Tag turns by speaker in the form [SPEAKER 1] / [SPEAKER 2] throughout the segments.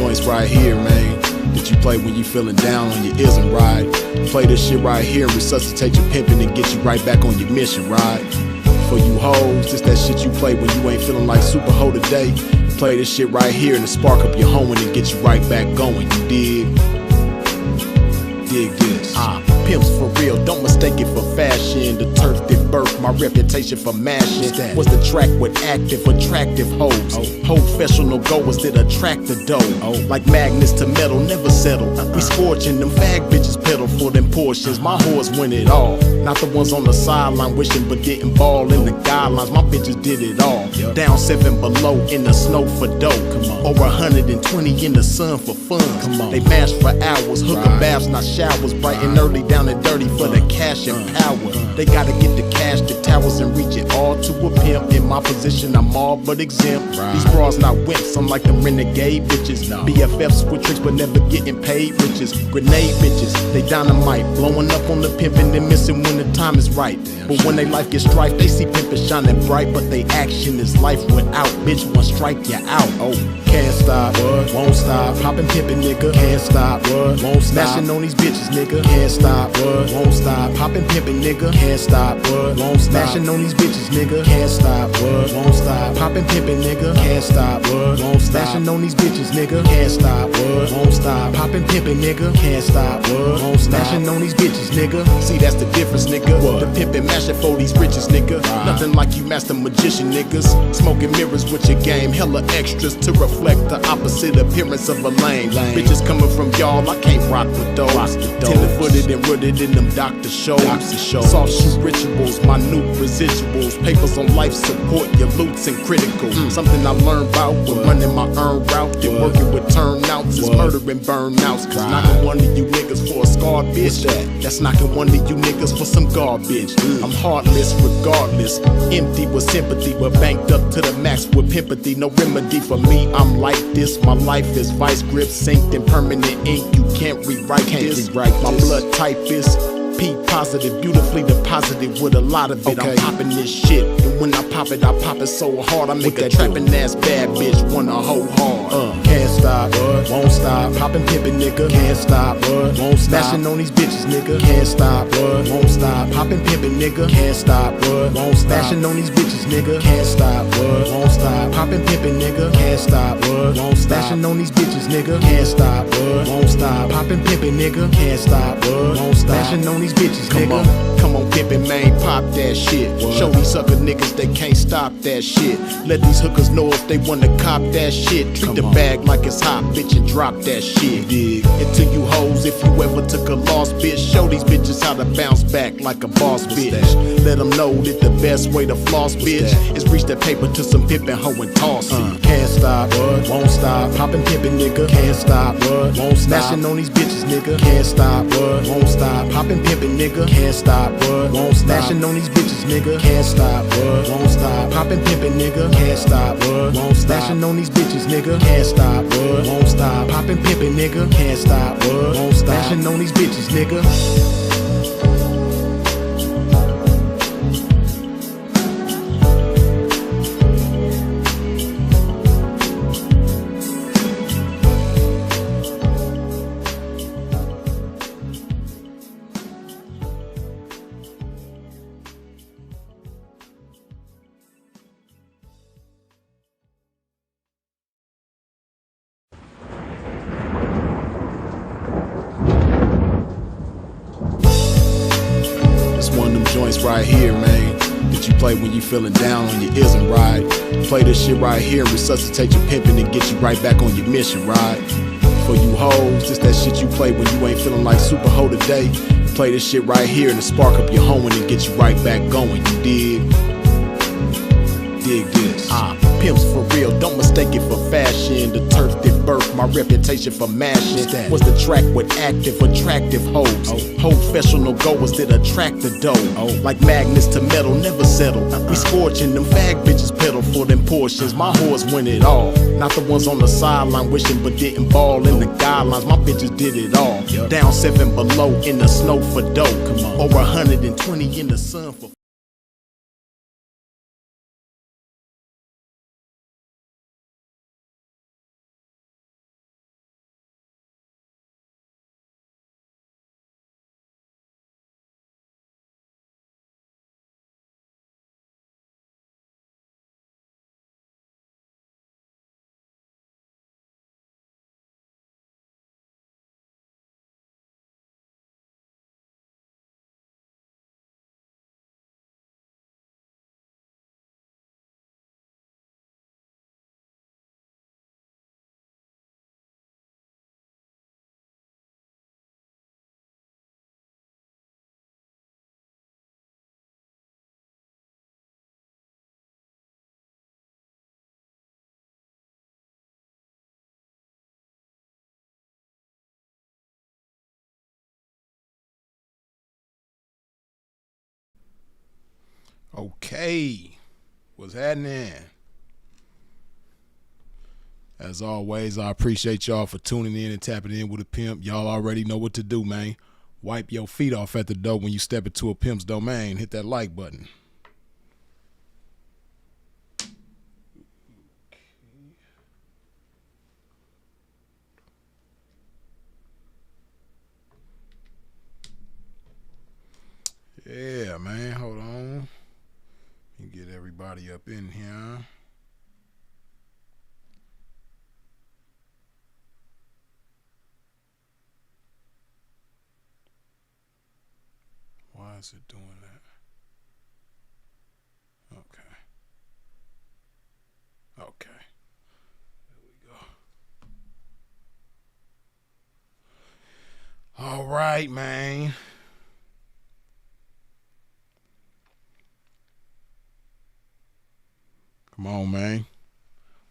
[SPEAKER 1] joints right here, man, that you play when you feeling down on your ism, right? Play this shit right here and resuscitate your pimping and get you right back on your mission, right? For you hoes, this that shit you play when you ain't feeling like super hoe today. Play this shit right here and spark up your hoeing and get you right back going, you dig? Dig this. Pimps for real, don't mistake it for fashion. The turf that birthed my reputation for mashing was the track with active, attractive hoes. Professional goers that attract the dough. Like magnets to metal, never settle. We scorching them fag bitches pedal for them portions. My whores win it all. Not the ones on the sideline wishing but didn't ball in the guidelines. My bitches did it all. Down 7 below in the snow for dough. Over 120 in the sun for fun. They mash for hours, hooker baths, not showers. Bright and early, down and dirty for the cash and power. They gotta get the cash, the towers, and reach it all to a pimp. In my position, I'm all but exempt. These bras not wimps, I'm like them renegade bitches. BFFs with tricks but never getting paid riches. Grenade bitches, they dynamite, blowing up on the pimpin' and missing when the time is right. But when they life gets strife, they see pimpin' shining bright, but they action is life without. Bitch, one strike you out. Can't stop, won't stop. Poppin' pimpin', nigga, can't stop, won't stop. Smashing on these bitches, nigga, can't stop, won't stop. Poppin' pimpin', nigga, can't stop, won't stop. Smashing on these bitches, nigga, can't stop, won't stop. Poppin' pimpin', nigga, can't stop, won't stop. Smashing on these bitches, nigga, can't stop, won't stop. Poppin' pimpin', nigga, can't stop, won't stop. Smashing on these bitches, nigga. See, that's the difference, nigga. The pimpin' mashin' for these riches, nigga. Nothing like you master magician niggas. Smoking mirrors with your game, hella extras to reflect the opposite appearance of a lame. Bitches coming from y'all, I can't rock with those. Tender-footed and rooted in them doctor shows. Soft shoe rituals, minute residuals. Papers on life support, your loots and critical. Something I learned about when running my earned route. And working with turnouts is murdering burnouts. Cause knocking one of you niggas for a scarred bitch. That's knocking one of you niggas for some garbage. I'm heartless regardless, empty with sympathy, but banked up to the max with pimpathy. No remedy for me, I'm like this. My life is vice grip, synced in permanent ink. You can't rewrite this. My blood type is P positive, beautifully deposited with a lot of it. I'm popping this shit, and when I pop it so hard I make a trapping ass bad bitch wanna hoe hard. Can't stop, won't stop. Poppin' pimpin', nigga, can't stop, won't stop. Smashing on these bitches, nigga, can't stop, won't stop. Poppin' pimpin', nigga, can't stop, won't stop. Smashing on these bitches, nigga, can't stop, won't stop. Poppin' pimpin', nigga, can't stop, won't stop. Smashing on these bitches, nigga, can't stop, won't stop. Poppin' pimpin', nigga, can't stop, won't stop. Smashing on these bitches, nigga. Come on, pimpin', man, pop that shit. Show these sucker niggas they can't stop that shit. Let these hookers know if they wanna cop that shit. Treat the bag like it's hot, bitch, and drop that shit. And to you hoes, if you ever took a loss, bitch, show these bitches how to bounce back like a boss, bitch. Let them know that the best way to floss, bitch, is reach that paper to some pimpin' hoe and toss it. Can't stop, won't stop. Poppin' pimpin', nigga, can't stop, won't stop. Smashing on these bitches, nigga, can't stop, won't stop. Poppin' pimpin', nigga, can't stop, won't stop. Smashing on these bitches, nigga, can't stop, won't stop. Poppin' pimpin', nigga, can't stop, won't stop. Smashing on these bitches, nigga, can't stop, won't stop. Poppin' pimpin', nigga, can't stop, won't stop. Smashing on these bitches, nigga. One of them joints right here, man, that you play when you feeling down on your ism, right? Play this shit right here and resuscitate your pimping and get you right back on your mission, right? For you hoes, this that shit you play when you ain't feeling like super hoe today. Play this shit right here and spark up your hoeing and get you right back going, you dig? Dig this. Pimps for real, don't mistake it for fashion. The turf that birthed my reputation for mashing was the track with active, attractive hoes. Professional goers that attract the dough. Like magnets to metal, never settle. We scorching them fag bitches pedal for them portions. My whores win it all. Not the ones on the sideline wishing but didn't ball in the guidelines. My bitches did it all. Down 7 below in the snow for dough. Over 120 in the sun for Okay, what's happening? As always, I appreciate y'all for tuning in and tapping in with a pimp. Y'all already know what to do, man. Wipe your feet off at the door when you step into a pimp's domain. Hit that like button. Yeah, man, hold on. You get everybody up in here. Why is it doing that? Okay. Okay. There we go. All right, man. Come on, man.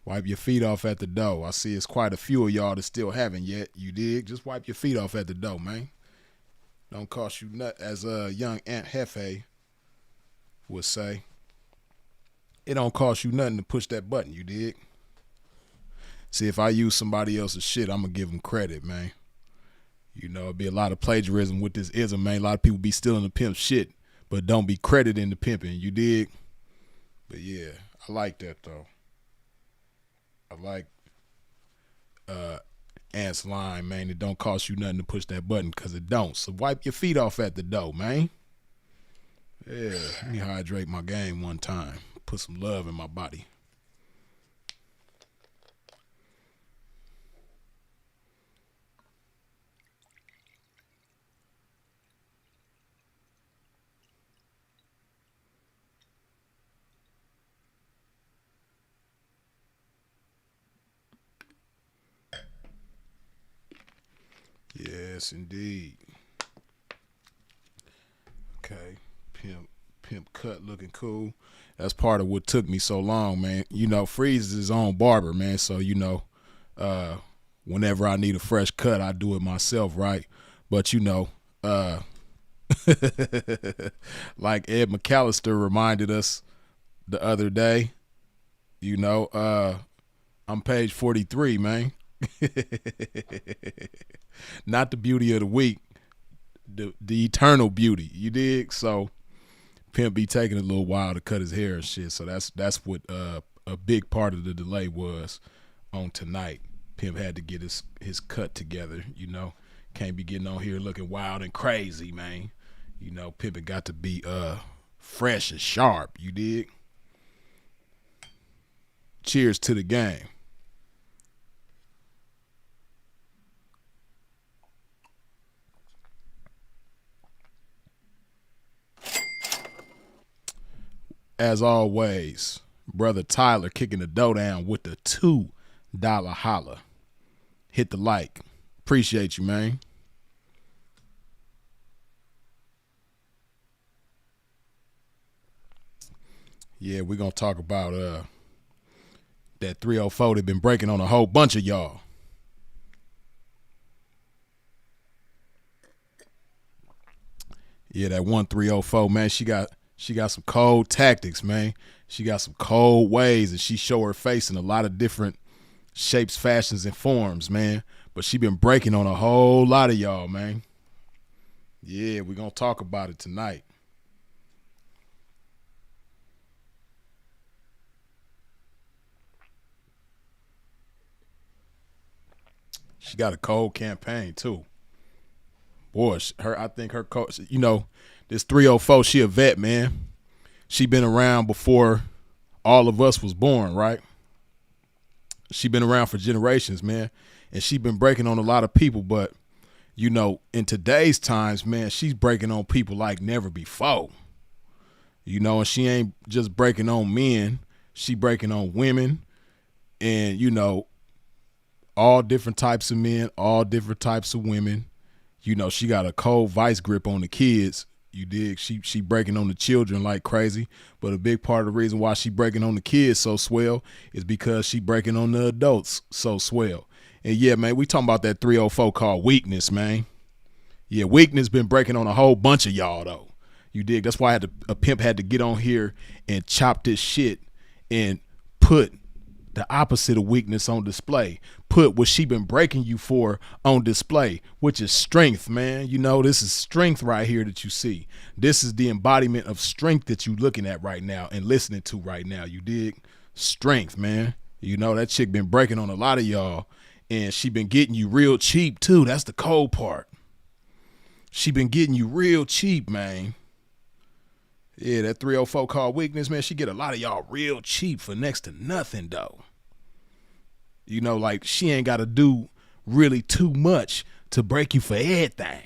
[SPEAKER 1] Wipe your feet off at the door. I see it's quite a few of y'all that still haven't yet. You dig? Just wipe your feet off at the door, man. Don't cost you nothing. As a young Aunt Hefe would say, it don't cost you nothing to push that button. You dig? See, if I use somebody else's shit, I'm going to give them credit, man. You know, it'd be a lot of plagiarism with this ism, man. A lot of people be stealing the pimp shit, but don't be crediting the pimping. You dig? But yeah, I like that, though. I like Ant's line, man. It don't cost you nothing to push that button, because it don't. So wipe your feet off at the door, man. Yeah, let me hydrate my game one time. Put some love in my body. Yes, indeed. Okay, pimp cut looking cool. That's part of what took me so long, man. You know, Freeze is his own barber, man. So, you know, whenever I need a fresh cut, I do it myself, right? But, you know, like Ed McAllister reminded us the other day, you know, I'm page 43, man. Not the beauty of the week, the eternal beauty. You dig? So Pimp be taking a little while to cut his hair and shit. So that's what a big part of the delay was on tonight. Pimp had to get his cut together. You know, can't be getting on here looking wild and crazy, man. You know, Pimp got to be fresh and sharp. You dig? Cheers to the game. As always, brother Tyler kicking the dough down with the $2 holla. Hit the like. Appreciate you, man. Yeah, we're going to talk about that 304 that been breaking on a whole bunch of y'all. Yeah, that 1304, man, she got some cold tactics, man. She got some cold ways, and she show her face in a lot of different shapes, fashions, and forms, man. But she been breaking on a whole lot of y'all, man. Yeah, we're going to talk about it tonight. She got a cold campaign, too. Boy, I think her coach, you know, this 304, she a vet, man. She been around before all of us was born, right? She been around for generations, man. And she been breaking on a lot of people, but, you know, in today's times, man, she's breaking on people like never before. You know, and she ain't just breaking on men. She breaking on women and, you know, all different types of men, all different types of women. You know, she got a cold vice grip on the kids. You dig? She breaking on the children like crazy. But a big part of the reason why she breaking on the kids so swell is because she breaking on the adults so swell. And yeah, man, we talking about that 304 called weakness, man. Yeah, weakness been breaking on a whole bunch of y'all, though. You dig? That's why a pimp had to get on here and chop this shit and put the opposite of weakness on display. Put what she been breaking you for on display, which is strength, man. You know, this is strength right here that you see. This is the embodiment of strength that you looking at right now and listening to right now. You dig? Strength, man. You know, that chick been breaking on a lot of y'all, and she been getting you real cheap too. That's the cold part. She been getting you real cheap, man. Yeah, that 304 called weakness, man. She get a lot of y'all real cheap for next to nothing, though. You know, like she ain't got to do really too much to break you for everything.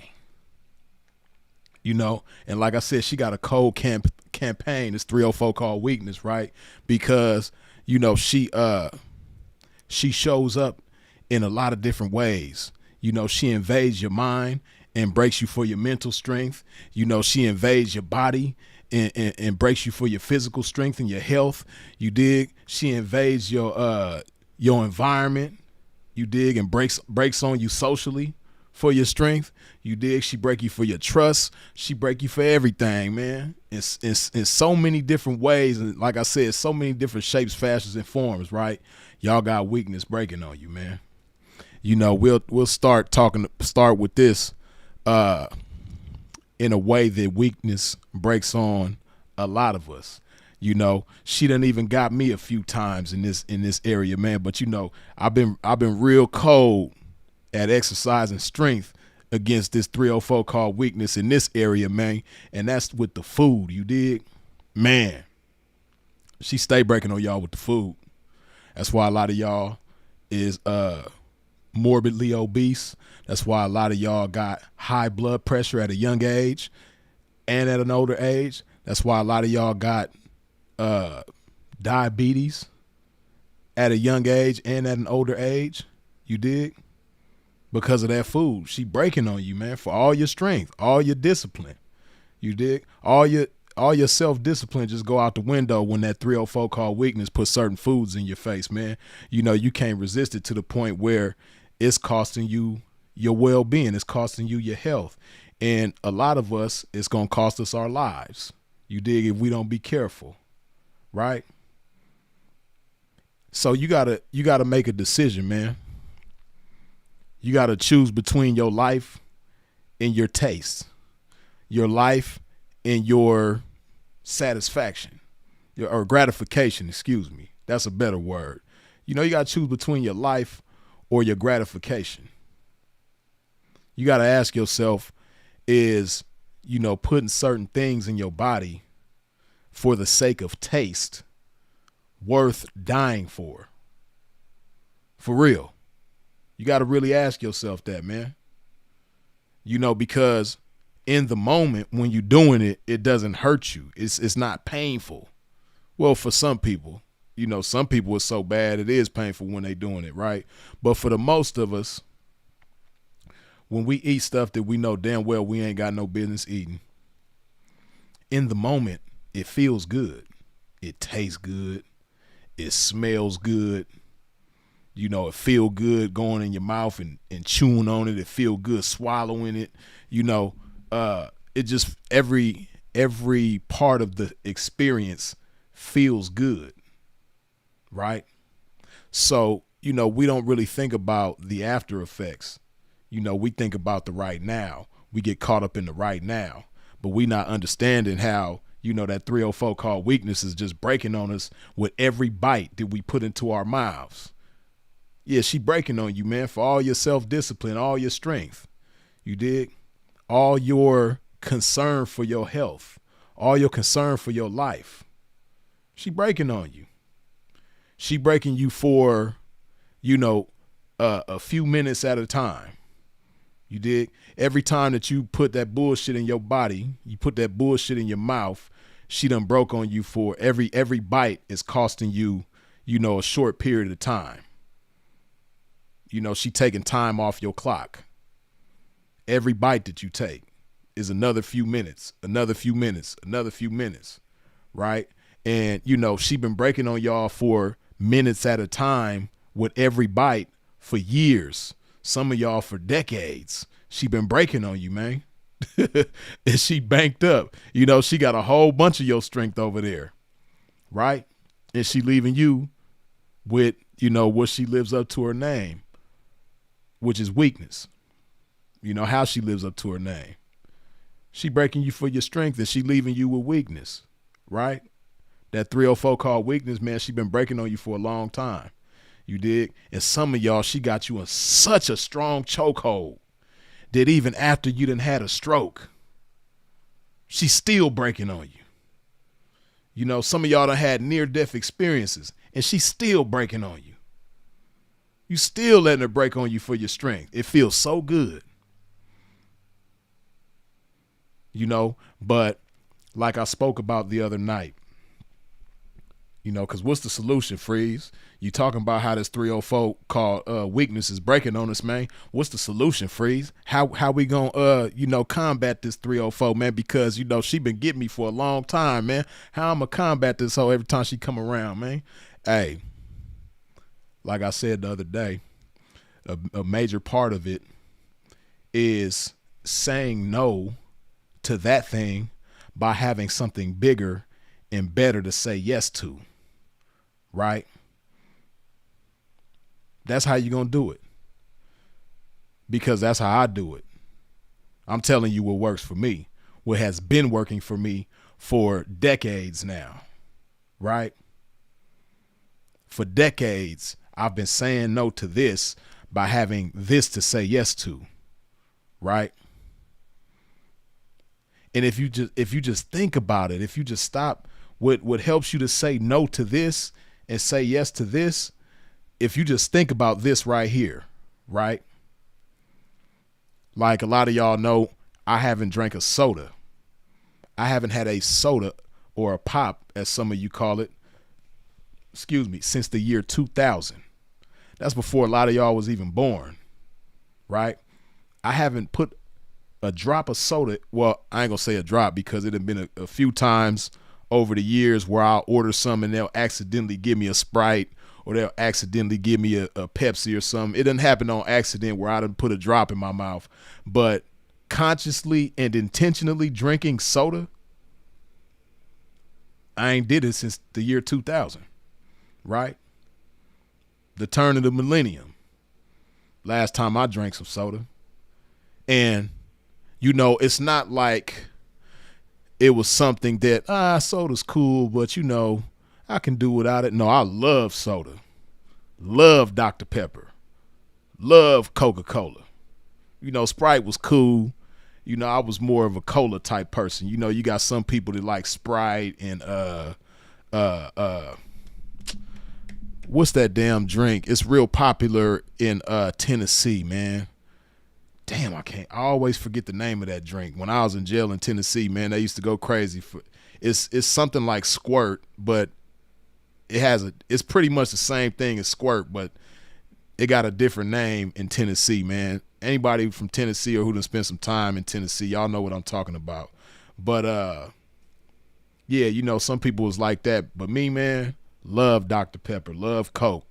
[SPEAKER 1] You know, and like I said, she got a cold campaign. This 304 called weakness, right? Because, you know, she shows up in a lot of different ways. You know, she invades your mind and breaks you for your mental strength. You know, she invades your body and breaks you for your physical strength and your health. You dig? She invades your environment. You dig? And breaks on you socially for your strength. You dig? She break you for your trust. She break you for everything, man. It's in so many different ways, and like I said, so many different shapes, fashions, and forms. Right? Y'all got weakness breaking on you, man. You know, we'll start with this in a way that weakness breaks on a lot of us. You know, she done even got me a few times in this area, man. But you know, I've been real cold at exercising strength against this 304 called weakness in this area, man. And that's with the food. You dig? Man, she stay breaking on y'all with the food. That's why a lot of y'all is morbidly obese. That's why a lot of y'all got high blood pressure at a young age and at an older age. That's why a lot of y'all got diabetes at a young age and at an older age. You dig? Because of that food. She breaking on you, man, for all your strength, all your discipline. You dig? All your self-discipline just go out the window when that 304 called weakness puts certain foods in your face, man. You know, you can't resist it to the point where it's costing you your well-being. It's costing you your health. And a lot of us, it's going to cost us our lives. You dig? If we don't be careful, right? So you gotta make a decision, man. You gotta choose between your life and your taste, your life and your satisfaction, or gratification, excuse me. That's a better word. You know, you gotta choose between your life or your gratification. You gotta ask yourself, is, you know, putting certain things in your body for the sake of taste worth dying for? For real. You got to really ask yourself that, man. You know, because in the moment when you're doing it, it doesn't hurt you. It's not painful. Well, for some people, you know, some people it's so bad it is painful when they doing it, right? But for the most of us, when we eat stuff that we know damn well we ain't got no business eating, in the moment, it feels good. It tastes good. It smells good. You know, it feel good going in your mouth and chewing on it. It feel good swallowing it. You know, it just every part of the experience feels good, right? So, you know, we don't really think about the after effects. You know, we think about the right now. We get caught up in the right now, but we not understanding how, you know, that 304 called weakness is just breaking on us with every bite that we put into our mouths. Yeah, she breaking on you, man, for all your self-discipline, all your strength. You dig? All your concern for your health, all your concern for your life. She breaking on you. She breaking you for, you know, a few minutes at a time. You dig? Every time that you put that bullshit in your body, you put that bullshit in your mouth, she done broke on you for every bite is costing you, you know, a short period of time. You know, she taking time off your clock. Every bite that you take is another few minutes, another few minutes, another few minutes, right? And, you know, she been breaking on y'all for minutes at a time with every bite for years. Some of y'all for decades. She been breaking on you, man. and she banked up. You know, she got a whole bunch of your strength over there, right? And she leaving you with, you know, what she lives up to her name, which is weakness. You know, how she lives up to her name. She breaking you for your strength and she leaving you with weakness, right? That 304 called weakness, man, she been breaking on you for a long time. You dig? And some of y'all, she got you in such a strong chokehold that even after you done had a stroke, she's still breaking on you. You know, some of y'all done had near-death experiences and she's still breaking on you. You still letting her break on you for your strength. It feels so good. You know, but like I spoke about the other night, you know, because what's the solution, Freeze? You talking about how this 304 called weakness is breaking on us, man. What's the solution, Freeze? How we gonna you know, combat this 304, man? Because, you know, she been getting me for a long time, man. How I'm gonna combat this hoe every time she come around, man? Hey, like I said the other day, a major part of it is saying no to that thing by having something bigger and better to say yes to, right? That's how you're going to do it, because that's how I do it. I'm telling you what works for me, what has been working for me for decades now, right? For decades, I've been saying no to this by having this to say yes to, right? And if you just think about it, if you just stop what helps you to say no to this and say yes to this, if you just think about this right here, right? Like a lot of y'all know, I haven't drank a soda. I haven't had a soda or a pop, as some of you call it, since the year 2000. That's before a lot of y'all was even born, right? I haven't put a drop of soda. Well, I ain't gonna say a drop, because it had been a few times over the years where I'll order some and they'll accidentally give me a Sprite, or they'll accidentally give me a Pepsi or something. It didn't happen on accident where I didn't put a drop in my mouth, but consciously and intentionally drinking soda, I ain't did it since the year 2000, right? The turn of the millennium. Last time I drank some soda. And, you know, it's not like it was something that, soda's cool, but, you know, I can do without it. No, I love soda. Love Dr. Pepper. Love Coca-Cola. You know, Sprite was cool. You know, I was more of a cola type person. You know, you got some people that like Sprite and what's that damn drink? It's real popular in Tennessee, man. Damn, I always forget the name of that drink. When I was in jail in Tennessee, man, they used to go crazy for it's something like Squirt, but it's pretty much the same thing as Squirt, but it got a different name in Tennessee, man. Anybody from Tennessee or who done spent some time in Tennessee, y'all know what I'm talking about. But yeah, you know, some people was like that, but me, man, love Dr. Pepper, love Coke.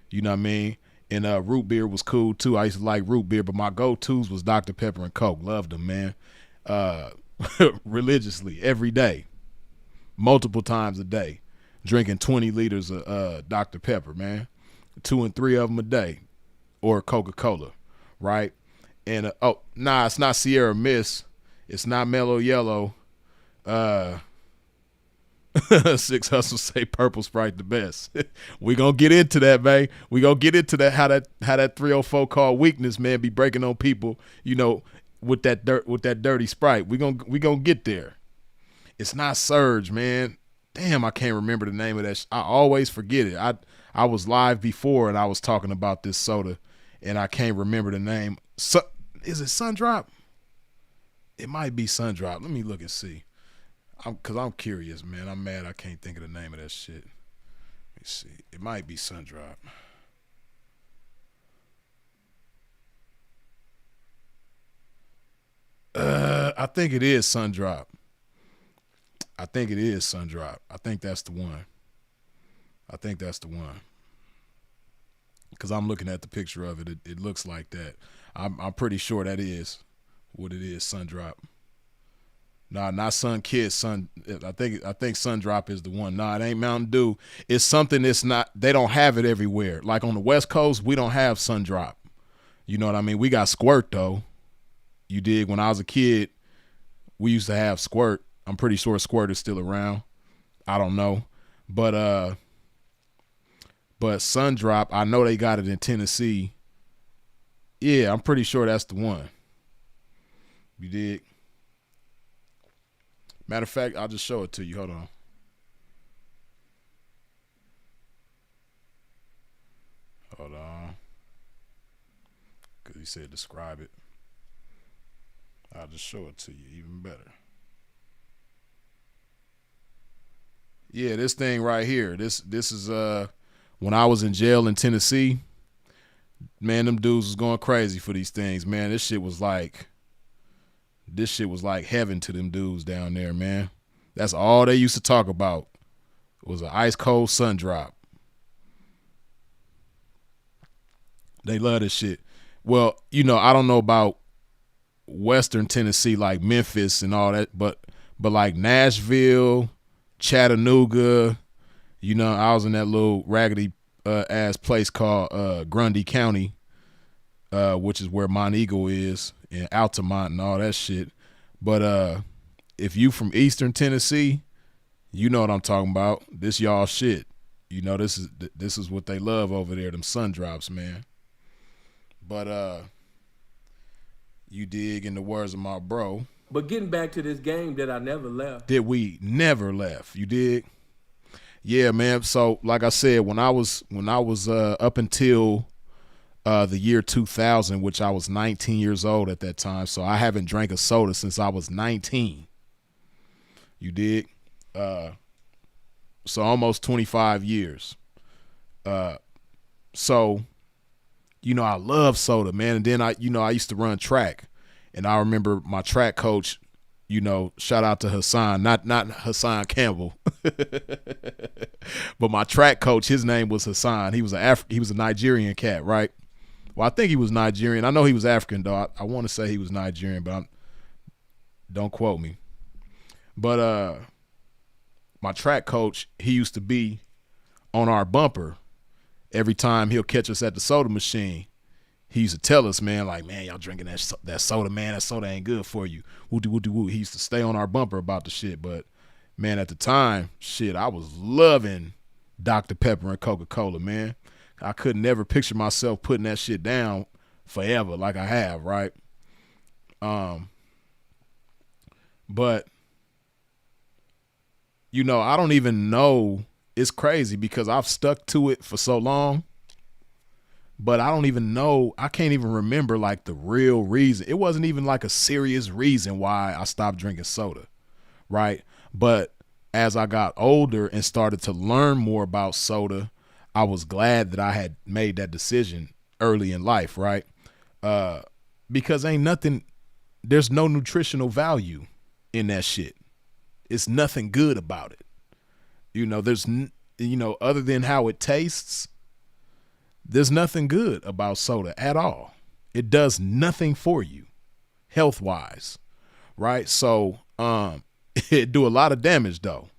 [SPEAKER 1] You know what I mean? And root beer was cool too. I used to like root beer, but my go-tos was Dr. Pepper and Coke. Loved them, man. Religiously every day, multiple times a day, drinking 20 liters of Dr. Pepper, man. 2 and 3 of them a day, or Coca-Cola, right? And it's not Sierra Mist. It's not Mellow Yellow. Six Hustles say Purple Sprite the best. We gonna get into that, man. We gonna get into that how that 304 called weakness, man, be breaking on people, you know, with that dirty Sprite. We gonna get there. It's not Surge, man. Damn, I can't remember the name of that. I always forget it. I was live before and I was talking about this soda and I can't remember the name. Is it Sundrop? It might be Sundrop. Let me look and see. Cause I'm curious, man. I'm mad I can't think of the name of that shit. Let me see. It might be Sundrop. I think it is Sundrop. I think that's the one. Cause I'm looking at the picture of it. It looks like that. I'm pretty sure that is what it is, Sundrop. Nah, not Sun Kiss. Sun. I think Sun Drop is the one. Nah, it ain't Mountain Dew. It's something that's not. They don't have it everywhere. Like on the West Coast, we don't have Sun Drop. You know what I mean? We got Squirt though. You dig? When I was a kid, we used to have Squirt. I'm pretty sure Squirt is still around. I don't know, but Sun Drop, I know they got it in Tennessee. Yeah, I'm pretty sure that's the one. You dig? Matter of fact, I'll just show it to you. Hold on. Hold on. Because he said describe it. I'll just show it to you even better. Yeah, this thing right here. This is when I was in jail in Tennessee, man, them dudes was going crazy for these things, man. This shit was like heaven to them dudes down there, man. That's all they used to talk about was an ice cold Sun Drop. They love this shit. Well, you know, I don't know about Western Tennessee like Memphis and all that, but like Nashville, Chattanooga, you know, I was in that little raggedy ass place called Grundy County, which is where Montego is, and Altamont and all that shit. But if you from Eastern Tennessee, you know what I'm talking about. This y'all shit. You know, this is what they love over there, them Sun Drops, man. But you dig, in the words of my bro.
[SPEAKER 2] But getting back to this game that I never left.
[SPEAKER 1] That we never left. You dig? Yeah, man. So like I said, when I was up until the year 2000, which I was 19 years old at that time, so I haven't drank a soda since I was 19. You dig? So almost 25 years. So, you know, I love soda, man. And then I used to run track, and I remember my track coach, you know, shout out to Hassan, not Hassan Campbell, but my track coach, his name was Hassan. He was a Nigerian cat, right? Well, I think he was Nigerian. I know he was African though. I want to say he was Nigerian, but don't quote me. But my track coach, he used to be on our bumper every time he'll catch us at the soda machine. He used to tell us, man, like, man, y'all drinking that soda, man. That soda ain't good for you. Woo-de-woo-de-woo. He used to stay on our bumper about the shit. But, man, at the time, shit, I was loving Dr. Pepper and Coca-Cola, man. I could never picture myself putting that shit down forever like I have, right? But, you know, I don't even know. It's crazy because I've stuck to it for so long. But I don't even know, I can't even remember like the real reason. It wasn't even like a serious reason why I stopped drinking soda, right? But as I got older and started to learn more about soda, I was glad that I had made that decision early in life, right? Because there's no nutritional value in that shit. It's nothing good about it. You know, other than how it tastes, there's nothing good about soda at all. It does nothing for you health-wise, right? So it do a lot of damage though.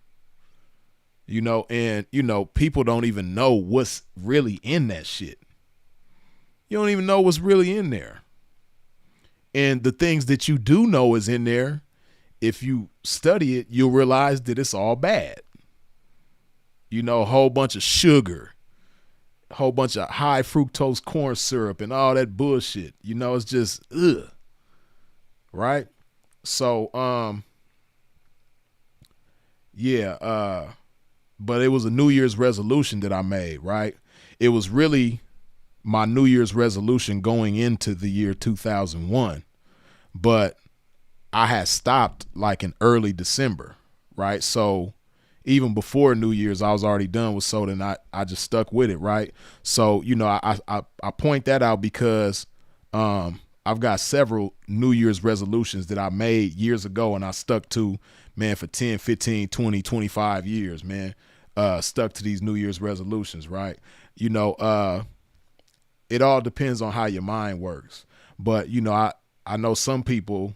[SPEAKER 1] You know, and, you know, people don't even know what's really in that shit. You don't even know what's really in there. And the things that you do know is in there, if you study it, you'll realize that it's all bad. You know, a whole bunch of sugar, a whole bunch of high fructose corn syrup and all that bullshit. You know, it's just, ugh. Right? So, but it was a New Year's resolution that I made, right? It was really my New Year's resolution going into the year 2001. But I had stopped like in early December, right? So even before New Year's, I was already done with soda, and I just stuck with it, right? So, you know, I point that out because I've got several New Year's resolutions that I made years ago, and I stuck to, man, for 10, 15, 20, 25 years, man. Stuck to these New Year's resolutions, right? You know, it all depends on how your mind works. But, you know, I know some people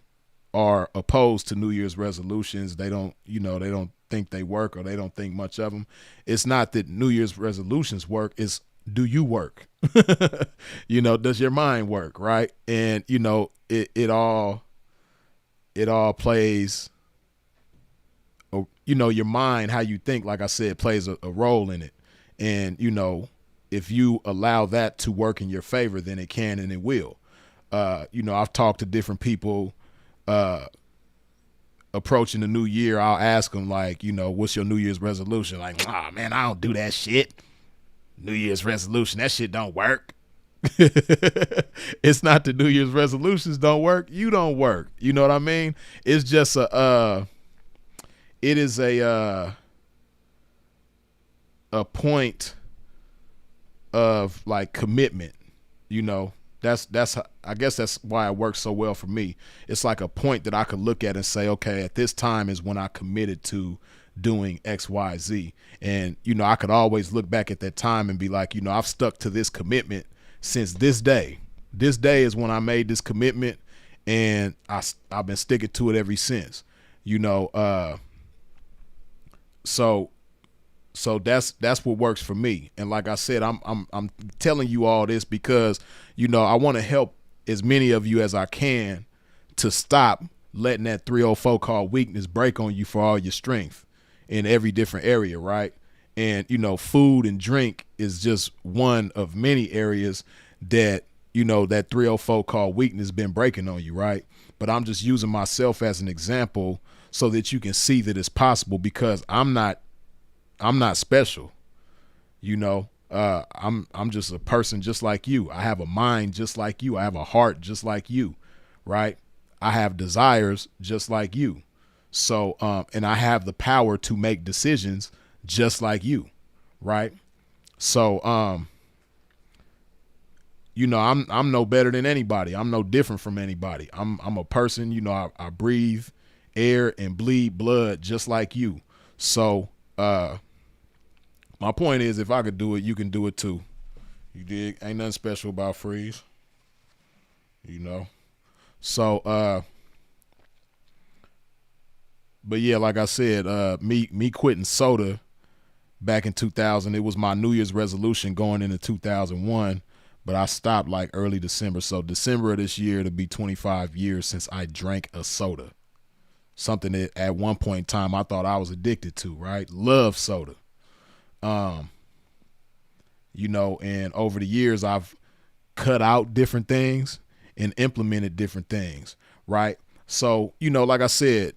[SPEAKER 1] are opposed to New Year's resolutions. They don't, they don't think they work, or they don't think much of them. It's not that New Year's resolutions work. It's, do you work? Does your mind work? Right. And, it all plays, your mind, how you think, like I said, plays a role in it. And, if you allow that to work in your favor, then it can and it will. I've talked to different people approaching the new year. I'll ask them, like, what's your New Year's resolution? Like, oh man, I don't do that shit. New Year's resolution, that shit don't work. It's not the New Year's resolutions don't work. You don't work. You know what I mean? It's just it is a point of like commitment. That's I guess that's why it works so well for me. It's like a point that I could look at and say, okay, at this time is when I committed to doing X, Y, Z. And, I could always look back at that time and be like, I've stuck to this commitment since this day. This day is when I made this commitment, and I've been sticking to it ever since, so that's what works for me. And like I said, I'm telling you all this because, I want to help as many of you as I can to stop letting that 304 called weakness break on you for all your strength in every different area, right? And, food and drink is just one of many areas that, that 304 called weakness been breaking on you, right? But I'm just using myself as an example so that you can see that it's possible, because I'm not special. I'm just a person just like you. I have a mind just like you. I have a heart just like you, right? I have desires just like you. So, and I have the power to make decisions just like you, right? So, I'm no better than anybody. I'm no different from anybody. I'm a person, I breathe air and bleed blood just like you. So, my point is, if I could do it, you can do it too. You dig? Ain't nothing special about freeze. So, but yeah, like I said, me quitting soda back in 2000, it was my New Year's resolution going into 2001, but I stopped like early December. So December of this year, it'll be 25 years since I drank a soda. Something that at one point in time I thought I was addicted to, right? Love soda. And over the years I've cut out different things and implemented different things, right? So, like I said,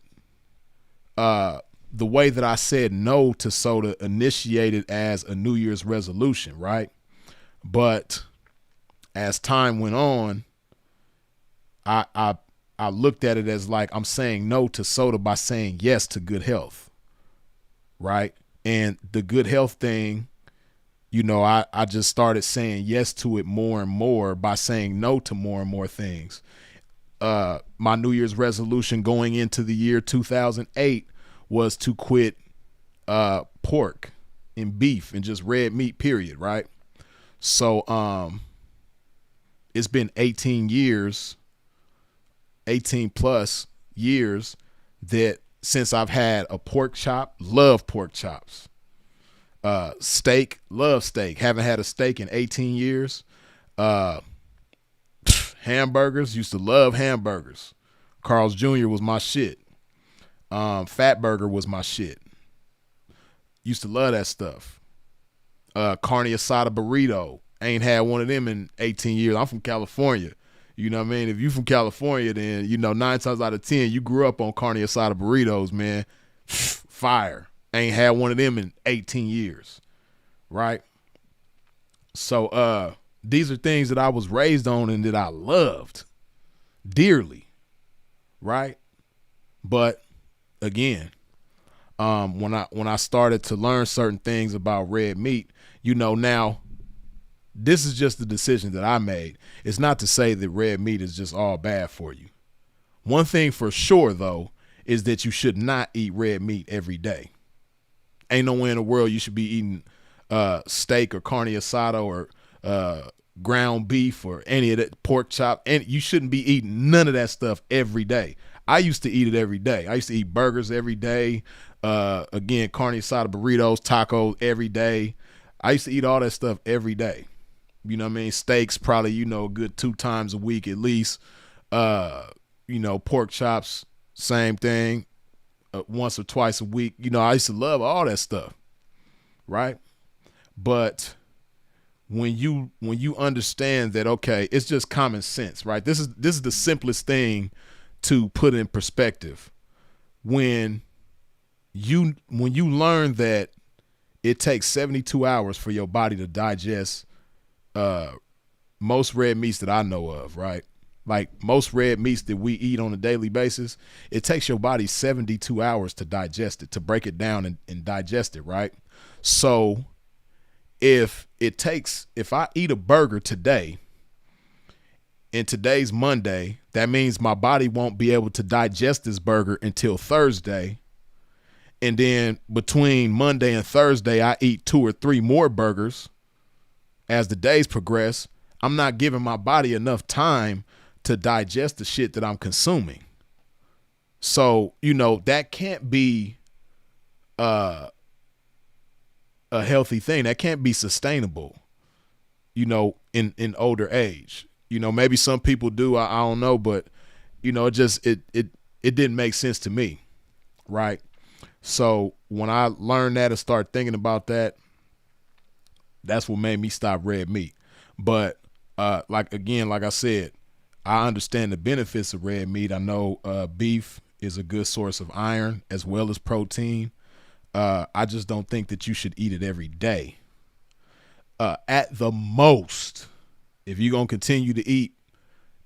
[SPEAKER 1] the way that I said no to soda initiated as a New Year's resolution, right? But as time went on, I looked at it as like I'm saying no to soda by saying yes to good health, right? And the good health thing, I just started saying yes to it more and more by saying no to more and more things. My New Year's resolution going into the year 2008 was to quit pork and beef and just red meat, period, right? So it's been 18 plus years that since I've had a pork chop. Love pork chops. Steak, love steak. Haven't had a steak in 18 years. Hamburgers, used to love hamburgers. Carl's Jr. was my shit. Fat Burger was my shit. Used to love that stuff. Carne asada burrito. Ain't had one of them in 18 years. I'm from California. You know what I mean? If you from California, then, 9 times out of 10, you grew up on carne asada burritos, man. Fire. Ain't had one of them in 18 years. Right? So, these are things that I was raised on and that I loved dearly. Right? But again, when I started to learn certain things about red meat, now this is just the decision that I made. It's not to say that red meat is just all bad for you. One thing for sure, though, is that you should not eat red meat every day. Ain't nowhere in the world you should be eating steak or carne asada or ground beef or any of that, pork chop. And you shouldn't be eating none of that stuff every day. I used to eat it every day. I used to eat burgers every day. Again, carne asada, burritos, tacos every day. I used to eat all that stuff every day. You know what I mean? Steaks probably, you know, a good 2 times a week at least. You know, pork chops, same thing, once or twice a week. You know, I used to love all that stuff, right? But when you understand that, okay, it's just common sense, right? This is the simplest thing to put in perspective. When you learn that it takes 72 hours for your body to digest most red meats that I know of, right? Like most red meats that we eat on a daily basis, it takes your body 72 hours to digest it, to break it down and digest it, right? So if I eat a burger today, and today's Monday, that means my body won't be able to digest this burger until Thursday. And then between Monday and Thursday, I eat 2 or 3 more burgers. As the days progress, I'm not giving my body enough time to digest the shit that I'm consuming. So, you know, that can't be a healthy thing. That can't be sustainable, you know, in older age. You know, maybe some people do, I don't know, but, you know, it didn't make sense to me, right? So when I learned that and started thinking about that, that's what made me stop red meat. But like I said, I understand the benefits of red meat. I know beef is a good source of iron as well as protein. I just don't think that you should eat it every day. At the most, if you're going to continue to eat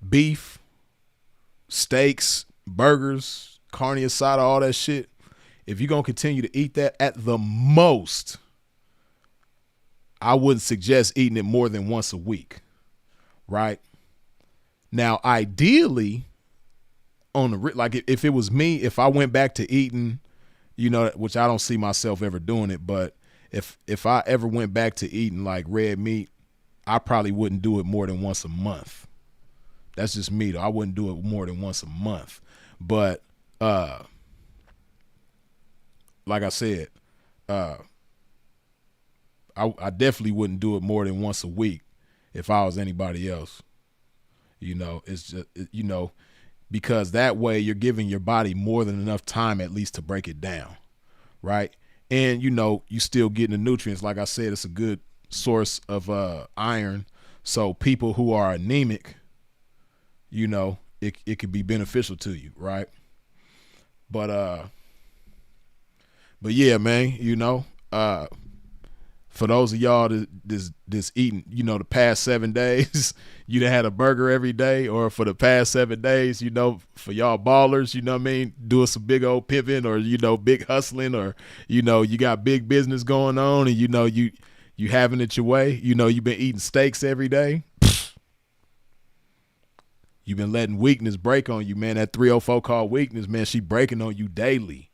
[SPEAKER 1] beef, steaks, burgers, carne asada, all that shit, if you're going to continue to eat that, at the most, I wouldn't suggest eating it more than once a week, right? Now, ideally, like if it was me, if I went back to eating, you know, which I don't see myself ever doing it, but if I ever went back to eating like red meat, I probably wouldn't do it more than once a month. That's just me, though. I wouldn't do it more than once a month. But like I said, I definitely wouldn't do it more than once a week if I was anybody else. You know, it's just, you know, because that way you're giving your body more than enough time at least to break it down, right? And, you know, you still getting the nutrients. Like I said, it's a good source of iron. So people who are anemic, you know, it could be beneficial to you, right? But yeah, man, you know, for those of y'all that's eating, you know, the past 7 days, you done had a burger every day, or for the past 7 days, you know, for y'all ballers, you know what I mean, doing some big old pimping, or, you know, big hustling, or, you know, you got big business going on, and, you know, you having it your way, you know, you've been eating steaks every day. You've been letting weakness break on you, man. That 304 called weakness, man, she breaking on you daily.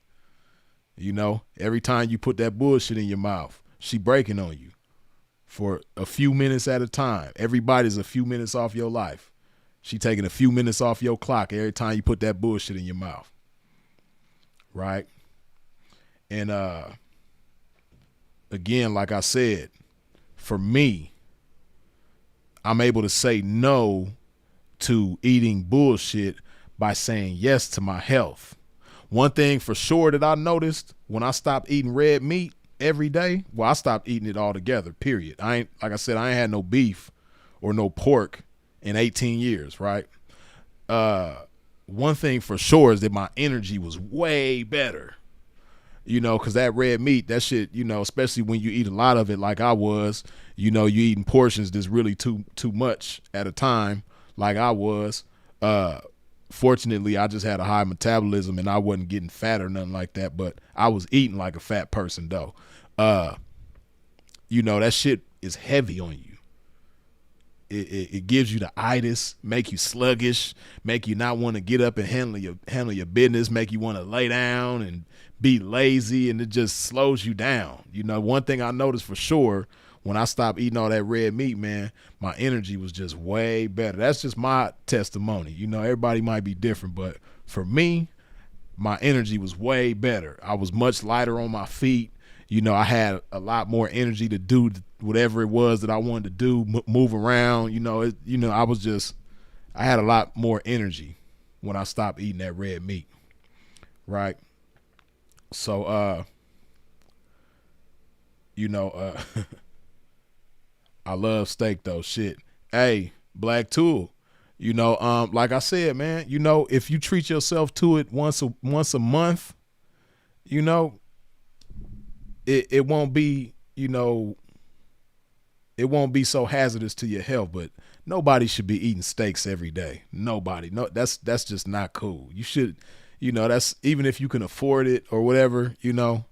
[SPEAKER 1] You know, every time you put that bullshit in your mouth, she breaking on you for a few minutes at a time. Everybody's a few minutes off your life. She taking a few minutes off your clock every time you put that bullshit in your mouth. Right? And again, like I said, for me, I'm able to say no to eating bullshit by saying yes to my health. One thing for sure that I noticed when I stopped eating red meat every day, well, I stopped eating it altogether, period. Like I said, I ain't had no beef or no pork in 18 years, right? One thing for sure is that my energy was way better, you know, because that red meat, that shit, you know, especially when you eat a lot of it like I was, you know, you eating portions that's really too much at a time like I was. Fortunately, I just had a high metabolism and I wasn't getting fat or nothing like that, but I was eating like a fat person though. You know, that shit is heavy on you. It gives you the itis, make you sluggish, make you not want to get up and handle your business, make you want to lay down and be lazy, and it just slows you down. You know, one thing I noticed for sure when I stopped eating all that red meat, man, my energy was just way better. That's just my testimony. You know, everybody might be different, but for me, my energy was way better. I was much lighter on my feet. You know, I had a lot more energy to do whatever it was that I wanted to do, move around. You know, I had a lot more energy when I stopped eating that red meat, right? So, I love steak though. Shit. Hey, Black Tool. You know, like I said, man, you know, if you treat yourself to it once a month, you know, it won't be, you know, it won't be so hazardous to your health. But nobody should be eating steaks every day. Nobody. No, that's just not cool. You should, you know, that's even if you can afford it or whatever, you know,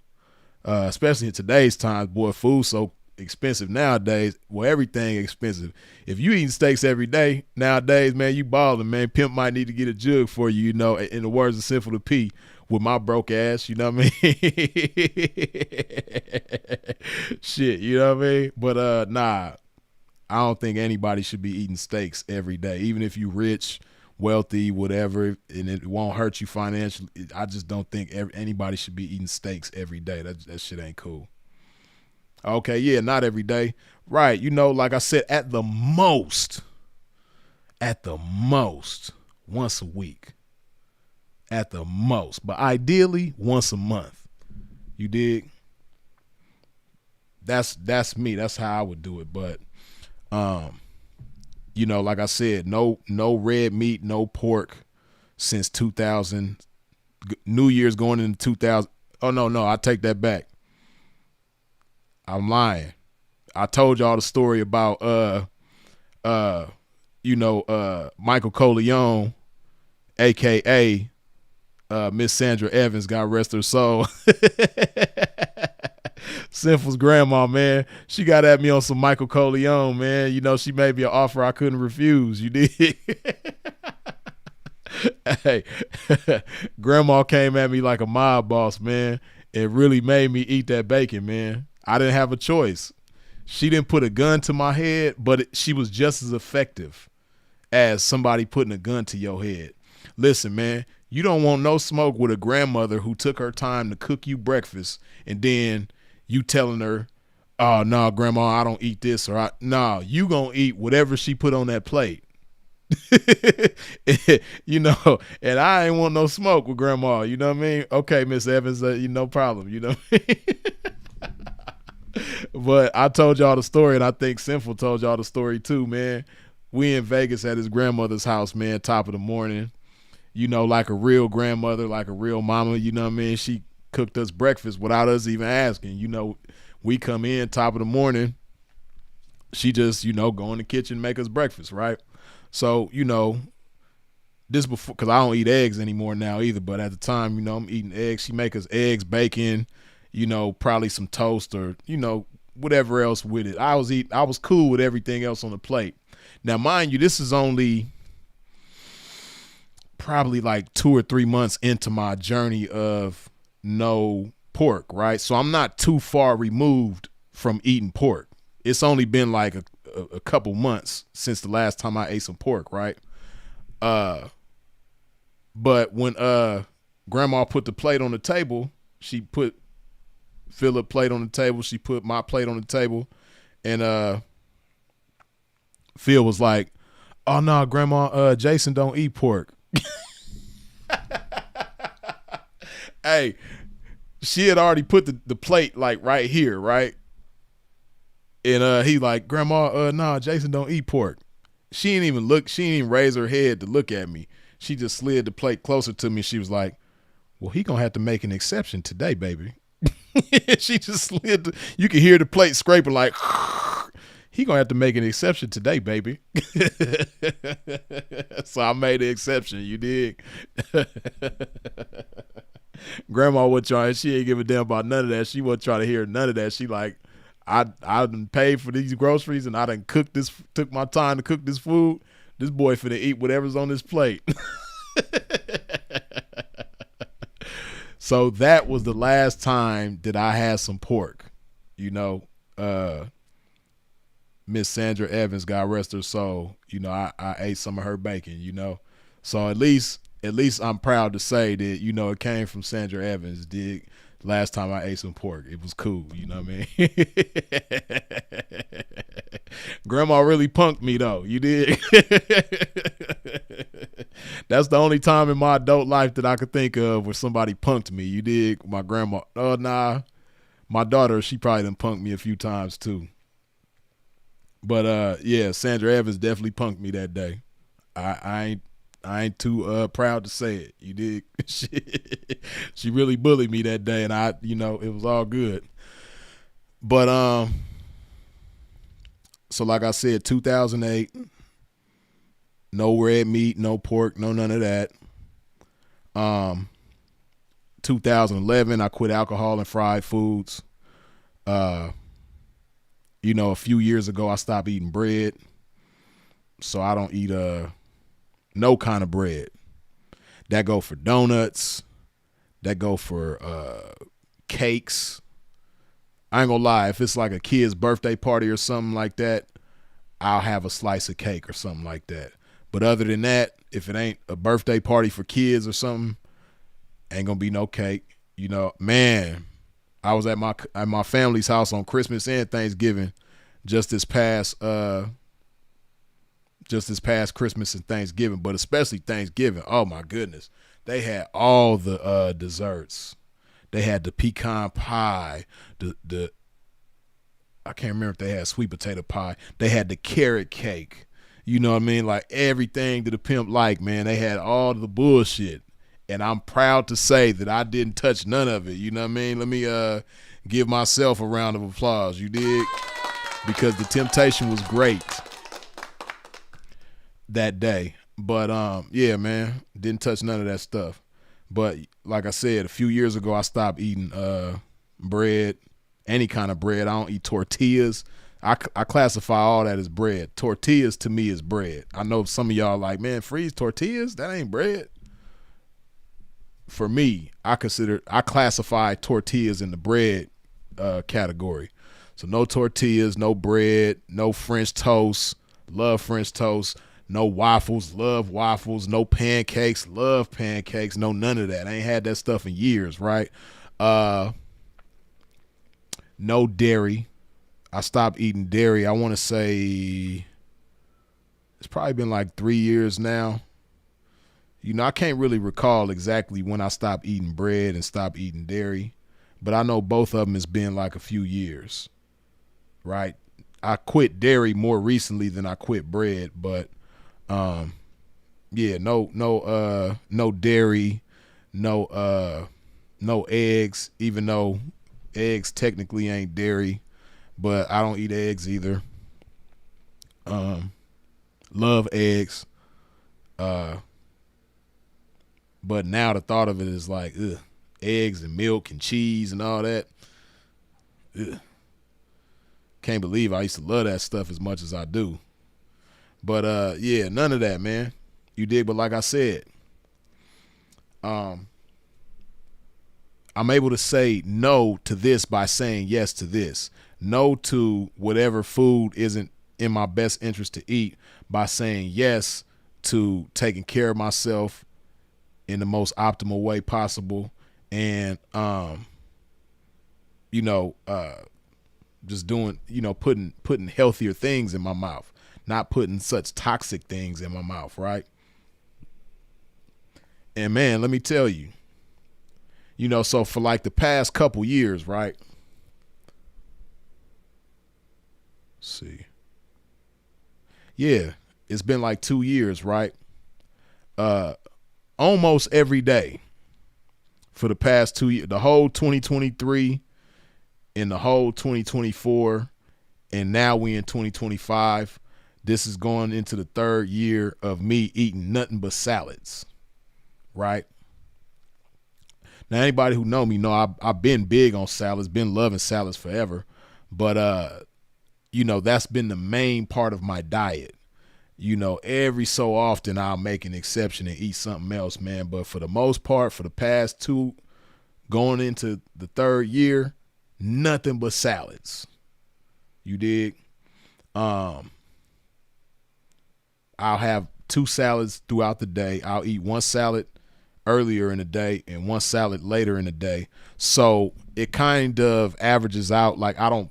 [SPEAKER 1] especially in today's times, boy, food's so expensive nowadays. Well, everything expensive. If you eating steaks every day nowadays, man, you balling, man. Pimp might need to get a jug for you, you know, in the words of Simple to P, with my broke ass, you know what I mean? Shit, you know what I mean? But nah, I don't think anybody should be eating steaks every day, even if you rich, wealthy, whatever, and it won't hurt you financially. I just don't think anybody should be eating steaks every day. That shit ain't cool. Okay, yeah, not every day. Right, you know, like I said, at the most, once a week. At the most. But ideally, once a month. You dig? That's me. That's how I would do it. But you know, like I said, no red meat, no pork since 2000. New Year's going into 2000. Oh no, I take that back. I'm lying. I told y'all the story about Michael Corleone, aka Miss Sandra Evans, God rest her soul. Sinful's grandma, man. She got at me on some Michael Corleone, man. You know, she made me an offer I couldn't refuse. You did. Hey, grandma came at me like a mob boss, man. It really made me eat that bacon, man. I didn't have a choice. She didn't put a gun to my head, but she was just as effective as somebody putting a gun to your head. Listen, man, you don't want no smoke with a grandmother who took her time to cook you breakfast and then you telling her, oh, no, grandma, I don't eat this, or no, you gonna eat whatever she put on that plate. You know, and I ain't want no smoke with grandma, you know what I mean? Okay, Miss Evans, no problem, you know what I mean? But I told y'all the story, and I think Sinful told y'all the story too, man. We in Vegas at his grandmother's house, man, top of the morning. You know, like a real grandmother, like a real mama, you know what I mean? She cooked us breakfast without us even asking. You know, we come in top of the morning. She just, you know, go in the kitchen, make us breakfast, right? So, you know, this before, because I don't eat eggs anymore now either, but at the time, you know, I'm eating eggs. She make us eggs, bacon, you know, probably some toast or, you know, whatever else with it. I was cool with everything else on the plate. Now, mind you, this is only probably like 2 or 3 months into my journey of no pork, right? So I'm not too far removed from eating pork. It's only been like a couple months since the last time I ate some pork, right? But when grandma put the plate on the table, she put Philip's plate on the table, she put my plate on the table, and Phil was like, oh no, grandma, Jason don't eat pork. Hey, she had already put the plate like right here, right? And he like, grandma, nah, Jason don't eat pork. She didn't even look, she didn't even raise her head to look at me. She just slid the plate closer to me. She was like, well, he gonna have to make an exception today, baby. She just slid, you can hear the plate scraping like, he gonna have to make an exception today, baby. So I made an exception, you dig? Grandma wasn't trying, she ain't give a damn about none of that. She wasn't trying to hear none of that. She like, I done paid for these groceries and I done cooked this, took my time to cook this food. This boy finna eat whatever's on this plate. So that was the last time that I had some pork, you know. Miss Sandra Evans, God rest her soul, you know, I ate some of her bacon, you know. So at least at least I'm proud to say that, you know, it came from Sandra Evans, dig. Last time I ate some pork, it was cool, you know what I mean? Grandma really punked me though, you did. That's the only time in my adult life that I could think of where somebody punked me, you did. My grandma, nah. My daughter, she probably done punked me a few times too. But yeah, Sandra Evans definitely punked me that day. I ain't too proud to say it. You did. She really bullied me that day, and it was all good. But so like I said, 2008, no red meat, no pork, no none of that. 2011, I quit alcohol and fried foods. A few years ago, I stopped eating bread, so I don't eat no kind of bread. That go for donuts. That go for cakes. I ain't gonna lie, if it's like a kid's birthday party or something like that, I'll have a slice of cake or something like that. But other than that, if it ain't a birthday party for kids or something, ain't gonna be no cake. You know, man, I was at my family's house on Christmas and Thanksgiving just this past Christmas and Thanksgiving, but especially Thanksgiving. Oh my goodness. They had all the desserts. They had the pecan pie, the I can't remember if they had sweet potato pie. They had the carrot cake. You know what I mean? Like everything that a pimp like, man. They had all the bullshit. And I'm proud to say that I didn't touch none of it. You know what I mean? Let me give myself a round of applause. You dig? Because the temptation was great that day. But yeah, man, didn't touch none of that stuff. But like I said, a few years ago, I stopped eating bread, any kind of bread. I don't eat tortillas. I classify all that as bread. Tortillas to me is bread. I know some of y'all like, man, freeze tortillas? That ain't bread. For me, I classify tortillas in the bread category. So no tortillas, no bread, no French toast. Love French toast. No waffles, love waffles. No pancakes, love pancakes. No none of that. I ain't had that stuff in years, right? No dairy. I stopped eating dairy. I want to say it's probably been like 3 years now. You know, I can't really recall exactly when I stopped eating bread and stopped eating dairy, but I know both of them has been like a few years, right? I quit dairy more recently than I quit bread, but yeah, no dairy, no eggs, even though eggs technically ain't dairy, but I don't eat eggs either. Love eggs. But now the thought of it is like, ugh, eggs and milk and cheese and all that. Ugh. Can't believe I used to love that stuff as much as I do. But yeah, none of that, man. You dig? But like I said, I'm able to say no to this by saying yes to this. No to whatever food isn't in my best interest to eat by saying yes to taking care of myself in the most optimal way possible, and just doing, putting healthier things in my mouth, not putting such toxic things in my mouth, right? And man, let me tell you, so for like the past couple years, right? Let's see. Yeah, it's been like 2 years, right? Almost every day for the past 2 years, the whole 2023 and the whole 2024, and now we in 2025. This is going into the 3rd year of me eating nothing but salads, right? Now, anybody who know me know I've been big on salads, been loving salads forever, but that's been the main part of my diet. Every so often I'll make an exception and eat something else, man. But for the most part, for the past 2, going into the 3rd year, nothing but salads. You dig? I'll have 2 salads throughout the day. I'll eat 1 salad earlier in the day and one salad later in the day. So it kind of averages out. Like I don't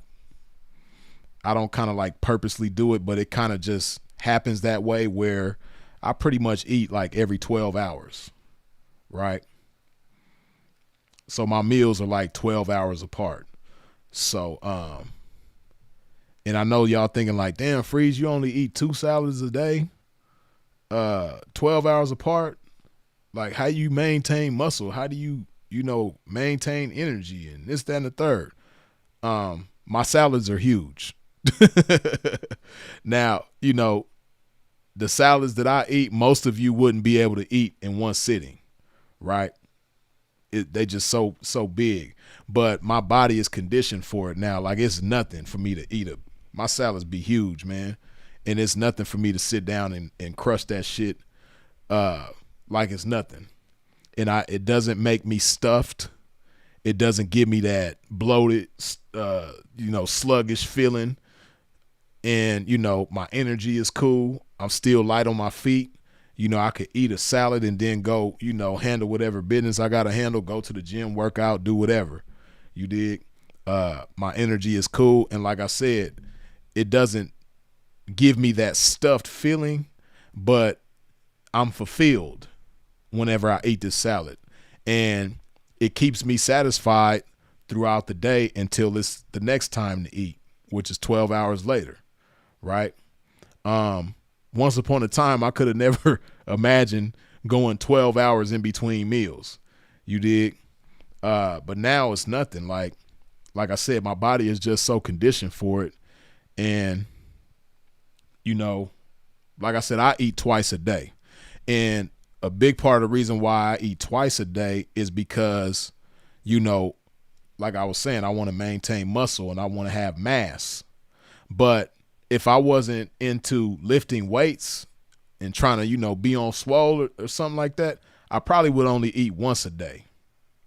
[SPEAKER 1] kind of like purposely do it, but it kind of just happens that way where I pretty much eat like every 12 hours, right? So my meals are like 12 hours apart. So, and I know y'all thinking like, damn, Freeze, you only eat 2 salads a day, 12 hours apart. Like, how you maintain muscle? How do you maintain energy and this, that, and the third? My salads are huge. Now, the salads that I eat, most of you wouldn't be able to eat in one sitting, right? They just so big. But my body is conditioned for it now. Like, it's nothing for me to eat my salads be huge, man. And it's nothing for me to sit down and crush that shit like it's nothing. And it doesn't make me stuffed. It doesn't give me that bloated, sluggish feeling. And, my energy is cool. I'm still light on my feet. I could eat a salad and then go, handle whatever business I got to handle, go to the gym, work out, do whatever. You dig? My energy is cool. And like I said, it doesn't give me that stuffed feeling, but I'm fulfilled whenever I eat this salad. And it keeps me satisfied throughout the day until it's the next time to eat, which is 12 hours later, right? Once upon a time, I could have never imagined going 12 hours in between meals. You dig? But now it's nothing. Like I said, my body is just so conditioned for it. And, like I said, I eat twice a day. And a big part of the reason why I eat twice a day is because, like I was saying, I want to maintain muscle and I want to have mass. But if I wasn't into lifting weights and trying to, be on swole or something like that, I probably would only eat once a day,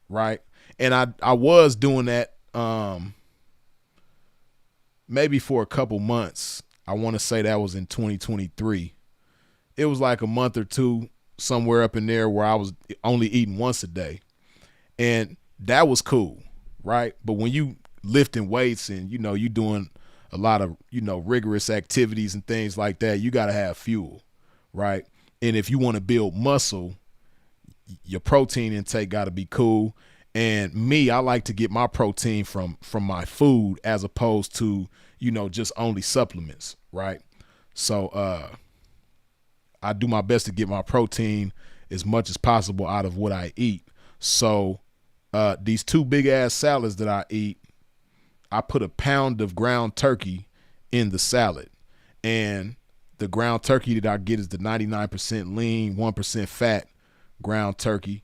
[SPEAKER 1] right? And I was doing that maybe for a couple months. I want to say that was in 2023. It was like a month or two somewhere up in there where I was only eating once a day. And that was cool, right? But when you lifting weights and, you doing a lot of, rigorous activities and things like that, you got to have fuel, right? And if you want to build muscle, your protein intake got to be cool. And me, I like to get my protein from my food as opposed to, just only supplements, right? So I do my best to get my protein as much as possible out of what I eat. So these 2 big ass salads that I eat, I put a pound of ground turkey in the salad. And the ground turkey that I get is the 99% lean, 1% fat ground turkey.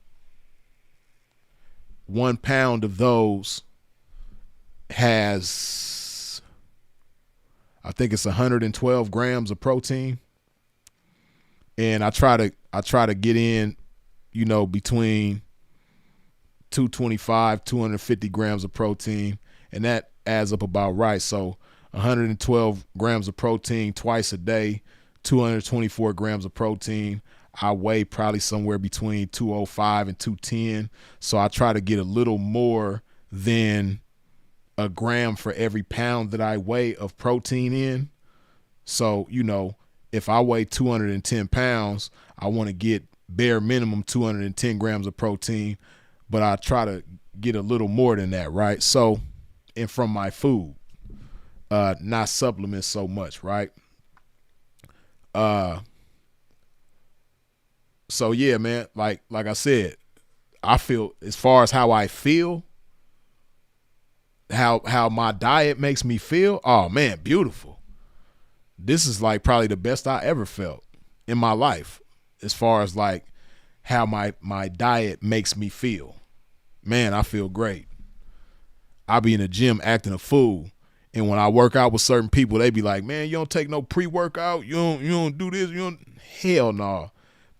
[SPEAKER 1] 1 pound of those has, I think it's 112 grams of protein. And I try to get in, between 225, 250 grams of protein. And that adds up about right. So 112 grams of protein twice a day, 224 grams of protein. I weigh probably somewhere between 205 and 210. So I try to get a little more than a gram for every pound that I weigh of protein in. So, if I weigh 210 pounds, I want to get bare minimum 210 grams of protein, but I try to get a little more than that, right? So, and from my food, not supplements so much, right? So yeah, man, like I said, I feel, as far as how I feel, how my diet makes me feel, oh man, beautiful. This is like probably the best I ever felt in my life, as far as like how my diet makes me feel. Man, I feel great. I be in the gym acting a fool. And when I work out with certain people, they be like, man, you don't take no pre-workout. You don't do this. Hell no.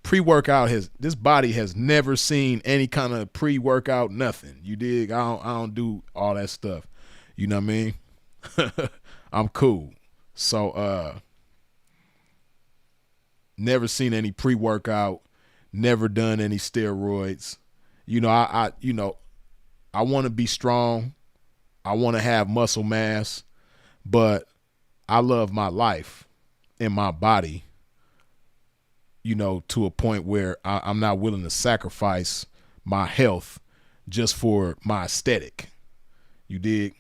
[SPEAKER 1] Pre-workout this body has never seen any kind of pre-workout, nothing. You dig? I don't do all that stuff. You know what I mean? I'm cool. So, never seen any pre-workout, never done any steroids. I want to be strong. I want to have muscle mass, but I love my life and my body, to a point where I'm not willing to sacrifice my health just for my aesthetic. You dig?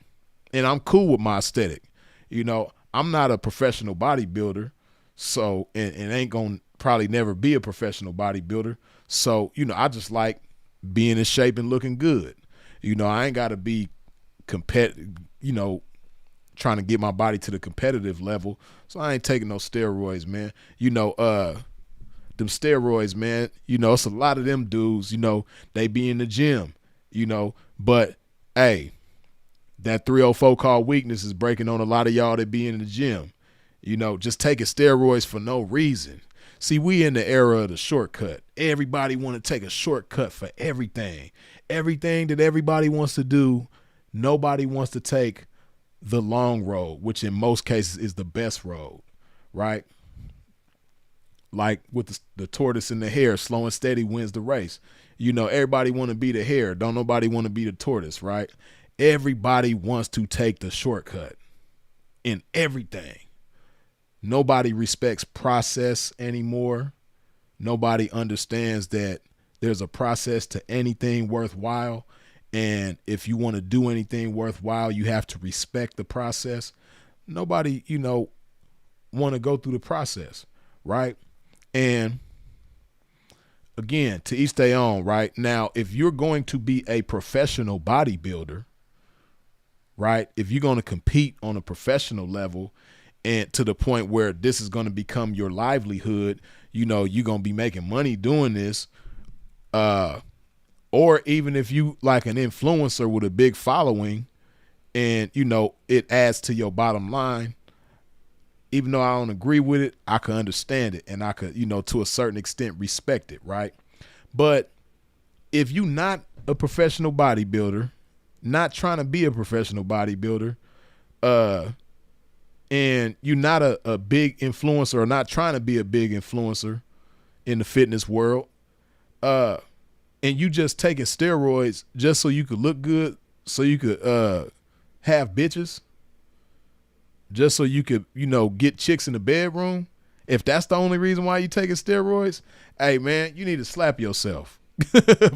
[SPEAKER 1] And I'm cool with my aesthetic. I'm not a professional bodybuilder, so and ain't gonna probably never be a professional bodybuilder. So, I just like being in shape and looking good. I ain't gotta be trying to get my body to the competitive level. So I ain't taking no steroids, man. Them steroids, man, it's a lot of them dudes, they be in the gym, but hey, that 304 called weakness is breaking on a lot of y'all that be in the gym, just taking steroids for no reason. See, we in the era of the shortcut. Everybody want to take a shortcut for everything. Everything that everybody wants to do, nobody wants to take the long road, which in most cases is the best road, right? Like with the tortoise and the hare, slow and steady wins the race. Everybody want to be the hare. Don't nobody want to be the tortoise, right? Everybody wants to take the shortcut in everything. Nobody respects process anymore. Nobody understands that there's a process to anything worthwhile. And if you want to do anything worthwhile, you have to respect the process. Nobody, want to go through the process, right? And again, to each their own, right? Now, if you're going to be a professional bodybuilder, right? If you're going to compete on a professional level and to the point where this is going to become your livelihood, you're going to be making money doing this, or even if you like an influencer with a big following and, it adds to your bottom line, even though I don't agree with it, I can understand it and I could, to a certain extent respect it, right? But if you're not a professional bodybuilder, not trying to be a professional bodybuilder, and you're not a big influencer or not trying to be a big influencer in the fitness world, and you just taking steroids just so you could look good, so you could have bitches, just so you could, get chicks in the bedroom, if that's the only reason why you taking steroids, hey, man, you need to slap yourself.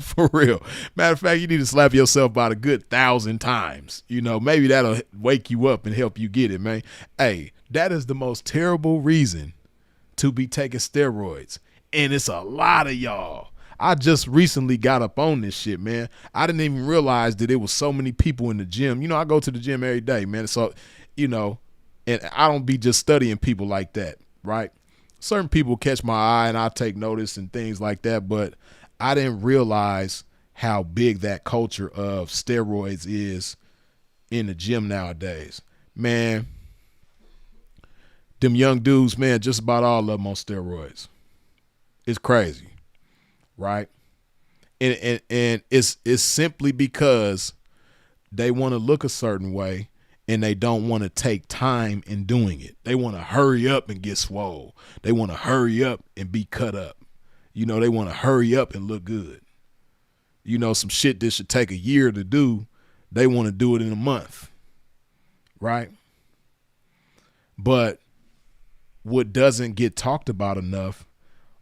[SPEAKER 1] For real. Matter of fact, you need to slap yourself about a good 1,000 times. Maybe that'll wake you up and help you get it, man. Hey, that is the most terrible reason to be taking steroids. And it's a lot of y'all. I just recently got up on this shit, man. I didn't even realize that there was so many people in the gym. I go to the gym every day, man. So, and I don't be just studying people like that, right? Certain people catch my eye and I take notice and things like that, but I didn't realize how big that culture of steroids is in the gym nowadays. Man, them young dudes, man, just about all of them on steroids. It's crazy, right? And it's simply because they want to look a certain way and they don't want to take time in doing it. They want to hurry up and get swole. They want to hurry up and be cut up. They want to hurry up and look good. Some shit that should take a year to do, they want to do it in a month, right? But what doesn't get talked about enough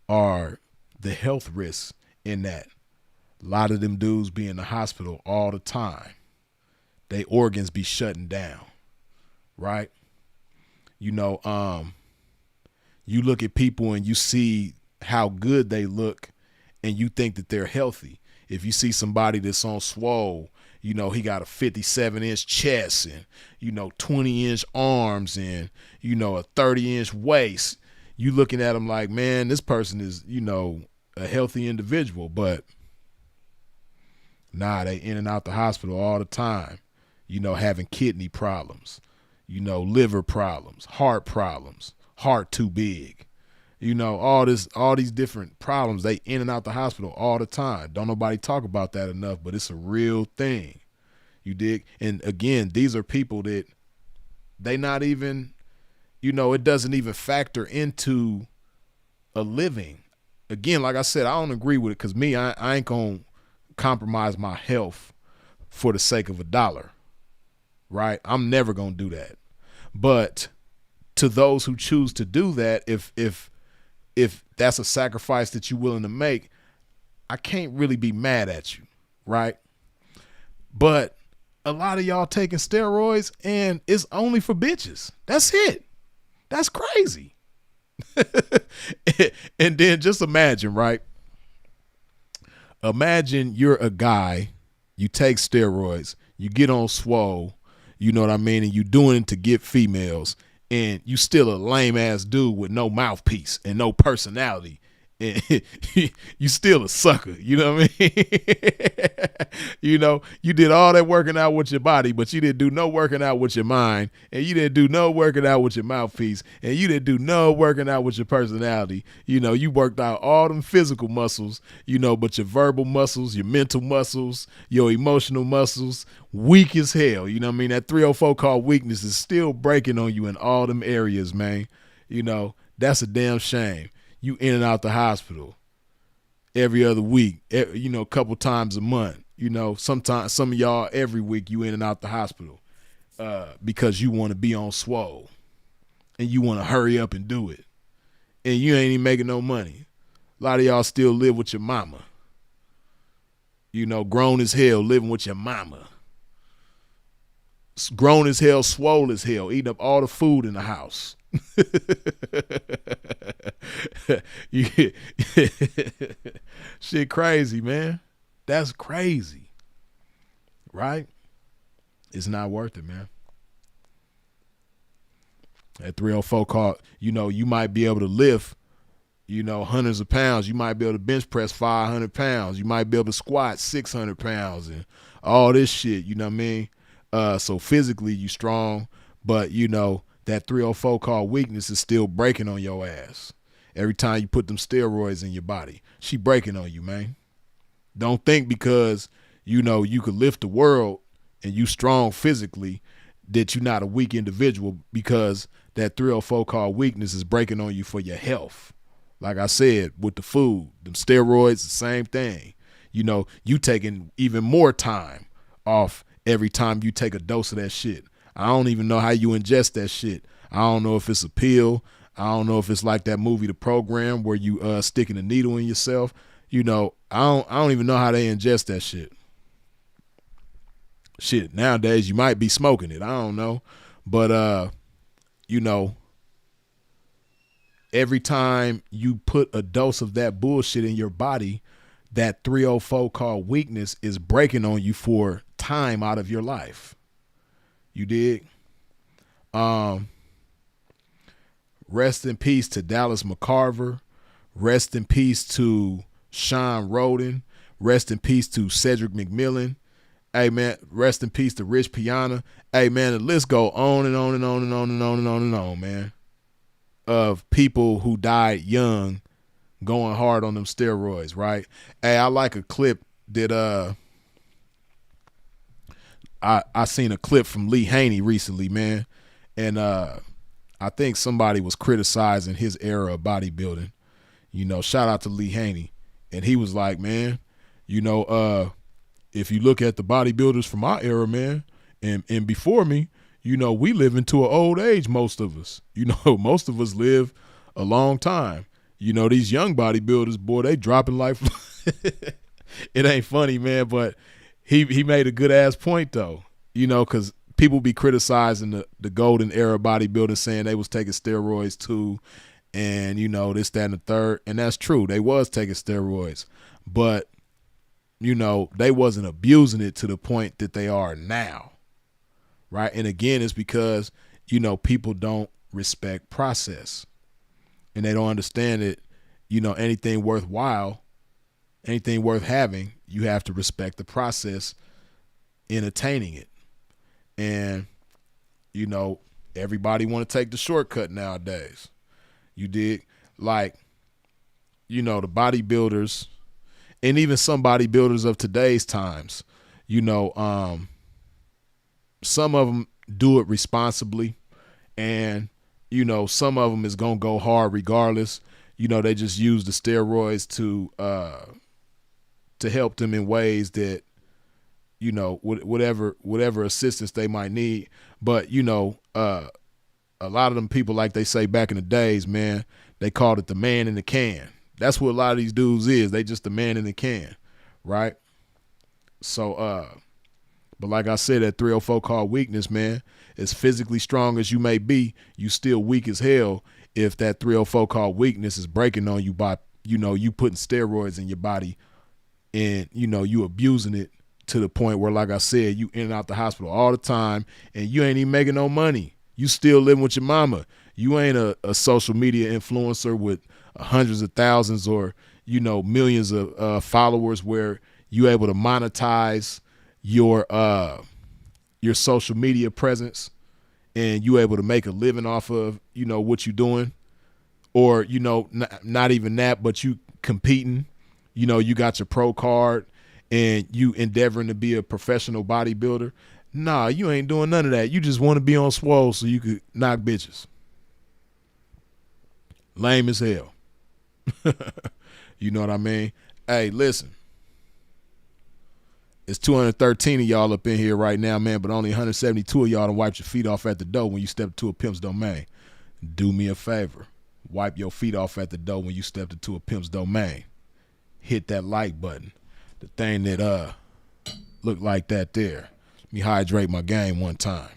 [SPEAKER 1] are the health risks in that. A lot of them dudes be in the hospital all the time. They organs be shutting down, right? You look at people and you see how good they look and you think that they're healthy. If you see somebody that's on swole, he got a 57-inch chest and, 20-inch arms and, a 30-inch waist, you looking at them like, man, this person is, a healthy individual. But nah, they in and out the hospital all the time, having kidney problems, liver problems, heart too big. All these different problems, they in and out the hospital all the time. Don't nobody talk about that enough, but it's a real thing. You dig? And again, these are people that they not even, it doesn't even factor into a living. again, like I said, I don't agree with it because me, I ain't gonna compromise my health for the sake of $1, right? I'm never gonna do that. But to those who choose to do that, if that's a sacrifice that you're willing to make, I can't really be mad at you, right? But a lot of y'all taking steroids and it's only for bitches. That's it. That's crazy. And then just imagine, right? Imagine you're a guy, you take steroids, you get on swole, you know what I mean, and you doing it to get females, and you still a lame ass dude with no mouthpiece and no personality. And you still a sucker, you know what I mean? You know, you did all that working out with your body, but you didn't do no working out with your mind, and you didn't do no working out with your mouthpiece, and you didn't do no working out with your personality. You know, you worked out all them physical muscles, you know, but your verbal muscles, your mental muscles, your emotional muscles, weak as hell. You know what I mean? That 304 called weakness is still breaking on you in all them areas, man. You know, that's a damn shame. You in and out the hospital every other week, you know, a couple times a month. You know, sometimes some of y'all every week you in and out the hospital because you want to be on swole and you want to hurry up and do it. And you ain't even making no money. A lot of y'all still live with your mama. You know, grown as hell, living with your mama. Grown as hell, swole as hell, eating up all the food in the house. Shit crazy, man. That's crazy. Right? It's not worth it, man. At 304 call, you know, you might be able to lift, you know, hundreds of pounds. You might be able to bench press 500 pounds. You might be able to squat 600 pounds and all this shit, you know what I mean? So physically you strong, but you know, that 304 called weakness is still breaking on your ass. Every time you put them steroids in your body, she breaking on you, man. Don't think because, you know, you could lift the world and you strong physically that you're not a weak individual, because that 304 called weakness is breaking on you for your health. Like I said, with the food, them steroids, the same thing. You know, you taking even more time off every time you take a dose of that shit. I don't even know how you ingest that shit. I don't know if it's a pill. I don't know if it's like that movie, The Program, where you sticking a needle in yourself. You know, I don't even know how they ingest that shit. Shit, nowadays you might be smoking it. I don't know. But, you know, every time you put a dose of that bullshit in your body, that 304 called weakness is breaking on you for time out of your life. You dig? Rest in peace to Dallas McCarver. Rest in peace to Sean Roden. Rest in peace to Cedric McMillan. Hey, man, rest in peace to Rich Piana. Hey, man, the list go on and on and on and on and on and on and on, man, of people who died young going hard on them steroids, right? Hey, I like a clip that I seen a clip from Lee Haney recently, man, and I think somebody was criticizing his era of bodybuilding. You know, shout out to Lee Haney, and he was like, man, you know, if you look at the bodybuilders from my era, man, and before me, you know, we live into an old age, most of us. You know, most of us live a long time. You know, these young bodybuilders, boy, they dropping like it ain't funny, man, but he made a good ass point though. You know, because people be criticizing the golden era bodybuilding, saying they was taking steroids too, and you know, this, that, and the third. And that's true. They was taking steroids, but you know, they wasn't abusing it to the point that they are now. Right. And again, it's because, you know, people don't respect process, and they don't understand that, you know, anything worthwhile, anything worth having, you have to respect the process in attaining it. And, you know, everybody want to take the shortcut nowadays. You dig? Like, you know, the bodybuilders, and even some bodybuilders of today's times, you know, some of them do it responsibly, and, you know, some of them is going to go hard regardless. they just use the steroids to help them in ways that, whatever assistance they might need. But, a lot of them people, like they say back in the days, man, they called it the man in the can. That's what a lot of these dudes is. They just the man in the can, right? So, but like I said, that 304 called weakness, man, as physically strong as you may be, you still weak as hell if that 304 called weakness is breaking on you by, you putting steroids in your body and, you abusing it to the point where, like I said, you in and out the hospital all the time and you ain't even making no money. You still living with your mama. You ain't a social media influencer with hundreds of thousands or, millions of followers where you able to monetize your social media presence and you able to make a living off of, what you doing. Or, not even that, but you competing, you got your pro card and you endeavoring to be a professional bodybuilder. Nah, you ain't doing none of that. You just want to be on swole so you could knock bitches. Lame as hell. You know what I mean? Hey, listen. It's 213 of y'all up in here right now, man, but only 172 of y'all done wiped your feet off at the door when you step to a pimp's domain. Do me a favor. Wipe your feet off at the door when you step into a pimp's domain. Hit that like button. The thing that look like that there. Let me hydrate my game one time.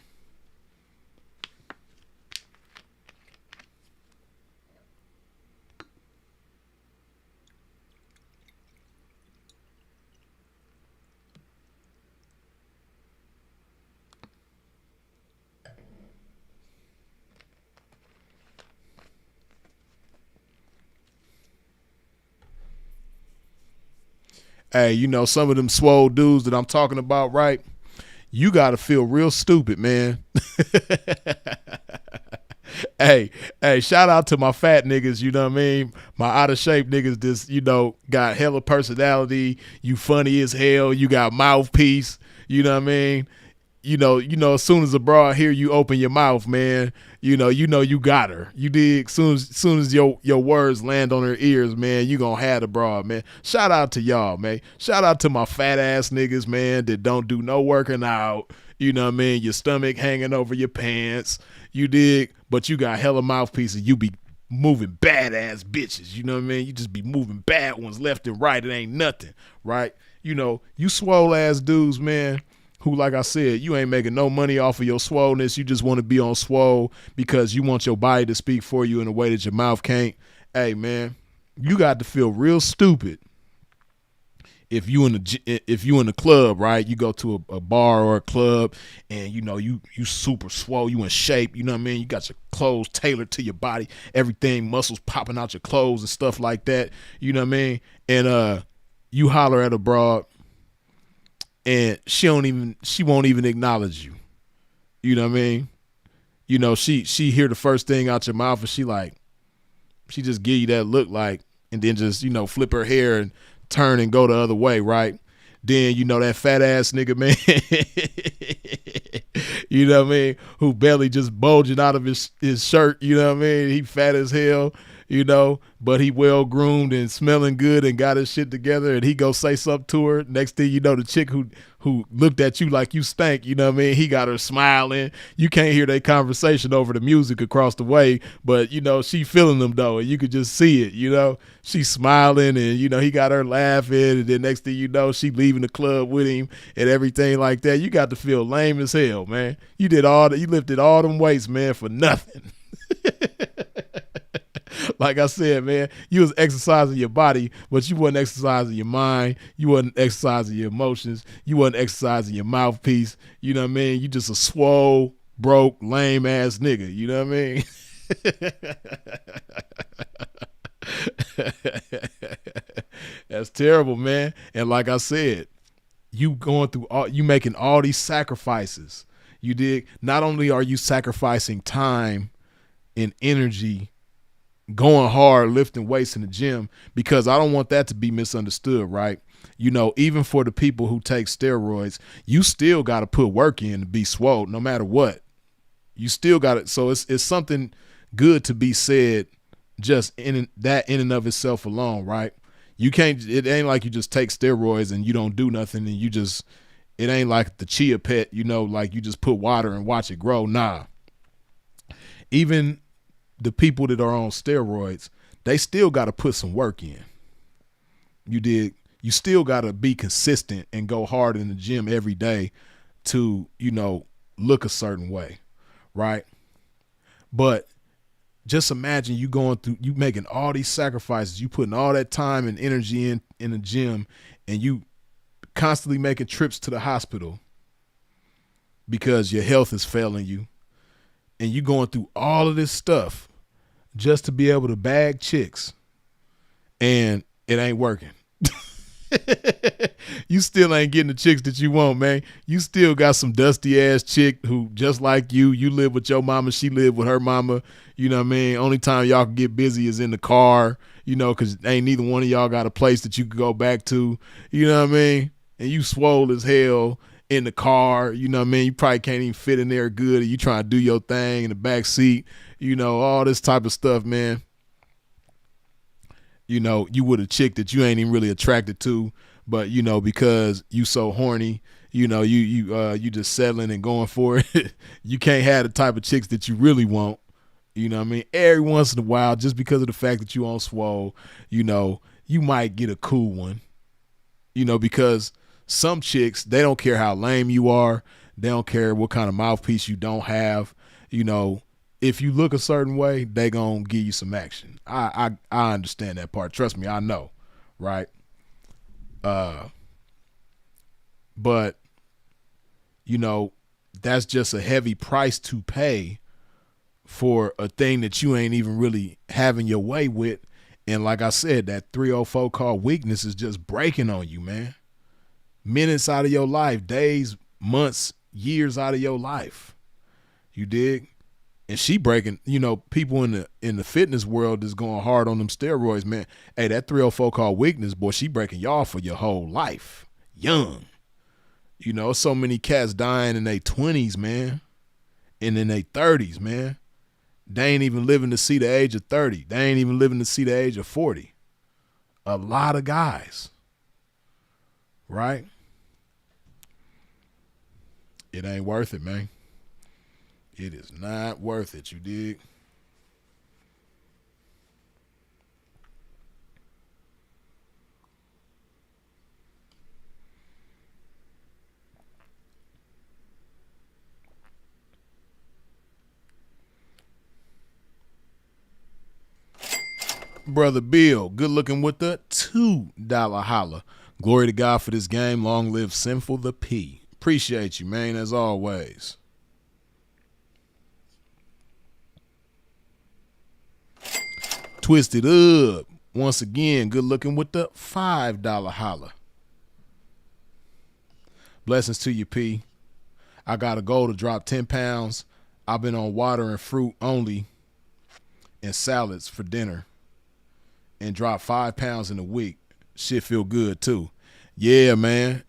[SPEAKER 1] Hey, some of them swole dudes that I'm talking about, right? You got to feel real stupid, man. Hey, shout out to my fat niggas, you know what I mean? My out of shape niggas just, got hella personality. You funny as hell. You got mouthpiece, you know what I mean? As soon as a broad hear you open your mouth, man, you got her. You dig? Soon as your words land on her ears, man, you gonna have the broad, man. Shout out to y'all, man. Shout out to my fat ass niggas, man, that don't do no working out. You know what I mean? Your stomach hanging over your pants. You dig? But you got hella mouthpieces. You be moving badass bitches. You know what I mean? You just be moving bad ones left and right. It ain't nothing, right? You swole ass dudes, man, who, like I said, you ain't making no money off of your swoleness. You just want to be on swole because you want your body to speak for you in a way that your mouth can't. Hey, man, you got to feel real stupid if you in the club, right? You go to a bar or a club and, you super swole, you in shape, you know what I mean? You got your clothes tailored to your body, everything, muscles popping out your clothes and stuff like that, you know what I mean? And you holler at a broad, and she won't even acknowledge you. You know what I mean? She hear the first thing out your mouth and she just give you that look like, and then just, flip her hair and turn and go the other way, right? Then, that fat ass nigga, man, you know what I mean? Who belly just bulging out of his shirt, you know what I mean? He fat as hell, but he well groomed and smelling good and got his shit together, and he go say something to her. Next thing you know, the chick who looked at you like you stank, you know what I mean? He got her smiling. You can't hear their conversation over the music across the way, but she feeling them though, and you could just see it, She smiling and he got her laughing, and then next thing you know, she leaving the club with him and everything like that. You got to feel lame as hell, man. You lifted all them weights, man, for nothing. Like I said, man, you was exercising your body, but you wasn't exercising your mind. You wasn't exercising your emotions. You wasn't exercising your mouthpiece. You know what I mean? You just a swole, broke, lame ass nigga. You know what I mean? That's terrible, man. And like I said, you making all these sacrifices. You dig? Not only are you sacrificing time and energy going hard, lifting weights in the gym, because I don't want that to be misunderstood, right? Even for the people who take steroids, you still got to put work in to be swole, no matter what. You still got it. So it's something good to be said, just in and of itself alone, right? You can't. It ain't like you just take steroids and you don't do nothing and you just. It ain't like the chia pet, like you just put water and watch it grow. Nah. Even the people that are on steroids, they still got to put some work in. You still got to be consistent and go hard in the gym every day to, look a certain way, right? But just imagine you making all these sacrifices, you putting all that time and energy in the gym, and you constantly making trips to the hospital because your health is failing you, and you going through all of this stuff just to be able to bag chicks, and it ain't working. You still ain't getting the chicks that you want, man. You still got some dusty ass chick who just like you live with your mama, she live with her mama, you know what I mean? Only time y'all can get busy is in the car, because ain't neither one of y'all got a place that you could go back to, you know what I mean? And you swole as hell in the car, you know what I mean? You probably can't even fit in there good, and you trying to do your thing in the back seat, all this type of stuff, man. You with a chick that you ain't even really attracted to, but because you so horny, you just settling and going for it. You can't have the type of chicks that you really want. You know what I mean? Every once in a while, just because of the fact that you on swole, you might get a cool one. Because some chicks, they don't care how lame you are. They don't care what kind of mouthpiece you don't have. If you look a certain way, they gonna give you some action. I understand that part. Trust me, I know, right? But that's just a heavy price to pay for a thing that you ain't even really having your way with. And like I said, that 304 called weakness is just breaking on you, man. Minutes out of your life, days, months, years out of your life. You dig? And she breaking, people in the fitness world is going hard on them steroids, man. Hey, that 304 called weakness, boy, she breaking y'all for your whole life. Young. So many cats dying in their 20s, man. And in their 30s, man. They ain't even living to see the age of 30. They ain't even living to see the age of 40. A lot of guys. Right? It ain't worth it, man. It is not worth it, you dig? Brother Bill, good looking with the $2 holla. Glory to God for this game. Long live Sinful the P. Appreciate you, man, as always. Twisted up. Once again, good looking with the $5 holla. Blessings to you, P. I got a goal to drop 10 pounds. I've been on water and fruit only and salads for dinner and drop 5 pounds in a week. Shit feel good too. Yeah, man.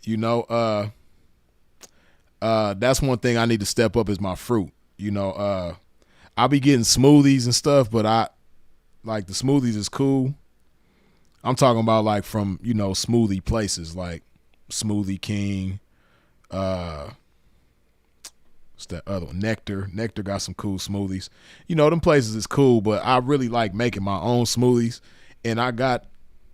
[SPEAKER 1] That's one thing I need to step up is my fruit. I'll be getting smoothies and stuff, but like the smoothies is cool. I'm talking about like from, smoothie places like Smoothie King, what's that other one? Nectar. Nectar got some cool smoothies. Them places is cool, but I really like making my own smoothies, and I got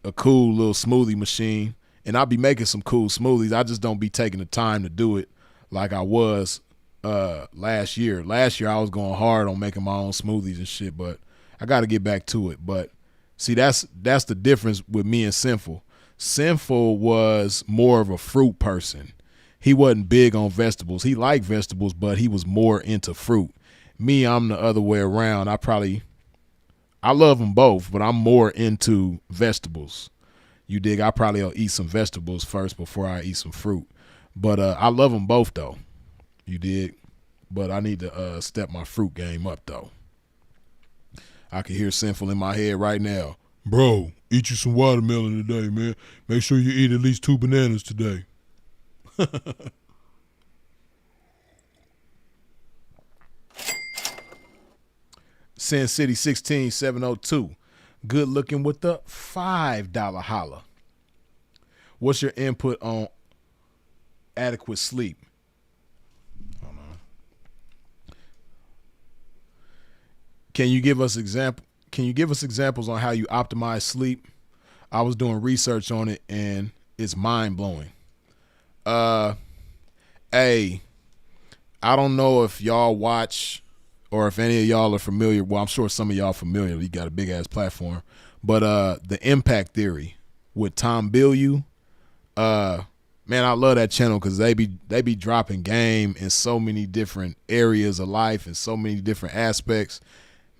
[SPEAKER 1] a cool little smoothie machine, and I'll be making some cool smoothies. I just don't be taking the time to do it like I was last year. Last year I was going hard on making my own smoothies and shit, but I got to get back to it. But see, that's the difference with me and Sinful. Sinful was more of a fruit person. He wasn't big on vegetables. He liked vegetables, but he was more into fruit. Me, I'm the other way around. I love them both, but I'm more into vegetables. You dig? I probably will eat some vegetables first before I eat some fruit. But I love them both, though. You dig? But I need to step my fruit game up, though. I can hear Sinful in my head right now. Bro, eat you some watermelon today, man. Make sure you eat at least 2 bananas today. Sin City 16702. Good looking with the $5 holla. What's your input on adequate sleep? Hold on. Can you give us examples on how you optimize sleep? I was doing research on it and it's mind blowing. Hey, I don't know if y'all watch or if any of y'all are familiar. Well, I'm sure some of y'all are familiar. You got a big ass platform, but the Impact Theory with Tom Bilyeu. Man, I love that channel because they be dropping game in so many different areas of life and so many different aspects.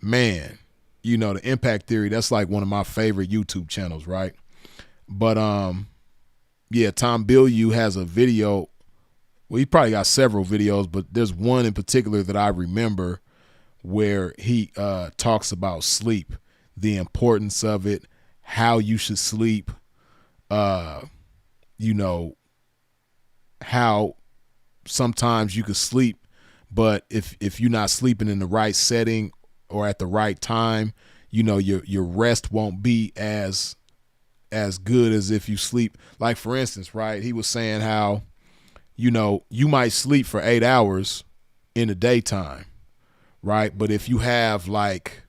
[SPEAKER 1] Man, you know, the Impact Theory, that's like one of my favorite YouTube channels, right? But yeah, Tom Bilyeu has a video. Well, he probably got several videos, but there's one in particular that I remember where he talks about sleep, the importance of it, how you should sleep, you know, how sometimes you could sleep, but if you're not sleeping in the right setting or at the right time, you know, your rest won't be as good as if you sleep. Like, for instance, right, he was saying how, you know, you might sleep for 8 hours in the daytime, right? But if you have like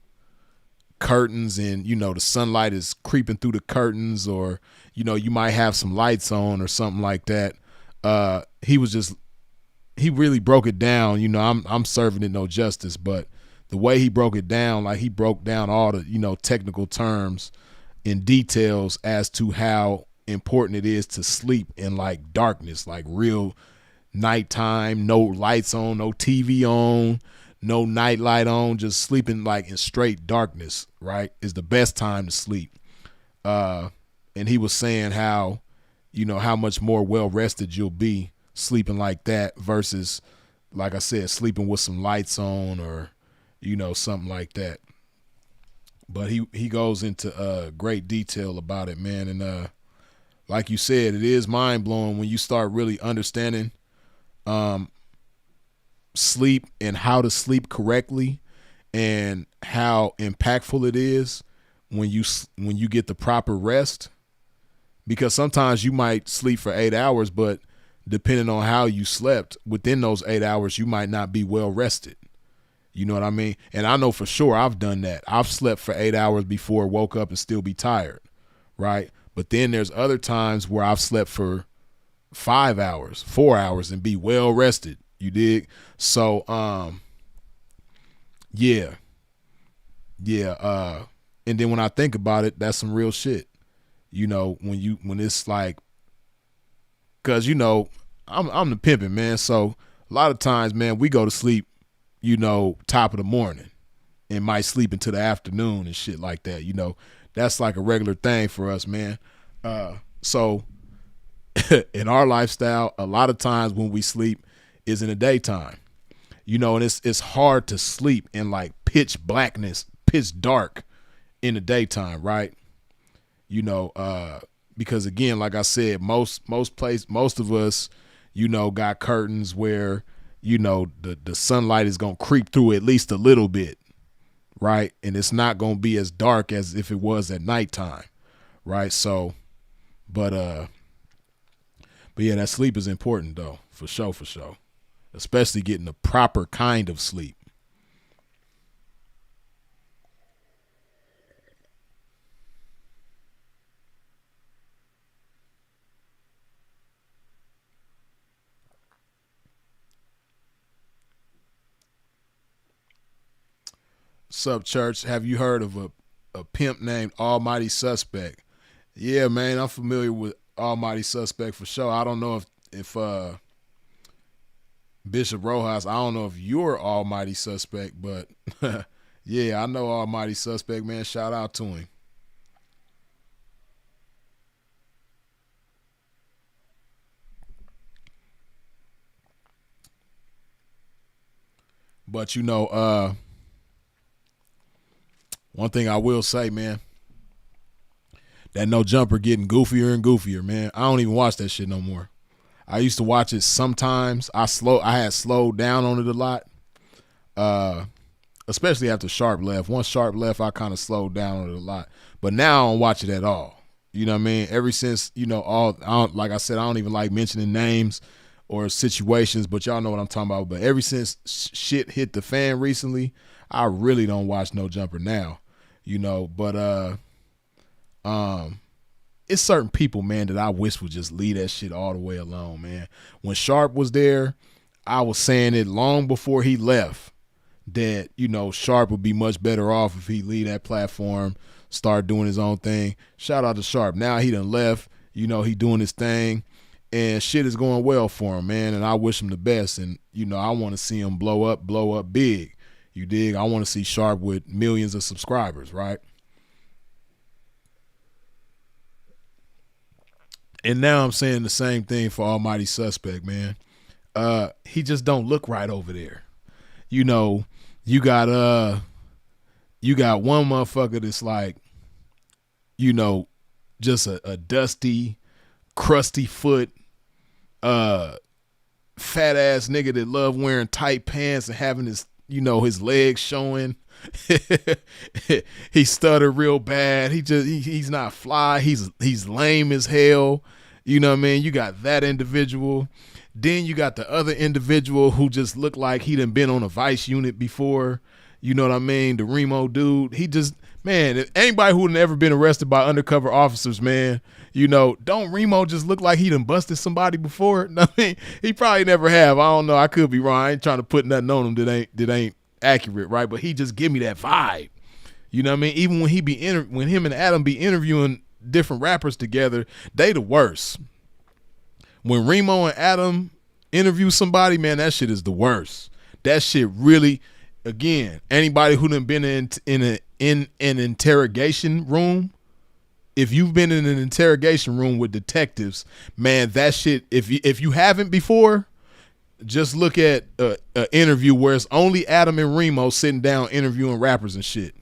[SPEAKER 1] curtains and, you know, the sunlight is creeping through the curtains, or, you know, you might have some lights on or something like that. He really broke it down. You know, I'm serving it no justice, but the way he broke it down, like he broke down all the, you know, technical terms in details as to how important it is to sleep in like darkness, like real nighttime, no lights on, no TV on, no night light on, just sleeping like in straight darkness, right, is the best time to sleep. And he was saying how, you know, how much more well rested you'll be sleeping like that versus, like I said, sleeping with some lights on or, you know, something like that. But he goes into great detail about it, man. And like you said, it is mind blowing when you start really understanding sleep and how to sleep correctly and how impactful it is when you get the proper rest. Because sometimes you might sleep for 8 hours, but depending on how you slept within those 8 hours, you might not be well rested. You know what I mean? And I know for sure I've done that. I've slept for 8 hours before, woke up and still be tired, right? But then there's other times where I've slept for 5 hours, 4 hours and be well rested. You dig? So, yeah. And then when I think about it, that's some real shit. You know, when it's like, cause you know, I'm the pimping, man. So a lot of times, man, we go to sleep, you know, top of the morning and might sleep into the afternoon and shit like that. You know, that's like a regular thing for us, man. So in our lifestyle, a lot of times when we sleep is in the daytime, you know, and it's hard to sleep in like pitch blackness, pitch dark in the daytime, right? You know, because again, like I said, most of us, you know, got curtains where, you know, the sunlight is going to creep through at least a little bit, right? And it's not going to be as dark as if it was at nighttime, right? So, but yeah, that sleep is important though, for sure, especially getting the proper kind of sleep. Sup, church? Have you heard of a pimp named Almighty Suspect? Yeah, man, I'm familiar with Almighty Suspect for sure. I don't know if Bishop Rojas, I don't know if you're Almighty Suspect, but yeah, I know Almighty Suspect, man. Shout out to him. But you know, one thing I will say, man, that No Jumper getting goofier and goofier, man. I don't even watch that shit no more. I used to watch it sometimes. I had slowed down on it a lot. especially after Sharp left. Once Sharp left, I kind of slowed down on it a lot. But now I don't watch it at all. You know what I mean? Ever since, like I said, I don't even like mentioning names or situations, but y'all know what I'm talking about. But ever since shit hit the fan recently, I really don't watch No Jumper now. But it's certain people, man, that I wish would just leave that shit all the way alone, man. When Sharp was there, I was saying it long before he left that, Sharp would be much better off if he leave that platform, start doing his own thing. Shout out to Sharp. Now he done left, he doing his thing, and shit is going well for him, man, and I wish him the best. And, I want to see him blow up big. You dig? I want to see Sharp with millions of subscribers, right? And now I'm saying the same thing for Almighty Suspect, man. He just don't look right over there. You got one motherfucker that's like, just a dusty, crusty foot, fat ass nigga that love wearing tight pants and having his legs showing. He stuttered real bad. He's not fly. He's lame as hell. You know what I mean? You got that individual. Then you got the other individual who just looked like he done been on a vice unit before. You know what I mean? The Remo dude. He just, man, anybody who never been arrested by undercover officers, man, don't Remo just look like he done busted somebody before? I mean, he probably never have. I don't know. I could be wrong. I ain't trying to put nothing on him that ain't accurate, right? But he just give me that vibe. You know what I mean? Even when when him and Adam be interviewing different rappers together, they the worst. When Remo and Adam interview somebody, man, that shit is the worst. That shit really, again, anybody who done been in an interrogation room, if you've been in an interrogation room with detectives, man, that shit, if you haven't before, just look at an interview where it's only Adam and Remo sitting down interviewing rappers and shit.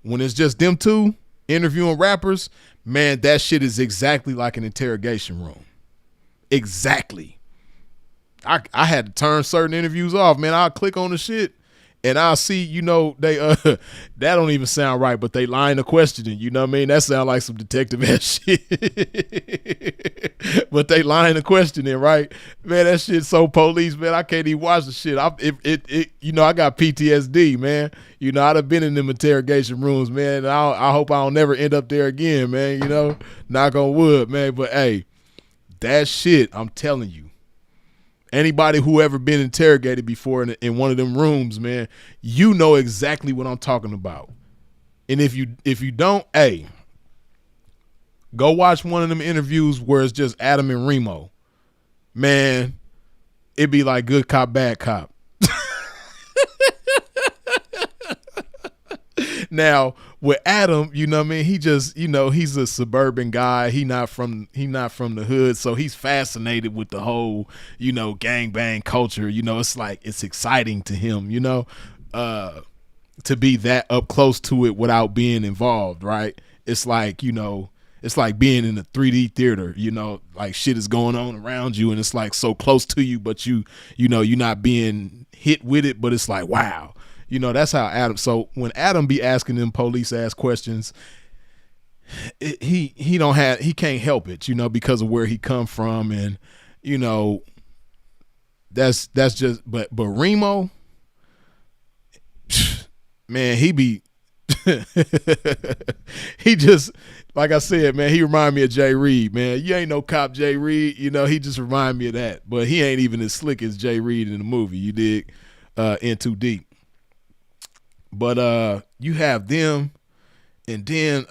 [SPEAKER 1] When it's just them two interviewing rappers, man, that shit is exactly like an interrogation room. Exactly. I had to turn certain interviews off, man. I'll click on the shit and I'll see, they that don't even sound right, but they line of questioning, you know what I mean? That sound like some detective ass shit. But they line of questioning, right? Man, that shit's so police, man. I can't even watch the shit. I got PTSD, man. I done been in them interrogation rooms, man. I hope I don't never end up there again, man. Knock on wood, man. But hey, that shit, I'm telling you, anybody who ever been interrogated before in one of them rooms, man, you know exactly what I'm talking about. And if you don't, hey, go watch one of them interviews where it's just Adam and Remo. Man, it'd be like good cop, bad cop. Now, with Adam, you know what I mean? He just, he's a suburban guy. He not from the hood, so he's fascinated with the whole, gangbang culture. It's like it's exciting to him, to be that up close to it without being involved, right? It's like, it's like being in a 3D theater, like shit is going on around you and it's like so close to you, but you're not being hit with it, but it's like, wow. That's how Adam. So when Adam be asking them police ass questions, he can't help it, because of where he come from, and that's just. But Remo, man, he be he just, like I said, man, he remind me of Jay Reed, man. You ain't no cop, Jay Reed. He just remind me of that, but he ain't even as slick as Jay Reed in the movie. You dig? In Too Deep. But you have them, and then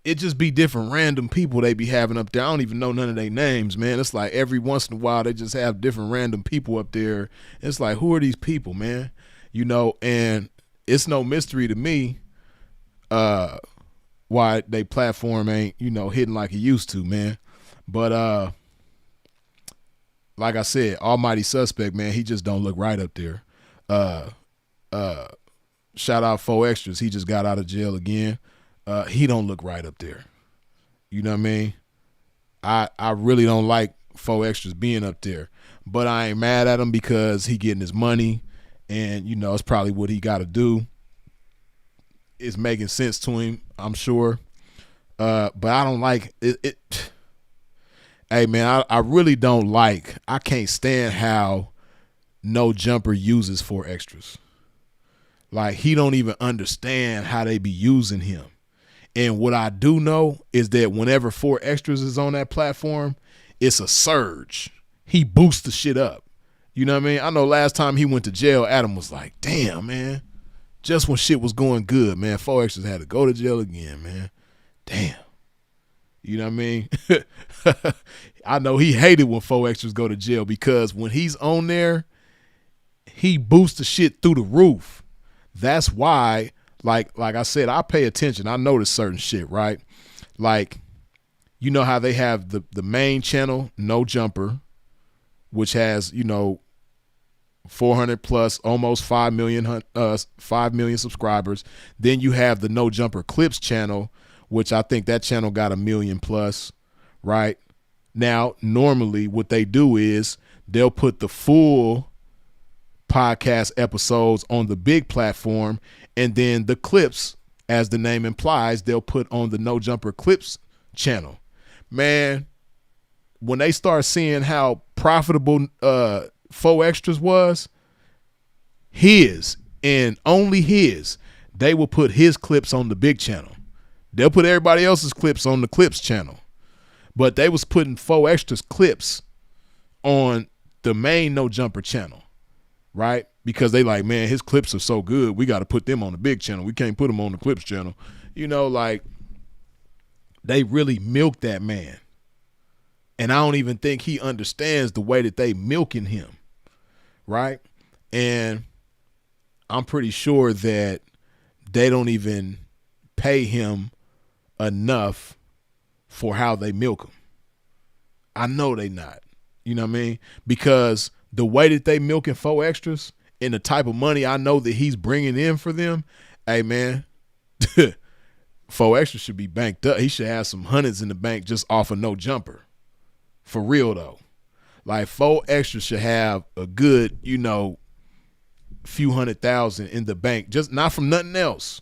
[SPEAKER 1] it just be different random people they be having up there. I don't even know none of their names, man. It's like every once in a while they just have different random people up there. It's like, who are these people, man? And it's no mystery to me why they platform ain't, hitting like it used to, man. But like I said, Almighty Suspect, man, he just don't look right up there. Shout out 4 Extras. He just got out of jail again. He don't look right up there. You know what I mean? I really don't like 4 Extras being up there. but I ain't mad at him because he getting his money, and it's probably what he got to do. It's making sense to him, I'm sure. But I don't like it. Hey man, I really don't like. I can't stand how No Jumper uses 4Extras. Like, he don't even understand how they be using him. And what I do know is that whenever 4Extras is on that platform, it's a surge. He boosts the shit up. You know what I mean? I know last time he went to jail, Adam was like, damn, man. Just when shit was going good, man, 4Extras had to go to jail again, man. Damn. You know what I mean? I know he hated when 4Extras go to jail because when he's on there, he boosts the shit through the roof. That's why, like I said, I pay attention. I notice certain shit, right? Like, you know how they have the main channel, No Jumper, which has, 400 plus, almost 5 million subscribers. Then you have the No Jumper Clips channel, which I think that channel got 1 million plus, right? Now, normally what they do is they'll put the full podcast episodes on the big platform, and then the clips, as the name implies, they'll put on the No Jumper Clips channel. Man, when they start seeing how profitable 4Extras was, his and only his, they will put his clips on the big channel. They'll put everybody else's clips on the Clips channel, but they was putting 4Extras clips on the main No Jumper channel, right? Because they like, man, his clips are so good, we got to put them on the big channel. We can't put them on the Clips channel. Like, they really milked that man. And I don't even think he understands the way that they milking him, right? And I'm pretty sure that they don't even pay him enough for how they milk him. I know they not. You know what I mean? Because the way that they milking 4Extras and the type of money I know that he's bringing in for them, hey man, 4Extras should be banked up. He should have some hundreds in the bank just off of No Jumper. For real though. Like, 4Extras should have a good, few $100,000 in the bank, just not from nothing else.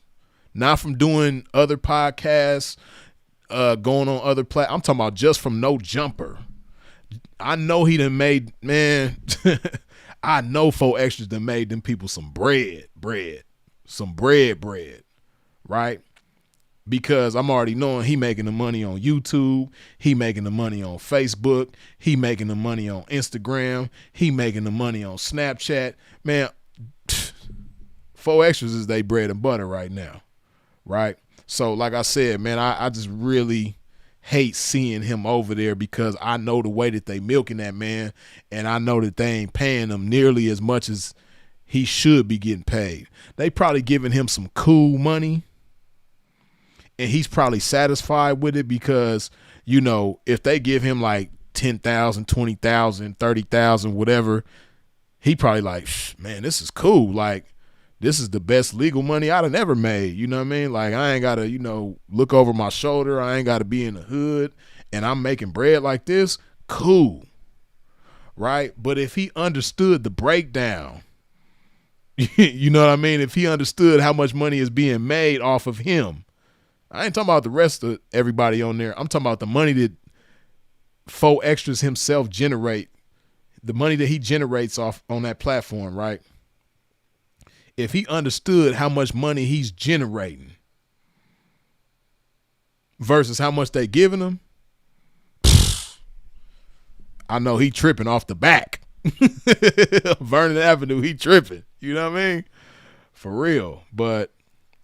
[SPEAKER 1] Not from doing other podcasts, going on other I'm talking about just from No Jumper. I know he done made, man, I know 4Extras done made them people some bread, right? Because I'm already knowing he making the money on YouTube, he making the money on Facebook, he making the money on Instagram, he making the money on Snapchat. Man, 4Extras is they bread and butter right now, right? So like I said, man, I just really hate seeing him over there because I know the way that they milking that man, and I know that they ain't paying him nearly as much as he should be getting paid. They probably giving him some cool money, and he's probably satisfied with it because, if they give him like 10,000, 20,000, 30,000, whatever, he probably like, man, this is cool. Like, this is the best legal money I'd have ever made. You know what I mean? Like, I ain't got to, look over my shoulder. I ain't got to be in the hood, and I'm making bread like this. Cool. Right? But if he understood the breakdown, you know what I mean? If he understood how much money is being made off of him, I ain't talking about the rest of everybody on there. I'm talking about the money that 4Extras himself generate, the money that he generates off on that platform, right? If he understood how much money he's generating versus how much they giving him, I know he tripping off the back. Vernon Avenue, he tripping. You know what I mean? For real. But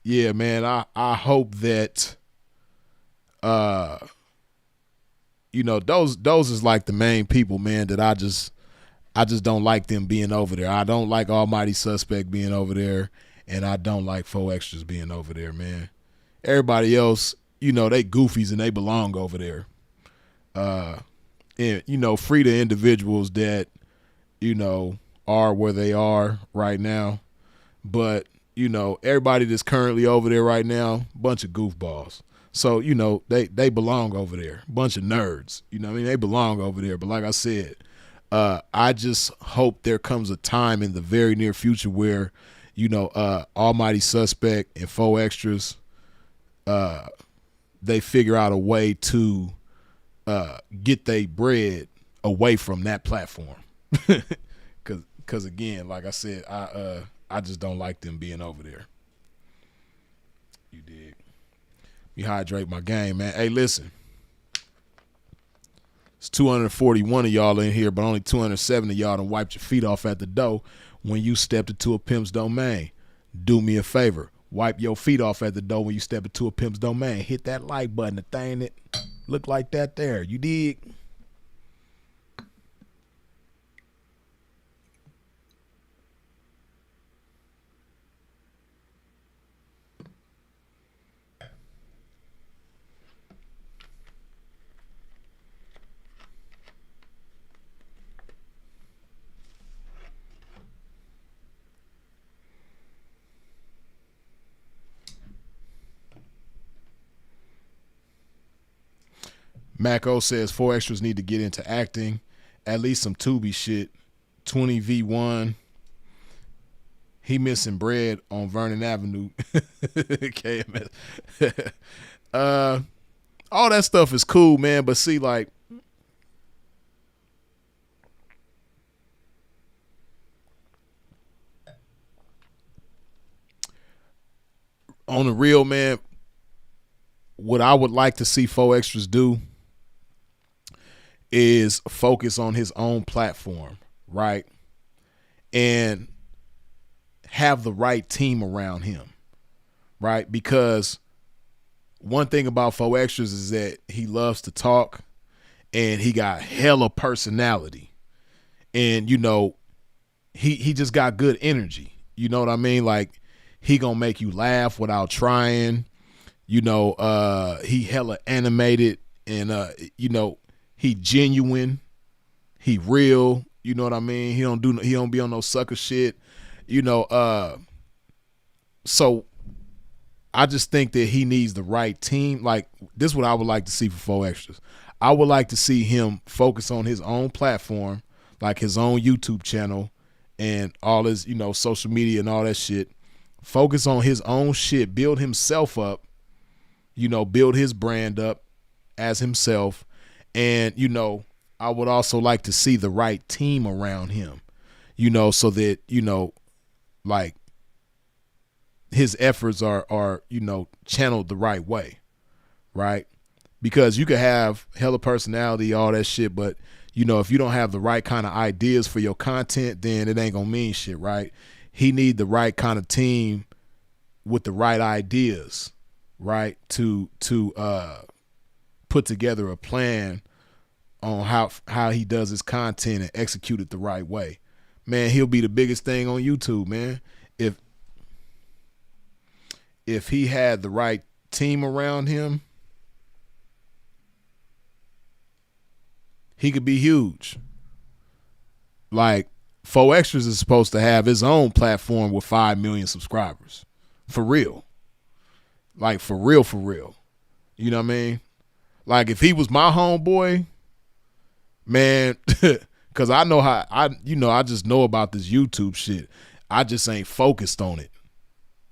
[SPEAKER 1] yeah, man, I hope that those is like the main people, man, that I just don't like them being over there. I don't like Almighty Suspect being over there, and I don't like 4Extras being over there, man. Everybody else, they goofies and they belong over there. And, free the individuals that, are where they are right now. But, everybody that's currently over there right now, bunch of goofballs. So, they belong over there. Bunch of nerds. You know what I mean? They belong over there. But like I said, I just hope there comes a time in the very near future where, Almighty Suspect and Four Extras, they figure out a way to get their bread away from that platform. Cause again, like I said, I just don't like them being over there. You dig? You hydrate my game, man. Hey, listen. It's 241 of y'all in here, but only 207 of y'all done wiped your feet off at the door when you stepped into a pimp's domain. Do me a favor. Wipe your feet off at the door when you step into a pimp's domain. Hit that like button, the thing that look like that there. You dig? Mac O says Four Extras need to get into acting, at least some Tubi shit. 20v1. He missing bread on Vernon Avenue. KMS. All that stuff is cool, man. But see, like, on the real, man, what I would like to see Four Extras do is focus on his own platform, right? And have the right team around him, right? Because one thing about Four Extras is that he loves to talk and he got hella personality. And, he just got good energy. You know what I mean? Like, he gonna make you laugh without trying. He hella animated and, he genuine, he real, you know what I mean? He don't be on no sucker shit, so I just think that he needs the right team. Like, this is what I would like to see for Four Extras. I would like to see him focus on his own platform, like his own YouTube channel and all his, social media and all that shit. Focus on his own shit, build himself up, build his brand up as himself. And, I would also like to see the right team around him, so that, like, his efforts are channeled the right way, right? Because you could have hella personality, all that shit, but, if you don't have the right kind of ideas for your content, then it ain't gonna mean shit, right? He need the right kind of team with the right ideas, right? To put together a plan on how he does his content and execute it the right way. Man, he'll be the biggest thing on YouTube, man. If he had the right team around him, he could be huge. Like, Four Extras is supposed to have his own platform with 5 million subscribers. For real. Like, for real, for real. You know what I mean? Like, if he was my homeboy, man, because I know how, I just know about this YouTube shit. I just ain't focused on it.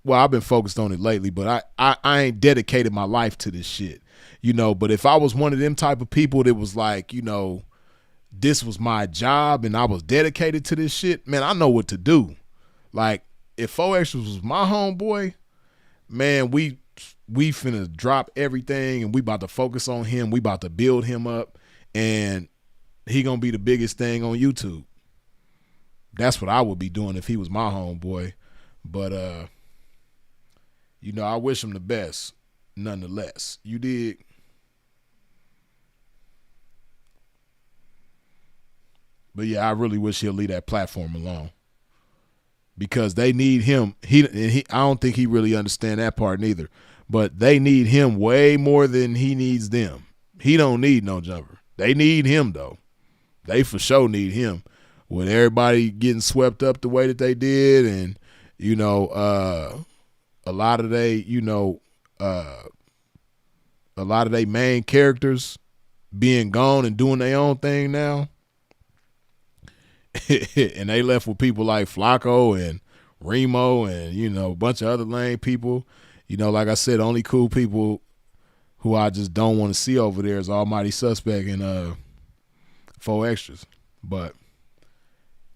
[SPEAKER 1] Well, I've been focused on it lately, but I ain't dedicated my life to this shit. But if I was one of them type of people that was like, this was my job and I was dedicated to this shit, man, I know what to do. Like, if Four Extras was my homeboy, man, we finna drop everything and we about to focus on him. We about to build him up and he gonna be the biggest thing on YouTube. That's what I would be doing if he was my homeboy. But I wish him the best nonetheless. You dig? But yeah, I really wish he'll leave that platform alone. Because they need him. I don't think he really understand that part neither. But they need him way more than he needs them. He don't need no jumper. They need him though. They for sure need him. With everybody getting swept up the way that they did, and a lot of they main characters being gone and doing their own thing now. and they left with people like Flacco and Remo and, you know, a bunch of other lame people. You know, like I said, only cool people who I just don't want to see over there is Almighty Suspect and 4 Extras. But,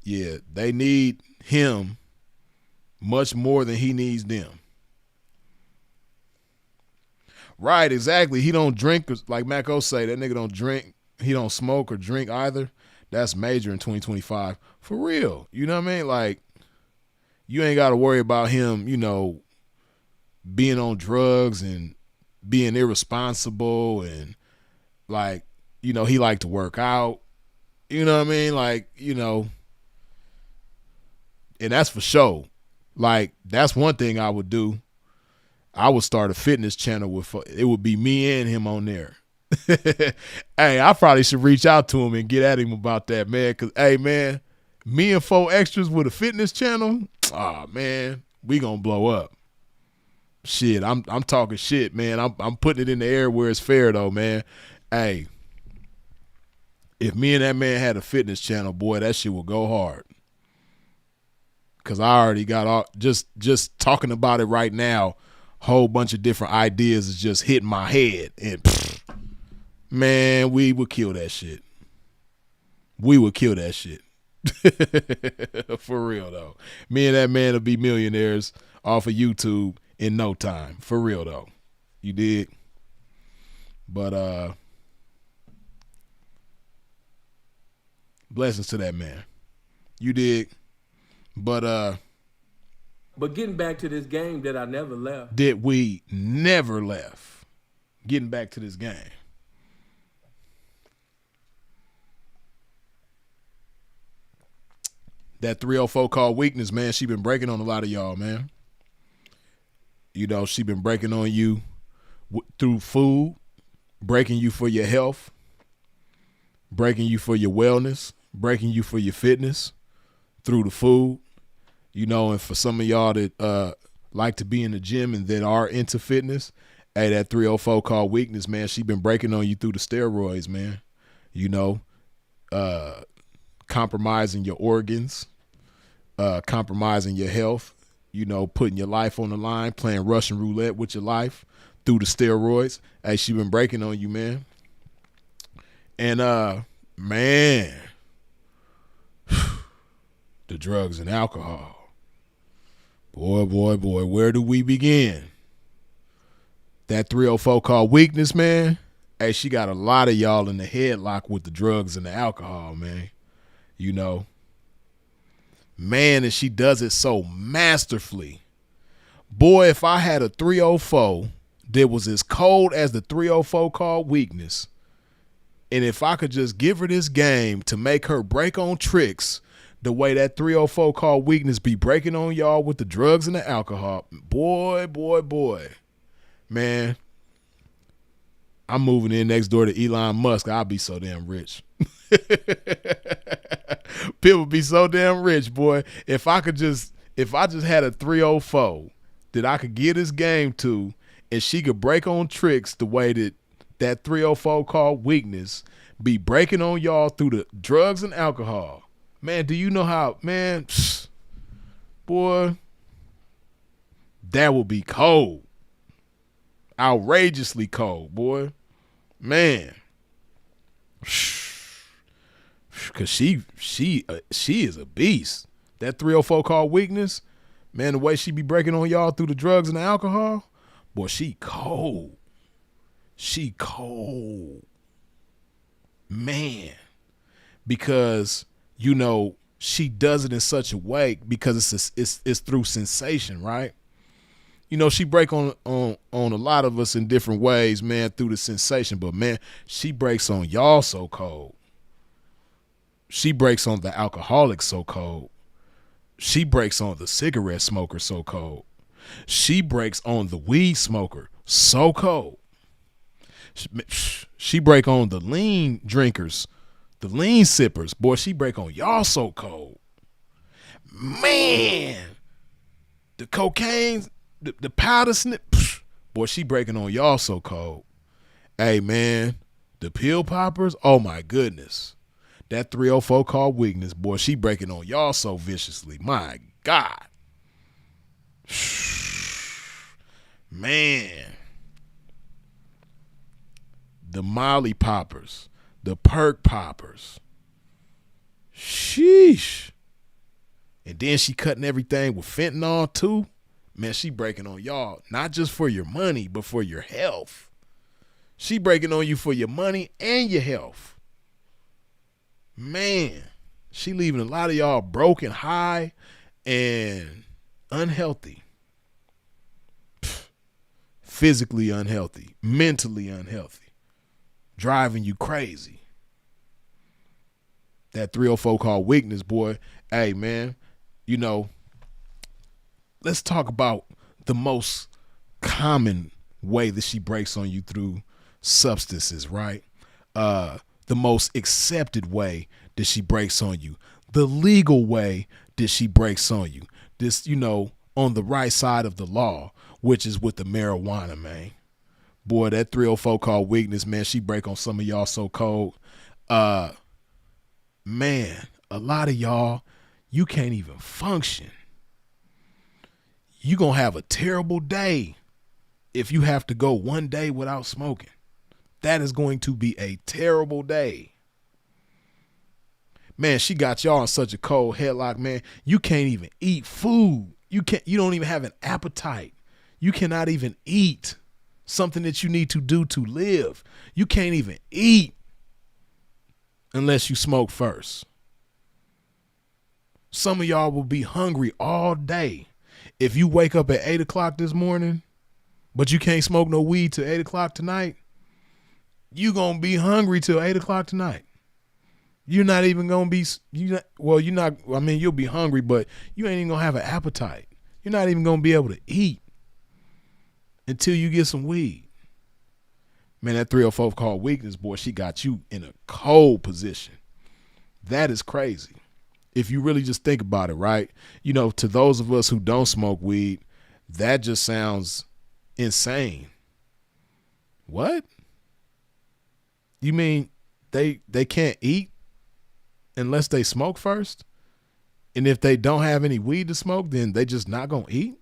[SPEAKER 1] yeah, they need him much more than he needs them. Right, exactly. He don't drink, like Mac O say, that nigga don't drink. He don't smoke or drink either. That's major in 2025. For real. You know what I mean? Like, you ain't got to worry about him, you know, being on drugs and being irresponsible and, like, you know, he like to work out. You know what I mean? Like, you know, and that's for sure. Like, that's one thing I would do. I would start a fitness channel with, it would be me and him on there. Hey, I probably should reach out to him and get at him about that, man. Cause, hey, man, me and 4 Extras with a fitness channel, oh man, we gonna blow up. Shit, I'm talking shit, man. I'm putting it in the air where it's fair though, man. Hey, if me and that man had a fitness channel, boy, that shit would go hard. Cause I already got all just talking about it right now. Whole bunch of different ideas is just hitting my head, and man, we would kill that shit. We would kill that shit. For real though. Me and that man will be millionaires off of YouTube in no time. For real though. You dig? But blessings to that man. You dig? But
[SPEAKER 2] getting back to this game that I never left.
[SPEAKER 1] That we never left. Getting back to this game. That 304 called weakness, man, she been breaking on a lot of y'all, man. You know, she been breaking on you through food, breaking you for your health, breaking you for your wellness, breaking you for your fitness through the food. You know, and for some of y'all that like to be in the gym and that are into fitness, hey, that 304 called weakness, man, she been breaking on you through the steroids, man. You know, compromising your organs, compromising your health, you know, putting your life on the line, playing Russian roulette with your life through the steroids. Hey, she been breaking on you, man. And, man, the drugs and alcohol. Boy, where do we begin? That 304 called weakness, man. Hey, she got a lot of y'all in the headlock with the drugs and the alcohol, man. You know. Man, and she does it so masterfully. Boy, if I had a 304 that was as cold as the 304 called weakness, and if I could just give her this game to make her break on tricks the way that 304 called weakness be breaking on y'all with the drugs and the alcohol, boy, man, I'm moving in next door to Elon Musk. I'll be so damn rich. People be so damn rich, boy. If I just had a 304 that I could give this game to, and she could break on tricks the way that 304 called weakness be breaking on y'all through the drugs and alcohol. Man, do you know how, man, boy, that would be cold. Outrageously cold, boy. Man. Because she is a beast. That 304 called weakness, man, the way she be breaking on y'all through the drugs and the alcohol, boy, she cold. She cold. Man. Because, you know, she does it in such a way because it's through sensation, right? You know, she break on a lot of us in different ways, man, through the sensation. But, man, she breaks on y'all so cold. She breaks on the alcoholic so cold. She breaks on the cigarette smoker so cold. She breaks on the weed smoker so cold. She break on the lean drinkers, the lean sippers. Boy, she break on y'all so cold. Man, the cocaine, the powder snip. Boy, she breaking on y'all so cold. Hey, man, the pill poppers, oh, my goodness. That 304 called weakness, boy, she breaking on y'all so viciously. My God. Man. The Molly poppers, the perk poppers. Sheesh. And then she cutting everything with fentanyl too. Man, she breaking on y'all, not just for your money, but for your health. She breaking on you for your money and your health. Man, she leaving a lot of y'all broken, high, and unhealthy. Physically unhealthy, mentally unhealthy, driving you crazy. That 304 called weakness, boy. Hey, man, you know, let's talk about the most common way that she breaks on you through substances, right? The most accepted way that she breaks on you, the legal way that she breaks on you, this, you know, on the right side of the law, which is with the marijuana, man. Boy, that 304 called weakness, man, she break on some of y'all so cold. Man, a lot of y'all, you can't even function. You gonna have a terrible day if you have to go one day without smoking. That is going to be a terrible day. Man, she got y'all in such a cold headlock, man. You can't even eat food. You don't even have an appetite. You cannot even eat something that you need to do to live. You can't even eat unless you smoke first. Some of y'all will be hungry all day. If you wake up at 8 o'clock this morning, but you can't smoke no weed till 8 o'clock tonight, you going to be hungry till 8 o'clock tonight. You're not even going to be, you'll be hungry, but you ain't even going to have an appetite. You're not even going to be able to eat until you get some weed. Man, that 304 called weakness, boy, she got you in a cold position. That is crazy. If you really just think about it, right? You know, to those of us who don't smoke weed, that just sounds insane. What? You mean they can't eat unless they smoke first? And if they don't have any weed to smoke, then they just not gonna eat?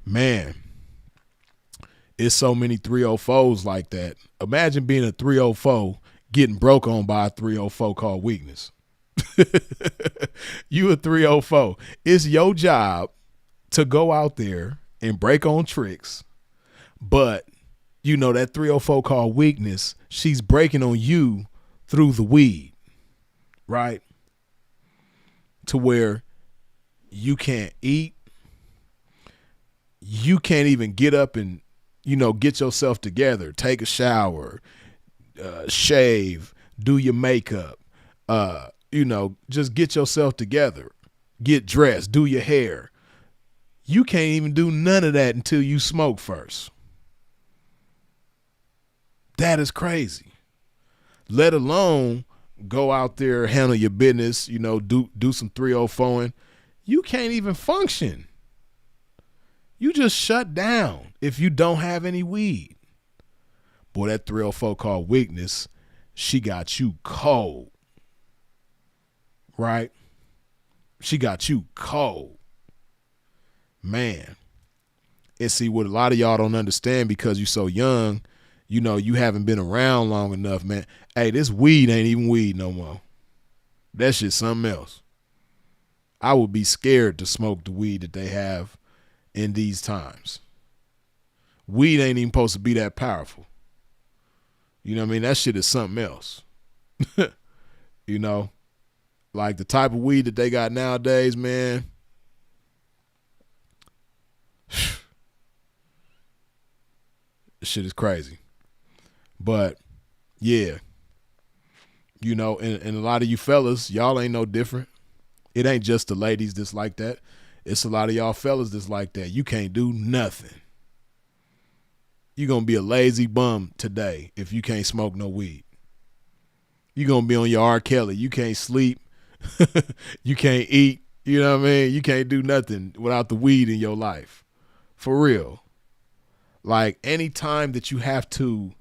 [SPEAKER 1] Man, it's so many 304s like that. Imagine being a 304 getting broke on by a 304 called weakness. You a 304. It's your job to go out there and break on tricks, but you know that 304 called weakness, she's breaking on you through the weed, right? To where you can't eat. You can't even get up and, you know, get yourself together, take a shower, shave, do your makeup, just get yourself together, get dressed, do your hair. You can't even do none of that until you smoke first. That is crazy. Let alone go out there, handle your business, you know, do some 304ing. You can't even function. You just shut down if you don't have any weed. Boy, that 304 called weakness, she got you cold. Right? She got you cold. Man. And see, what a lot of y'all don't understand because you're so young, you know, you haven't been around long enough, man. Hey, this weed ain't even weed no more. That shit's something else. I would be scared to smoke the weed that they have in these times. Weed ain't even supposed to be that powerful. You know what I mean? That shit is something else. You know, like the type of weed that they got nowadays, man. This shit is crazy. But yeah, you know, and a lot of you fellas, y'all ain't no different. It ain't just the ladies that's like that. It's a lot of y'all fellas that's like that. You can't do nothing. You're going to be a lazy bum today if you can't smoke no weed. You're going to be on your R. Kelly. You can't sleep. You can't eat. You know what I mean? You can't do nothing without the weed in your life. For real. Like any time that you have to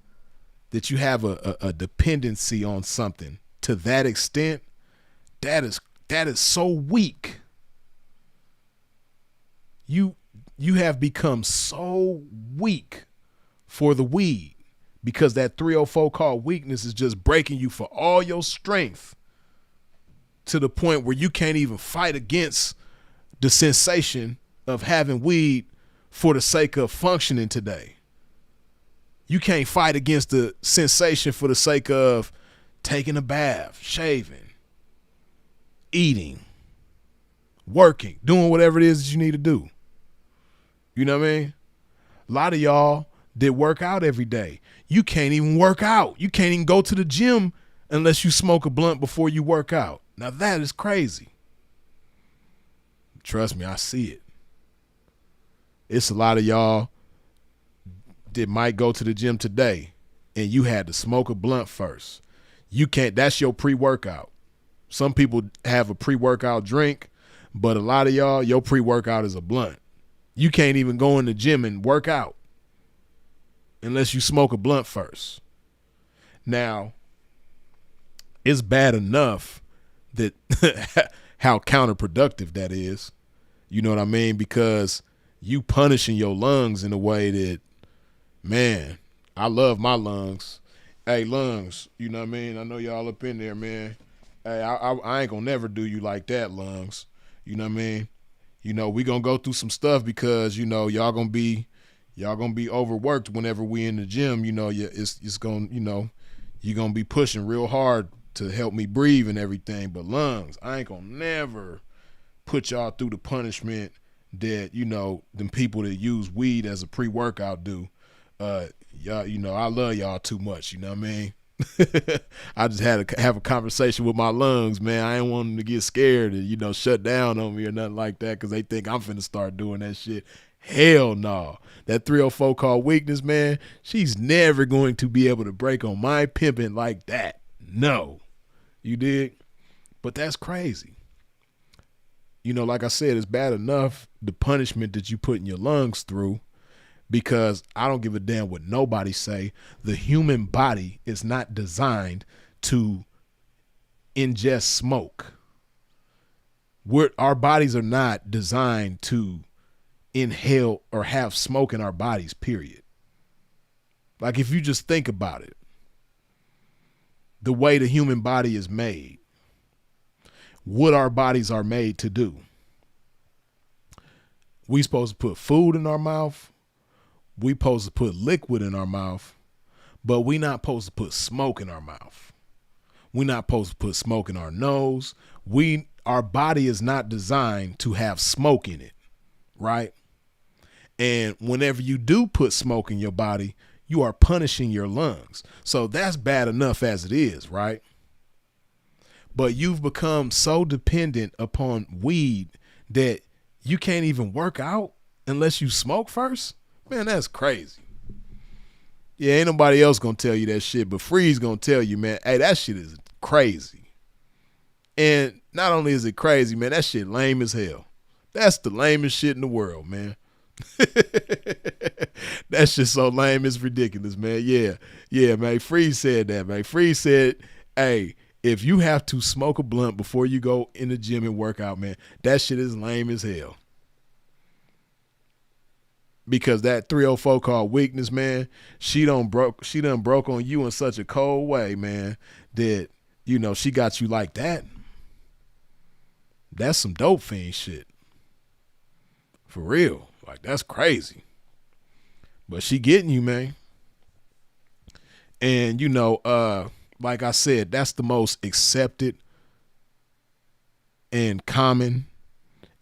[SPEAKER 1] that you have a dependency on something to that extent, that is so weak. You have become so weak for the weed because that 304 called weakness is just breaking you for all your strength to the point where you can't even fight against the sensation of having weed for the sake of functioning today. You can't fight against the sensation for the sake of taking a bath, shaving, eating, working, doing whatever it is that you need to do. You know what I mean? A lot of y'all that work out every day, you can't even work out. You can't even go to the gym unless you smoke a blunt before you work out. Now that is crazy. Trust me, I see it. It's a lot of y'all that might go to the gym today and you had to smoke a blunt first. You can't, that's your pre-workout. Some people have a pre-workout drink, but a lot of y'all, your pre-workout is a blunt. You can't even go in the gym and work out unless you smoke a blunt first. Now, it's bad enough that how counterproductive that is. You know what I mean? Because you punishing your lungs in a way that, man, I love my lungs. Hey, lungs, you know what I mean? I know y'all up in there, man. Hey, I ain't gonna never do you like that, lungs. You know what I mean? You know, we gonna go through some stuff because, you know, y'all gonna be overworked whenever we in the gym. You know, it's gonna, you know, you're gonna be pushing real hard to help me breathe and everything. But lungs, I ain't gonna never put y'all through the punishment that, you know, them people that use weed as a pre-workout do. Y'all, you know, I love y'all too much. You know what I mean? I just had to have a conversation with my lungs, man. I ain't want them to get scared and, you know, shut down on me or nothing like that because they think I'm finna start doing that shit. Hell no. That 304 called weakness, man, she's never going to be able to break on my pimping like that. No. You dig? But that's crazy. You know, like I said, it's bad enough the punishment that you put in your lungs through, because I don't give a damn what nobody say. The human body is not designed to ingest smoke. Our bodies are not designed to inhale or have smoke in our bodies, period. Like, if you just think about it, the way the human body is made, what our bodies are made to do. We supposed to put food in our mouth. We supposed to put liquid in our mouth, but we not supposed to put smoke in our mouth. We not supposed to put smoke in our nose. Our body is not designed to have smoke in it, right? And whenever you do put smoke in your body, you are punishing your lungs. So that's bad enough as it is, right? But you've become so dependent upon weed that you can't even work out unless you smoke first. Man, that's crazy. Yeah, ain't nobody else gonna tell you that shit, but Free's gonna tell you, man, hey, that shit is crazy. And not only is it crazy, man, that shit lame as hell. That's the lamest shit in the world, man. That shit so lame, it's ridiculous, man. Yeah, man. Free said that, man. Free said, hey, if you have to smoke a blunt before you go in the gym and work out, man, that shit is lame as hell. Because that 304 called weakness, man, she done broke on you in such a cold way, man, that, you know, she got you like that. That's some dope fiend shit. For real. Like, that's crazy. But she getting you, man. And, you know, like I said, that's the most accepted and common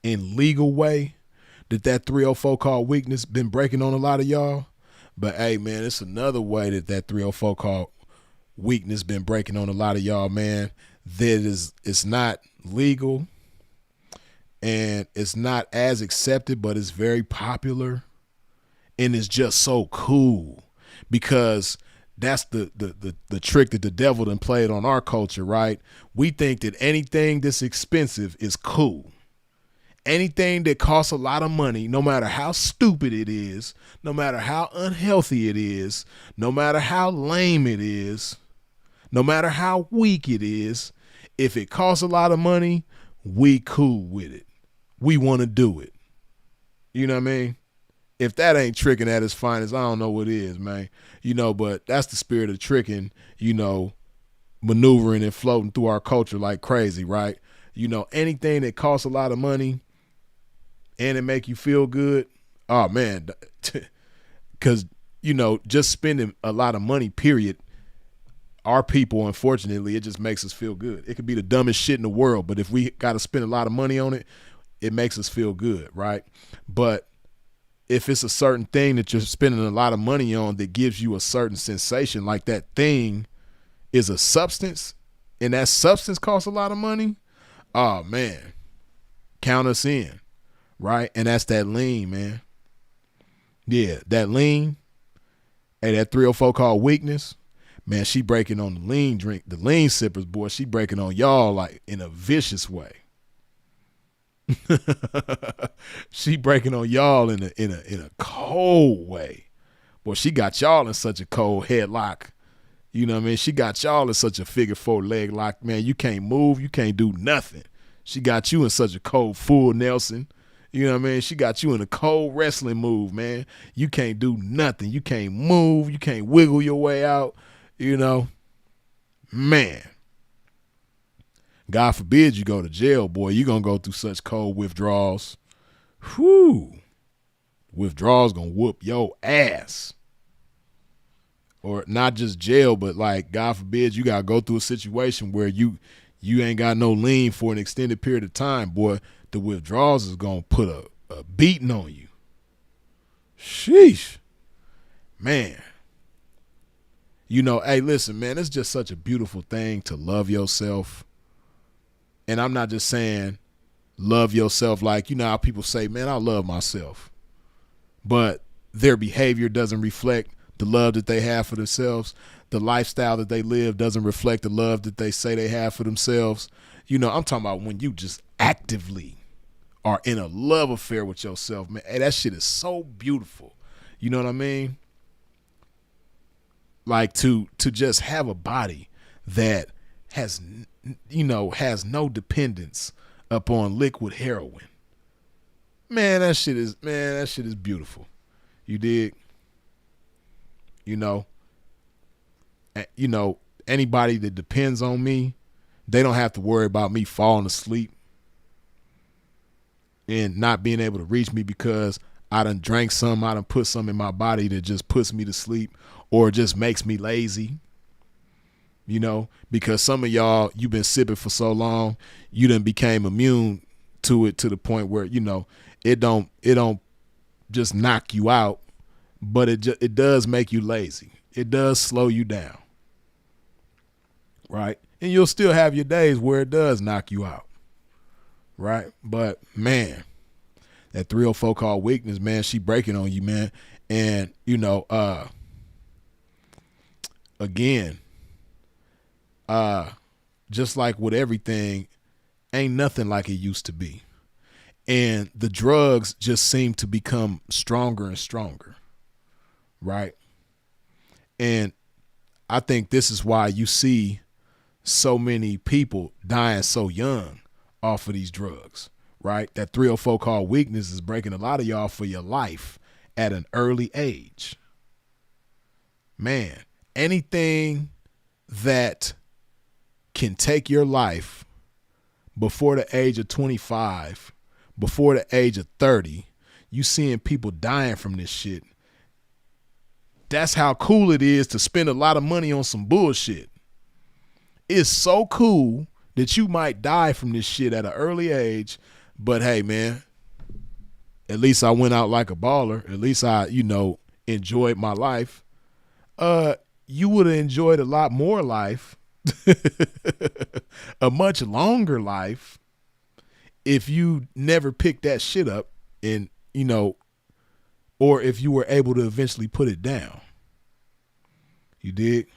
[SPEAKER 1] and legal way that 304 called weakness been breaking on a lot of y'all. But hey, man, it's another way that 304 called weakness been breaking on a lot of y'all, man. It's not legal and it's not as accepted, but it's very popular and it's just so cool because that's the trick that the devil done played on our culture, right? We think that anything that's expensive is cool. anything that costs a lot of money, no matter how stupid it is, no matter how unhealthy it is, no matter how lame it is, no matter how weak it is, if it costs a lot of money, we cool with it. We want to do it. You know what I mean? If that ain't tricking at its finest, I don't know what is, man. But that's the spirit of tricking, maneuvering and floating through our culture like crazy, right? Anything that costs a lot of money and it make you feel good, oh man, because, just spending a lot of money, period, our people, unfortunately, it just makes us feel good. It could be the dumbest shit in the world, but if we got to spend a lot of money on it, it makes us feel good, right? But if it's a certain thing that you're spending a lot of money on that gives you a certain sensation, like that thing is a substance and that substance costs a lot of money, oh man, count us in, right? And that's that lean, man. Yeah, that lean. Hey, that 304 called weakness. Man, she breaking on the lean drink, the lean sippers, boy. She breaking on y'all like in a vicious way. She breaking on y'all in a cold way. Boy, she got y'all in such a cold headlock. You know what I mean? She got y'all in such a figure four leg lock. Man, you can't move. You can't do nothing. She got you in such a cold full Nelson. You know what I mean? She got you in a cold wrestling move, man. You can't do nothing. You can't move. You can't wiggle your way out. Man. God forbid you go to jail, boy. You're going to go through such cold withdrawals. Whew. Withdrawals going to whoop your ass. Or not just jail, but like, God forbid you got to go through a situation where you ain't got no lean for an extended period of time, boy. The withdrawals is going to put a beating on you. Sheesh. Man. Hey, listen, man, it's just such a beautiful thing to love yourself. And I'm not just saying love yourself like, how people say, man, I love myself. But their behavior doesn't reflect the love that they have for themselves. The lifestyle that they live doesn't reflect the love that they say they have for themselves. I'm talking about when you just actively are in a love affair with yourself, man. Hey, that shit is so beautiful. You know what I mean? Like to just have a body that has no dependence upon liquid heroin. Man, that shit is beautiful. You dig? Anybody that depends on me, they don't have to worry about me falling asleep and not being able to reach me because I done drank some, I done put some in my body that just puts me to sleep or just makes me lazy. Because some of y'all, you've been sipping for so long, you done became immune to it to the point where, it don't just knock you out, but it does make you lazy. It does slow you down. Right? And you'll still have your days where it does knock you out. Right? But man, that 304 called weakness, man, she breaking on you, man. And, again, just like with everything, ain't nothing like it used to be. And the drugs just seem to become stronger and stronger. Right? And I think this is why you see so many people dying so young off of these drugs, right? That 304 called weakness is breaking a lot of y'all for your life at an early age. Man, anything that can take your life before the age of 25, before the age of 30, you seeing people dying from this shit. That's how cool it is to spend a lot of money on some bullshit. It's so cool that you might die from this shit at an early age, but hey, man, at least I went out like a baller. At least I, enjoyed my life. You would have enjoyed a lot more life, a much longer life, if you never picked that shit up and, or if you were able to eventually put it down. You dig?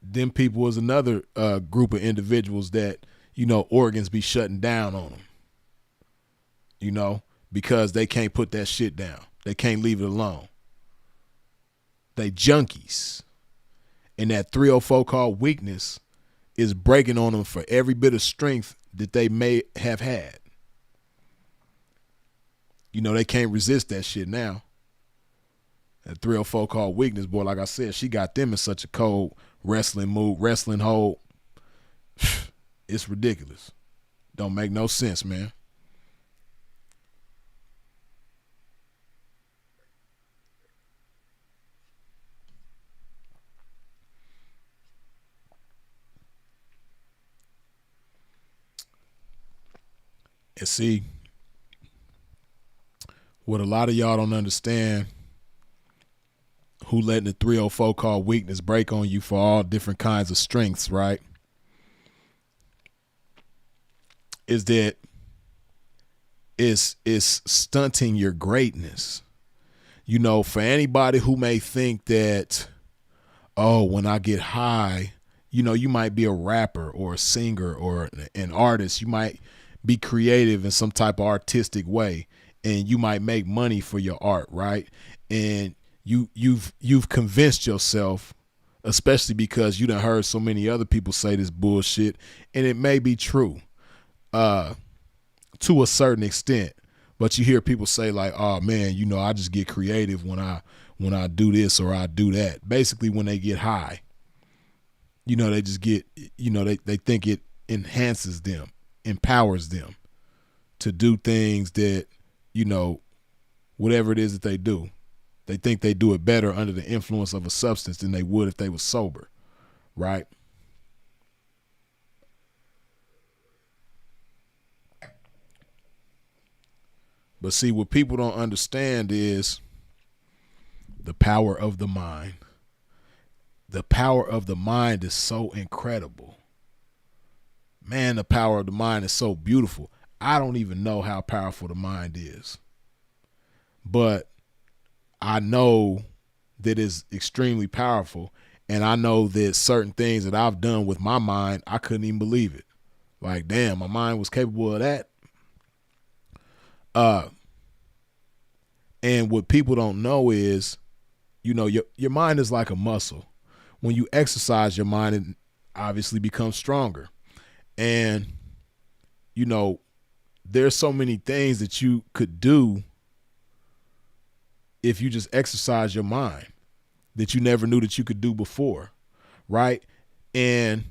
[SPEAKER 1] Them people was another group of individuals that, organs be shutting down on them, because they can't put that shit down. They can't leave it alone. They junkies. And that 304 called weakness is breaking on them for every bit of strength that they may have had. They can't resist that shit now. That 304 called weakness, boy, like I said, she got them in such a cold wrestling mood, wrestling hold. It's ridiculous. Don't make no sense, man. And see, what a lot of y'all don't understand, who letting the 304 called weakness break on you for all different kinds of strengths, right? Is that it's stunting your greatness. For anybody who may think that, when I get high, you might be a rapper or a singer or an artist. You might be creative in some type of artistic way, and you might make money for your art, right? And you've convinced yourself, especially because you done heard so many other people say this bullshit, and it may be true to a certain extent, but you hear people say like, oh man, I just get creative when I do this or I do that. Basically when they get high, they just get, they think it enhances them, empowers them to do things that, whatever it is that they do. They think they do it better under the influence of a substance than they would if they were sober, right? But see, what people don't understand is the power of the mind. The power of the mind is so incredible. Man, the power of the mind is so beautiful. I don't even know how powerful the mind is. But I know that it's extremely powerful, and I know that certain things that I've done with my mind, I couldn't even believe it. Like, damn, my mind was capable of that. And what people don't know is, your mind is like a muscle. When you exercise your mind, it obviously becomes stronger. And, there's so many things that you could do if you just exercise your mind that you never knew that you could do before, right? And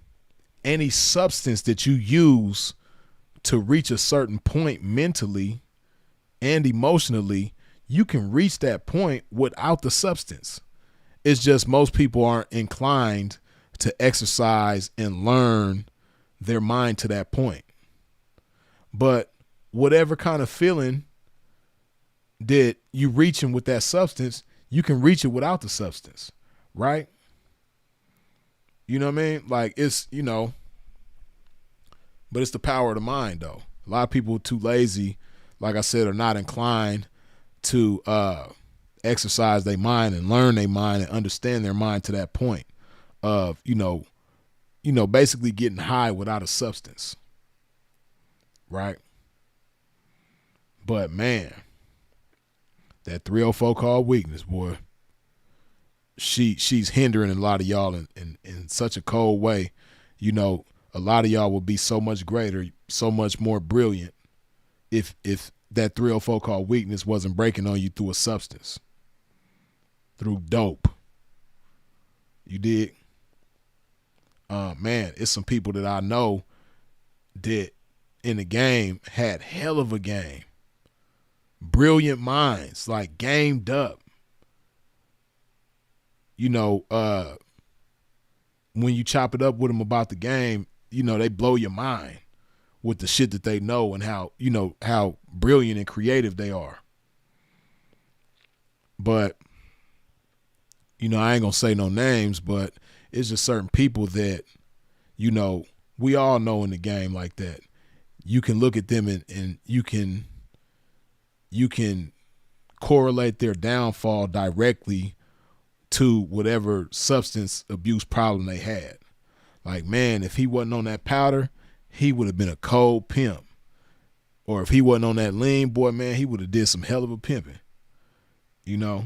[SPEAKER 1] any substance that you use to reach a certain point mentally and emotionally, you can reach that point without the substance. It's just most people aren't inclined to exercise and learn their mind to that point. But whatever kind of feeling that you reaching with that substance, you can reach it without the substance, right? You know what I mean? Like it's, but it's the power of the mind though. A lot of people are too lazy, like I said, are not inclined to exercise their mind and learn their mind and understand their mind to that point of, basically getting high without a substance, right? But man, that 304 called weakness, boy, she's hindering a lot of y'all in such a cold way. A lot of y'all would be so much greater, so much more brilliant if that 304 called weakness wasn't breaking on you through a substance, through dope. You dig? Man, it's some people that I know that in the game had hell of a game. Brilliant minds, like gamed up. When you chop it up with them about the game, they blow your mind with the shit that they know and how brilliant and creative they are. But, I ain't gonna say no names, but it's just certain people that, we all know in the game like that. You can look at them and you can correlate their downfall directly to whatever substance abuse problem they had. Like, man, if he wasn't on that powder, he would have been a cold pimp. Or if he wasn't on that lean, boy, man, he would have did some hell of a pimping, you know?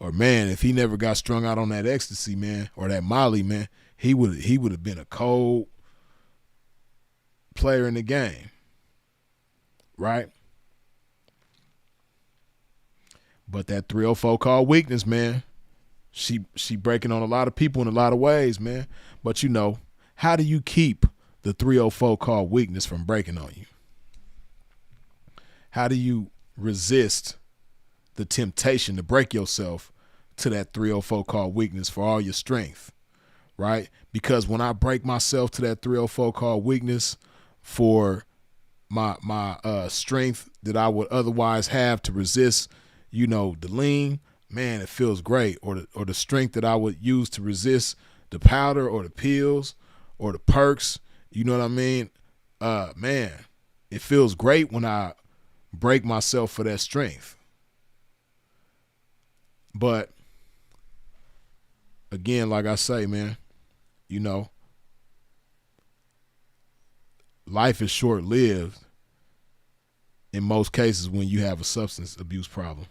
[SPEAKER 1] Or, man, if he never got strung out on that ecstasy, man, or that Molly, man, he would have been a cold player in the game, right? But that 304 called weakness, man, she breaking on a lot of people in a lot of ways, man. But, you know, how do you keep the 304 called weakness from breaking on you? How do you resist the temptation to break yourself to that 304 called weakness for all your strength, right? Because when I break myself to that 304 called weakness for my strength that I would otherwise have to resist, you know, the lean, man, it feels great. Or the strength that I would use to resist the powder or the pills or the perks, you know what I mean? Man, it feels great when I break myself for that strength. But again, like I say, man, you know, life is short-lived in most cases when you have a substance abuse problem.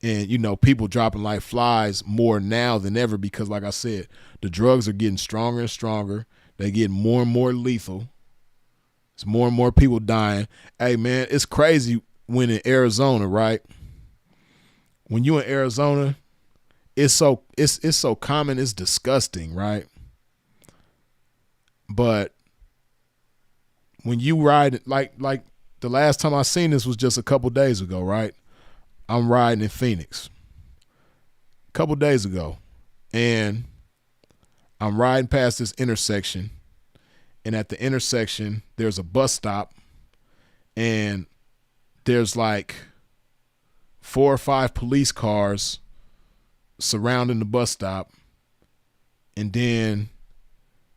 [SPEAKER 1] And, you know, people dropping like flies more now than ever because, like I said, the drugs are getting stronger and stronger. They get more and more lethal. It's more and more people dying. Hey, man, it's crazy when in Arizona, right? When you in Arizona, it's so common, it's disgusting, right? But when you ride, like the last time I seen this was just a couple days ago, right? I'm riding in Phoenix a couple days ago, and I'm riding past this intersection, and at the intersection, there's a bus stop, and there's like 4 or 5 police cars surrounding the bus stop, and then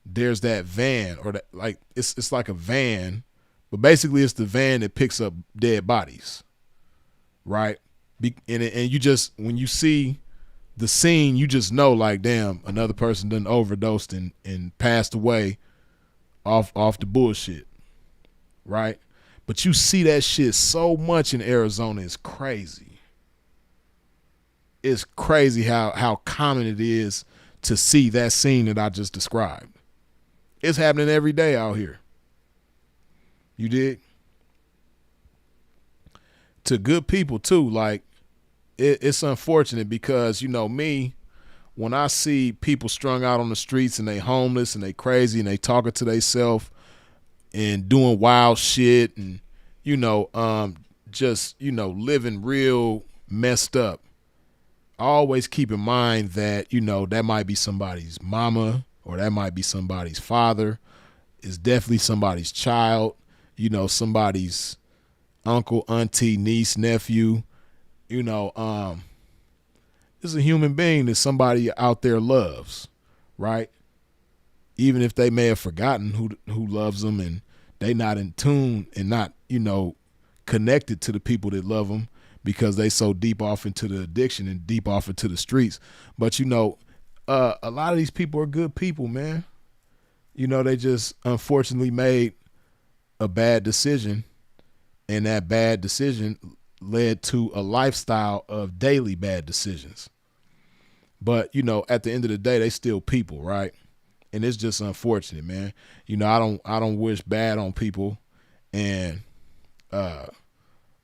[SPEAKER 1] there's that van, or that, like it's like a van, but basically it's the van that picks up dead bodies, right? And you just, when you see the scene, you just know, like, damn, another person done overdosed and passed away off the bullshit, right? But you see that shit so much in Arizona, it's crazy. It's crazy how common it is to see that scene that I just described. It's happening every day out here. You dig? To good people too. Like, it's unfortunate because, you know, me, when I see people strung out on the streets and they homeless and they crazy and they talking to themselves and doing wild shit and, you know, just, you know, living real messed up, I always keep in mind that, you know, that might be somebody's mama or that might be somebody's father. It's definitely somebody's child, you know, somebody's uncle, auntie, niece, nephew. You know, it's a human being that somebody out there loves, right? Even if they may have forgotten who loves them and they not in tune and not, you know, connected to the people that love them because they so deep off into the addiction and deep off into the streets. But, you know, a lot of these people are good people, man. You know, they just unfortunately made a bad decision, and that bad decision led to a lifestyle of daily bad decisions. But, you know, at the end of the day, they still people, right? And it's just unfortunate, man. You know, I don't wish bad on people, and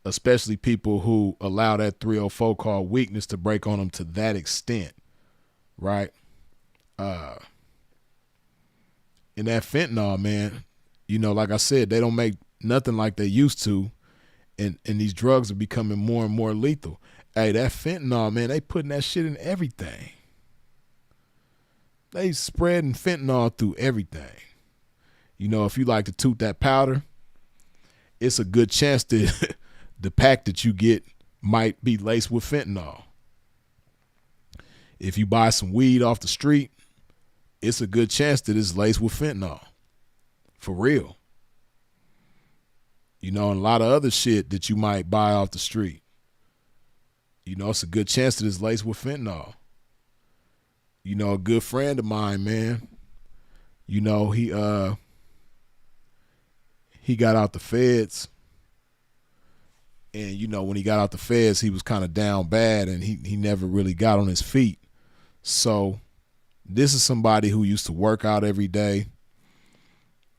[SPEAKER 1] especially people who allow that 304 called weakness to break on them to that extent, right? And that fentanyl, man, you know, like I said, they don't make nothing like they used to. And these drugs are becoming more and more lethal. Hey, that fentanyl, man, they putting that shit in everything. They spreading fentanyl through everything. You know, if you like to toot that powder, it's a good chance that the pack that you get might be laced with fentanyl. If you buy some weed off the street, it's a good chance that it's laced with fentanyl. For real. You know, and a lot of other shit that you might buy off the street. You know, it's a good chance that it's laced with fentanyl. You know, a good friend of mine, man, he got out the feds, and when he got out the feds, he was kind of down bad, and he never really got on his feet. So this is somebody who used to work out every day,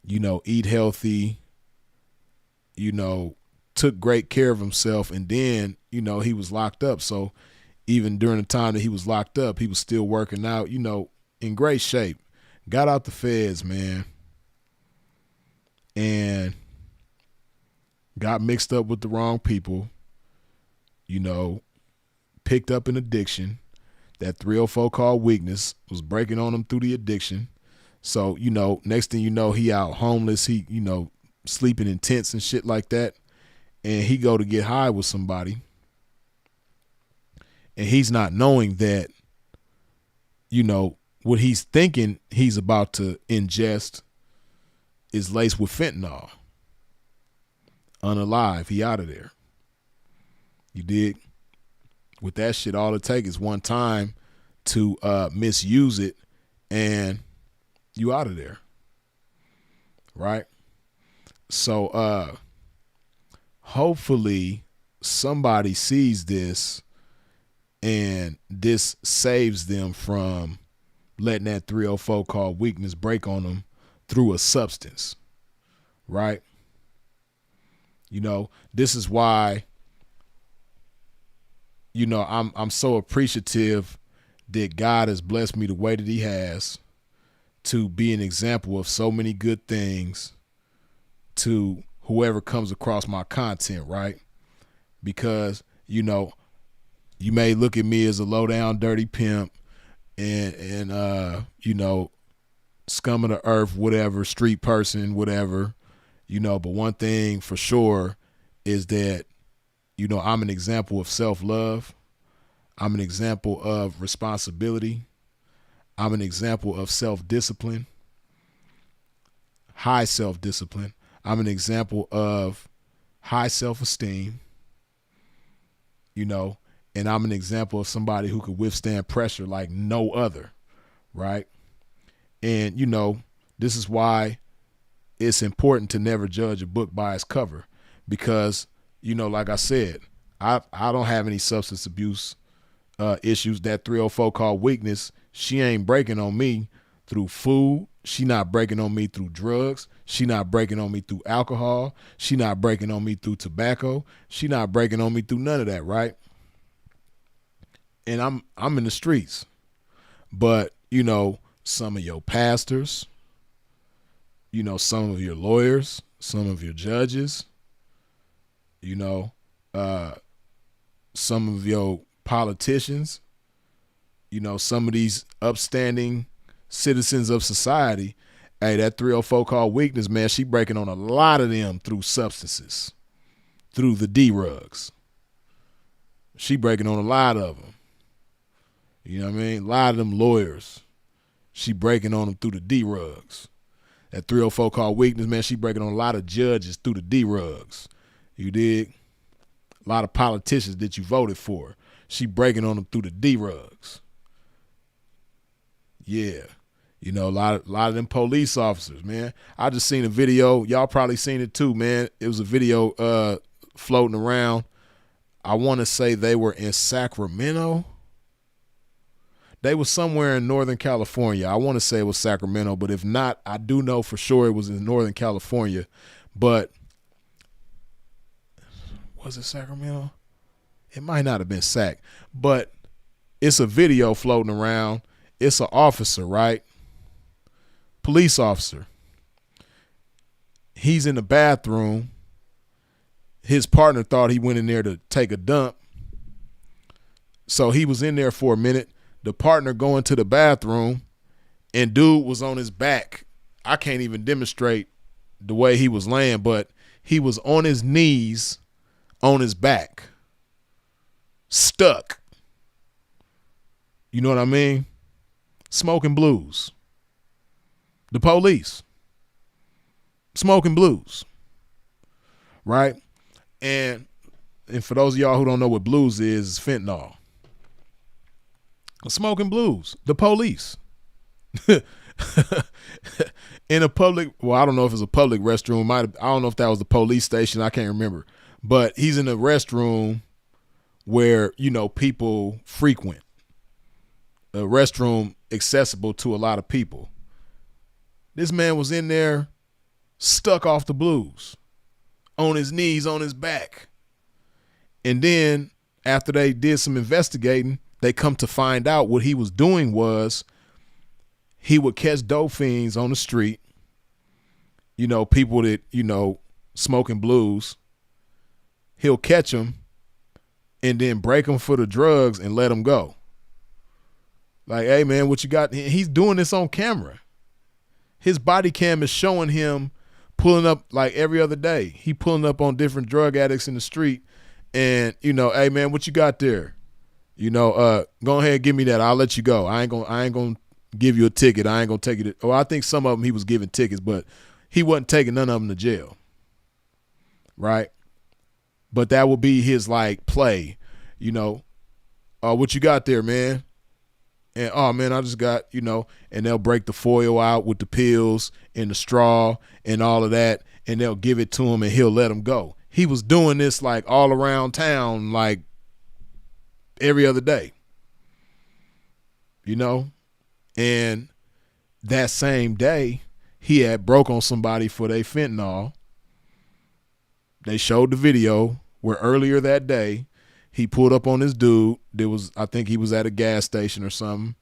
[SPEAKER 1] eat healthy, took great care of himself, and then he was locked up. So even during the time that he was locked up, he was still working out, in great shape. Got out the feds, man, and got mixed up with the wrong people, picked up an addiction. That 304 called weakness was breaking on him through the addiction. So, next thing you know, he out homeless, he, sleeping in tents and shit like that. And he go to get high with somebody. And he's not knowing that, what he's thinking he's about to ingest is laced with fentanyl. Unalive, he out of there. You dig? With that shit, all it takes is one time to misuse it, and you out of there, right? So hopefully somebody sees this, and this saves them from letting that 304 called weakness break on them through a substance, right? This is why I'm so appreciative that God has blessed me the way that he has to be an example of so many good things to whoever comes across my content, right? Because, you may look at me as a low down dirty pimp and scum of the earth, whatever, street person, whatever, but one thing for sure is that I'm an example of self-love. I'm an example of responsibility. I'm an example of self-discipline, high self-discipline. I'm an example of high self-esteem, and I'm an example of somebody who could withstand pressure like no other, right? And, this is why it's important to never judge a book by its cover, because like I said, I don't have any substance abuse issues. That 304 called weakness, she ain't breaking on me through food. She not breaking on me through drugs. She not breaking on me through alcohol. She not breaking on me through tobacco. She not breaking on me through none of that, right? And I'm in the streets. But, some of your pastors, some of your lawyers, some of your judges, some of your politicians, some of these upstanding citizens of society, hey, that 304 called weakness, man, she breaking on a lot of them through substances, through the D-rugs. She breaking on a lot of them. You know what I mean? A lot of them lawyers, she breaking on them through the D-rugs. That 304 called weakness, man, she breaking on a lot of judges through the D-rugs. You dig? A lot of politicians that you voted for, she breaking on them through the D-rugs. Yeah. A lot of them police officers, man. I just seen a video. Y'all probably seen it too, man. It was a video floating around. I want to say they were in Sacramento. They were somewhere in Northern California. I want to say it was Sacramento, but if not, I do know for sure it was in Northern California. But was it Sacramento? It might not have been Sac, but it's a video floating around. It's an officer, right? Police officer. He's in the bathroom. His partner thought he went in there to take a dump. So he was in there for a minute. The partner going to the bathroom, and dude was on his back. I can't even demonstrate the way he was laying, but he was on his knees on his back, stuck. You know what I mean? Smoking blues. The police. Smoking blues. Right? And for those of y'all who don't know what blues is, it's fentanyl. Smoking blues. The police. in a public, well, I don't know if it's a public restroom. I don't know if that was the police station. I can't remember. But he's in a restroom where, people frequent. A restroom accessible to a lot of people. This man was in there stuck off the blues, on his knees, on his back. And then after they did some investigating, they come to find out what he was doing was he would catch dope fiends on the street, people that, smoking blues. He'll catch them and then break them for the drugs and let them go. Like, hey, man, what you got? He's doing this on camera. His body cam is showing him pulling up like every other day. He pulling up on different drug addicts in the street and, hey, man, what you got there? Go ahead and give me that. I'll let you go. I ain't gonna give you a ticket. I ain't gonna take it. I think some of them he was giving tickets, but he wasn't taking none of them to jail. Right? But that will be his like play, what you got there, man? And, oh, man, I just got, and they'll break the foil out with the pills and the straw and all of that, and they'll give it to him and he'll let him go. He was doing this like all around town, like every other day, and that same day he had broke on somebody for their fentanyl. They showed the video where earlier that day he pulled up on this dude. I think he was at a gas station or something.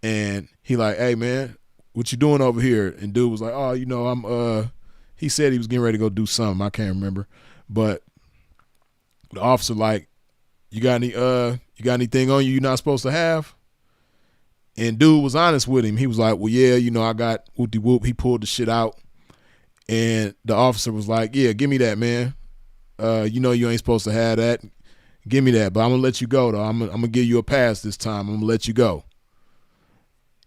[SPEAKER 1] And he like, hey, man, what you doing over here? And dude was like, oh, he said he was getting ready to go do something. I can't remember. But the officer like, you got anything on you you're not supposed to have? And dude was honest with him. He was like, well, yeah, I got whoop-de-whoop. He pulled the shit out. And the officer was like, yeah, give me that, man. You ain't supposed to have that. Give me that, but I'm going to let you go, though. I'm going to give you a pass this time. I'm going to let you go.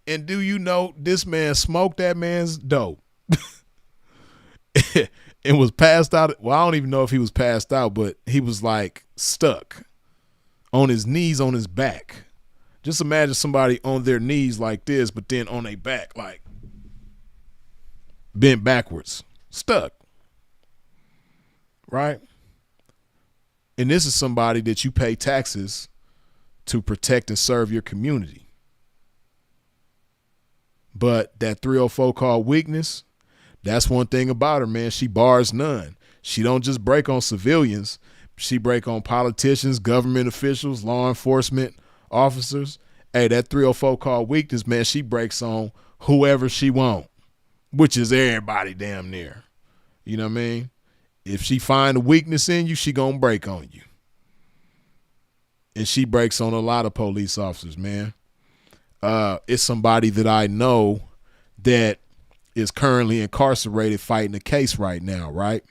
[SPEAKER 1] And do you know this man smoked that man's dope and was passed out? Well, I don't even know if he was passed out, but he was like stuck on his knees, on his back. Just imagine somebody on their knees like this, but then on their back, like bent backwards, stuck. Right? And this is somebody that you pay taxes to protect and serve your community. But that 304 called weakness, that's one thing about her, man. She bars none. She don't just break on civilians. She break on politicians, government officials, law enforcement officers. Hey, that 304 called weakness, man, she breaks on whoever she want, which is everybody damn near. You know what I mean? If she find a weakness in you, she gonna break on you. And she breaks on a lot of police officers, man. It's somebody that I know that is currently incarcerated fighting a case right now, right?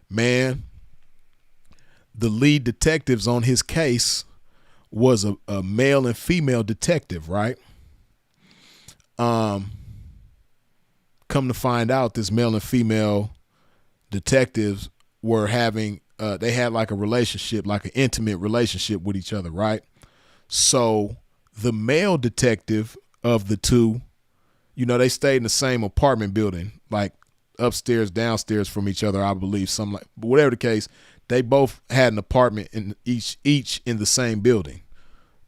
[SPEAKER 1] Man, the lead detectives on his case was a male and female detective, right? Come to find out, this male and female detectives were having they had like a relationship, like an intimate relationship with each other, right? So the male detective of the two, they stayed in the same apartment building, like upstairs, downstairs from each other, I believe, something like, but whatever the case, they both had an apartment in each in the same building,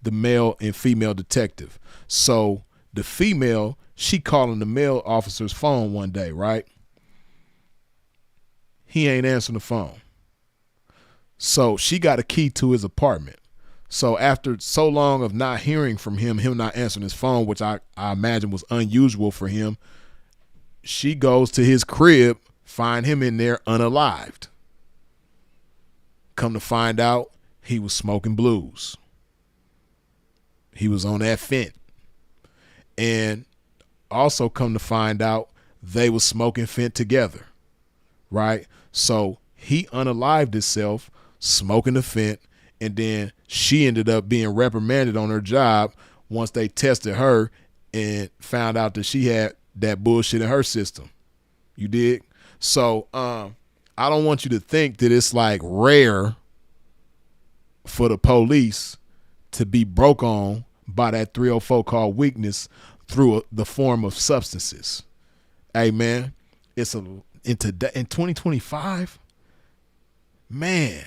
[SPEAKER 1] the male and female detective. So the female, she calling the male officer's phone one day, right? He ain't answering the phone. So she got a key to his apartment. So after so long of not hearing from him not answering his phone, which I imagine was unusual for him, she goes to his crib, find him in there unalived. Come to find out, he was smoking blues. He was on that fent. And also come to find out, they was smoking fent together, right? So he unalived himself, smoking the fent, and then she ended up being reprimanded on her job once they tested her and found out that she had that bullshit in her system. You dig? So I don't want you to think that it's like rare for the police to be broke on by that 304 called weakness through the form of substances. Hey man, in 2025, man,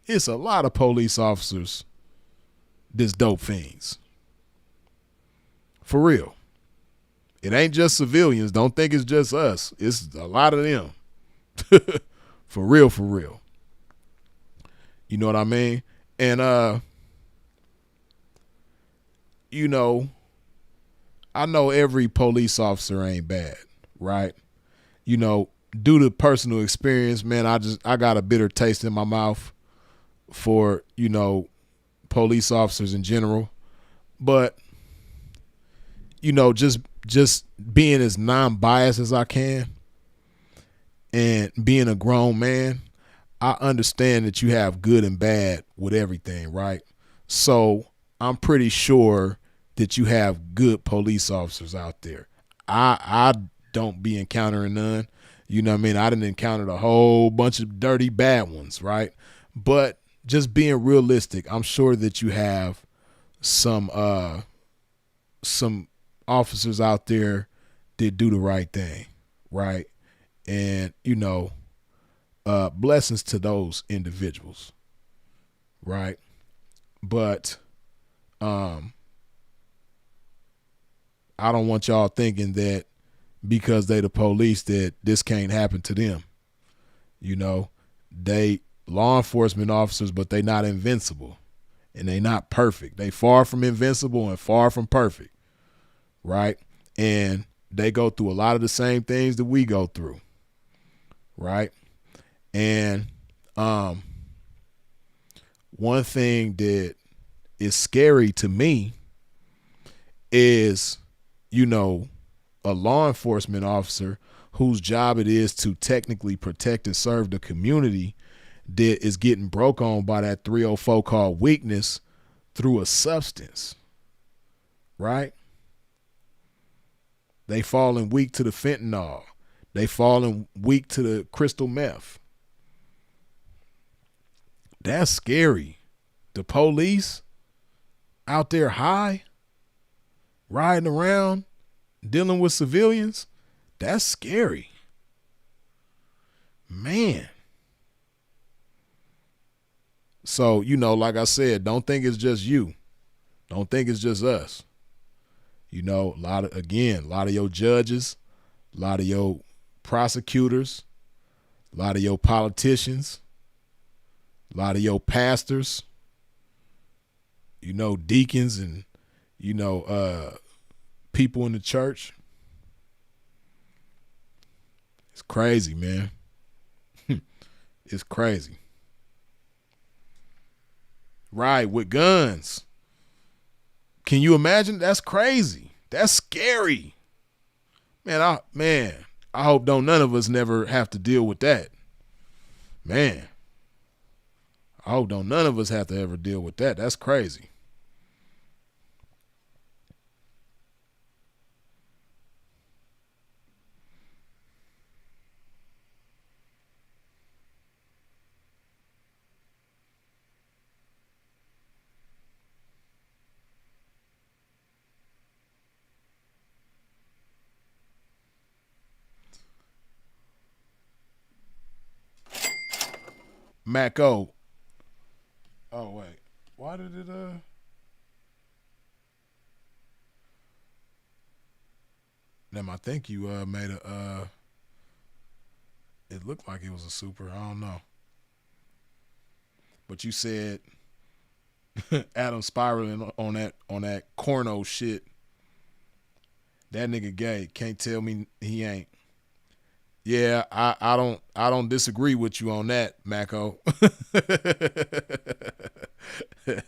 [SPEAKER 1] it's a lot of police officers that's dope fiends. For real. It ain't just civilians. Don't think it's just us. It's a lot of them. For real, for real. You know what I mean? And you know, I know every police officer ain't bad, right? You know, due to personal experience, man, I got a bitter taste in my mouth for, you know, police officers in general. But, you know, just being as non-biased as I can and being a grown man, I understand that you have good and bad with everything, right? So I'm pretty sure that you have good police officers out there. I don't be encountering none. You know what I mean? I didn't encounter a whole bunch of dirty bad ones, right? But just being realistic, I'm sure that you have some officers out there that do the right thing, right? And, you know, blessings to those individuals, right? But I don't want y'all thinking that because they the police that this can't happen to them. You know, they law enforcement officers, but they not invincible and they not perfect. They far from invincible and far from perfect, right? And they go through a lot of the same things that we go through, right? And one thing that is scary to me is, you know, a law enforcement officer whose job it is to technically protect and serve the community that is getting broke on by that 304 called weakness through a substance, right? They falling weak to the fentanyl. They falling weak to the crystal meth. That's scary. The police out there high, riding around, dealing with civilians, that's scary. Man. So, you know, like I said, don't think it's just you. Don't think it's just us. You know, a lot of your judges, a lot of your prosecutors, a lot of your politicians, a lot of your pastors, you know, deacons and, you know, people in the church. It's crazy, man. It's crazy. Right, with guns. Can you imagine? That's crazy. That's scary. Man, I hope none of us never have to deal with that. Man. I hope none of us have to ever deal with that. That's crazy. Mac O. Oh wait. Why did it Damn, I think you made a it looked like it was a super. I don't know. But you said Adam spiraling on that corno shit. That nigga gay. Can't tell me he ain't. Yeah, I don't disagree with you on that, Mako. I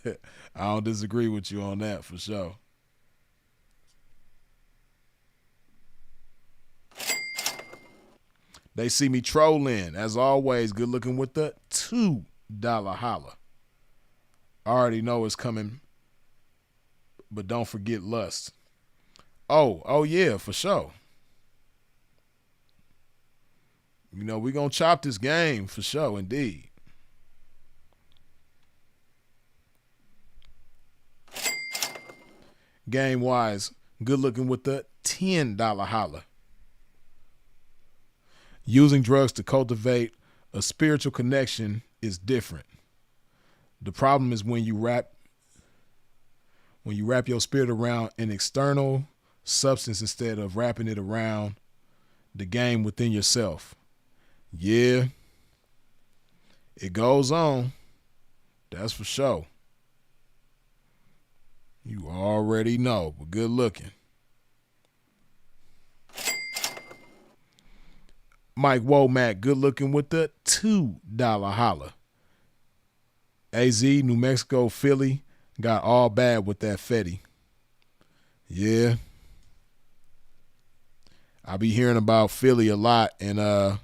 [SPEAKER 1] don't disagree with you on that for sure. They see me trolling. As always, good looking with the $2 holla. I already know it's coming, but don't forget lust. Oh yeah, for sure. You know, we gonna chop this game for sure, indeed. Game wise, good looking with the $10 holla. Using drugs to cultivate a spiritual connection is different. The problem is when you wrap your spirit around an external substance instead of wrapping it around the game within yourself. Yeah, it goes on. That's for sure. You already know, but good looking. Mike Womack, good looking with the $2 holla. AZ, New Mexico, Philly, got all bad with that Fetty. Yeah. I be hearing about Philly a lot, and I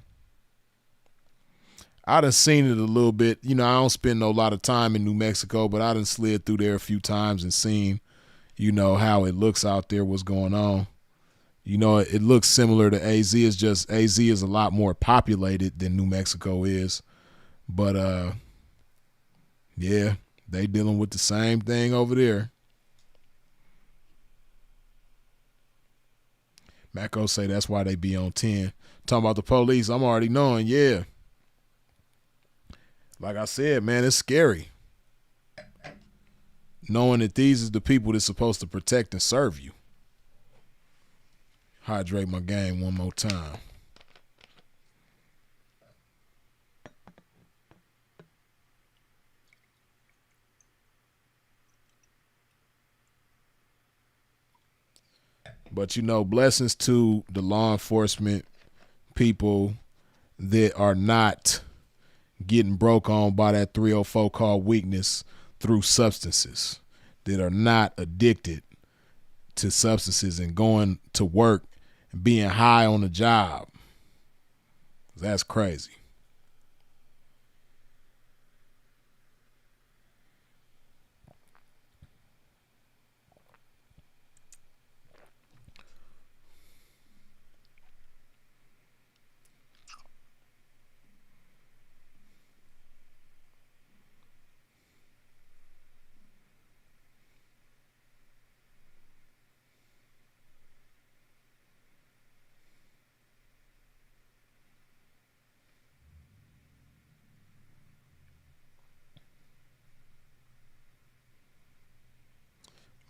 [SPEAKER 1] done seen it a little bit. You know, I don't spend a lot of time in New Mexico, but I done slid through there a few times and seen, you know, how it looks out there, what's going on. You know, it looks similar to AZ. It's just AZ is a lot more populated than New Mexico is. But, yeah, they dealing with the same thing over there. Mako say that's why they be on 10. Talking about the police, I'm already knowing, yeah. Like I said, man, it's scary. Knowing that these is the people that's supposed to protect and serve you. Hydrate my game one more time. But, you know, blessings to the law enforcement people that are not getting broke on by that 304 called weakness through substances, that are not addicted to substances and going to work and being high on the job. That's crazy.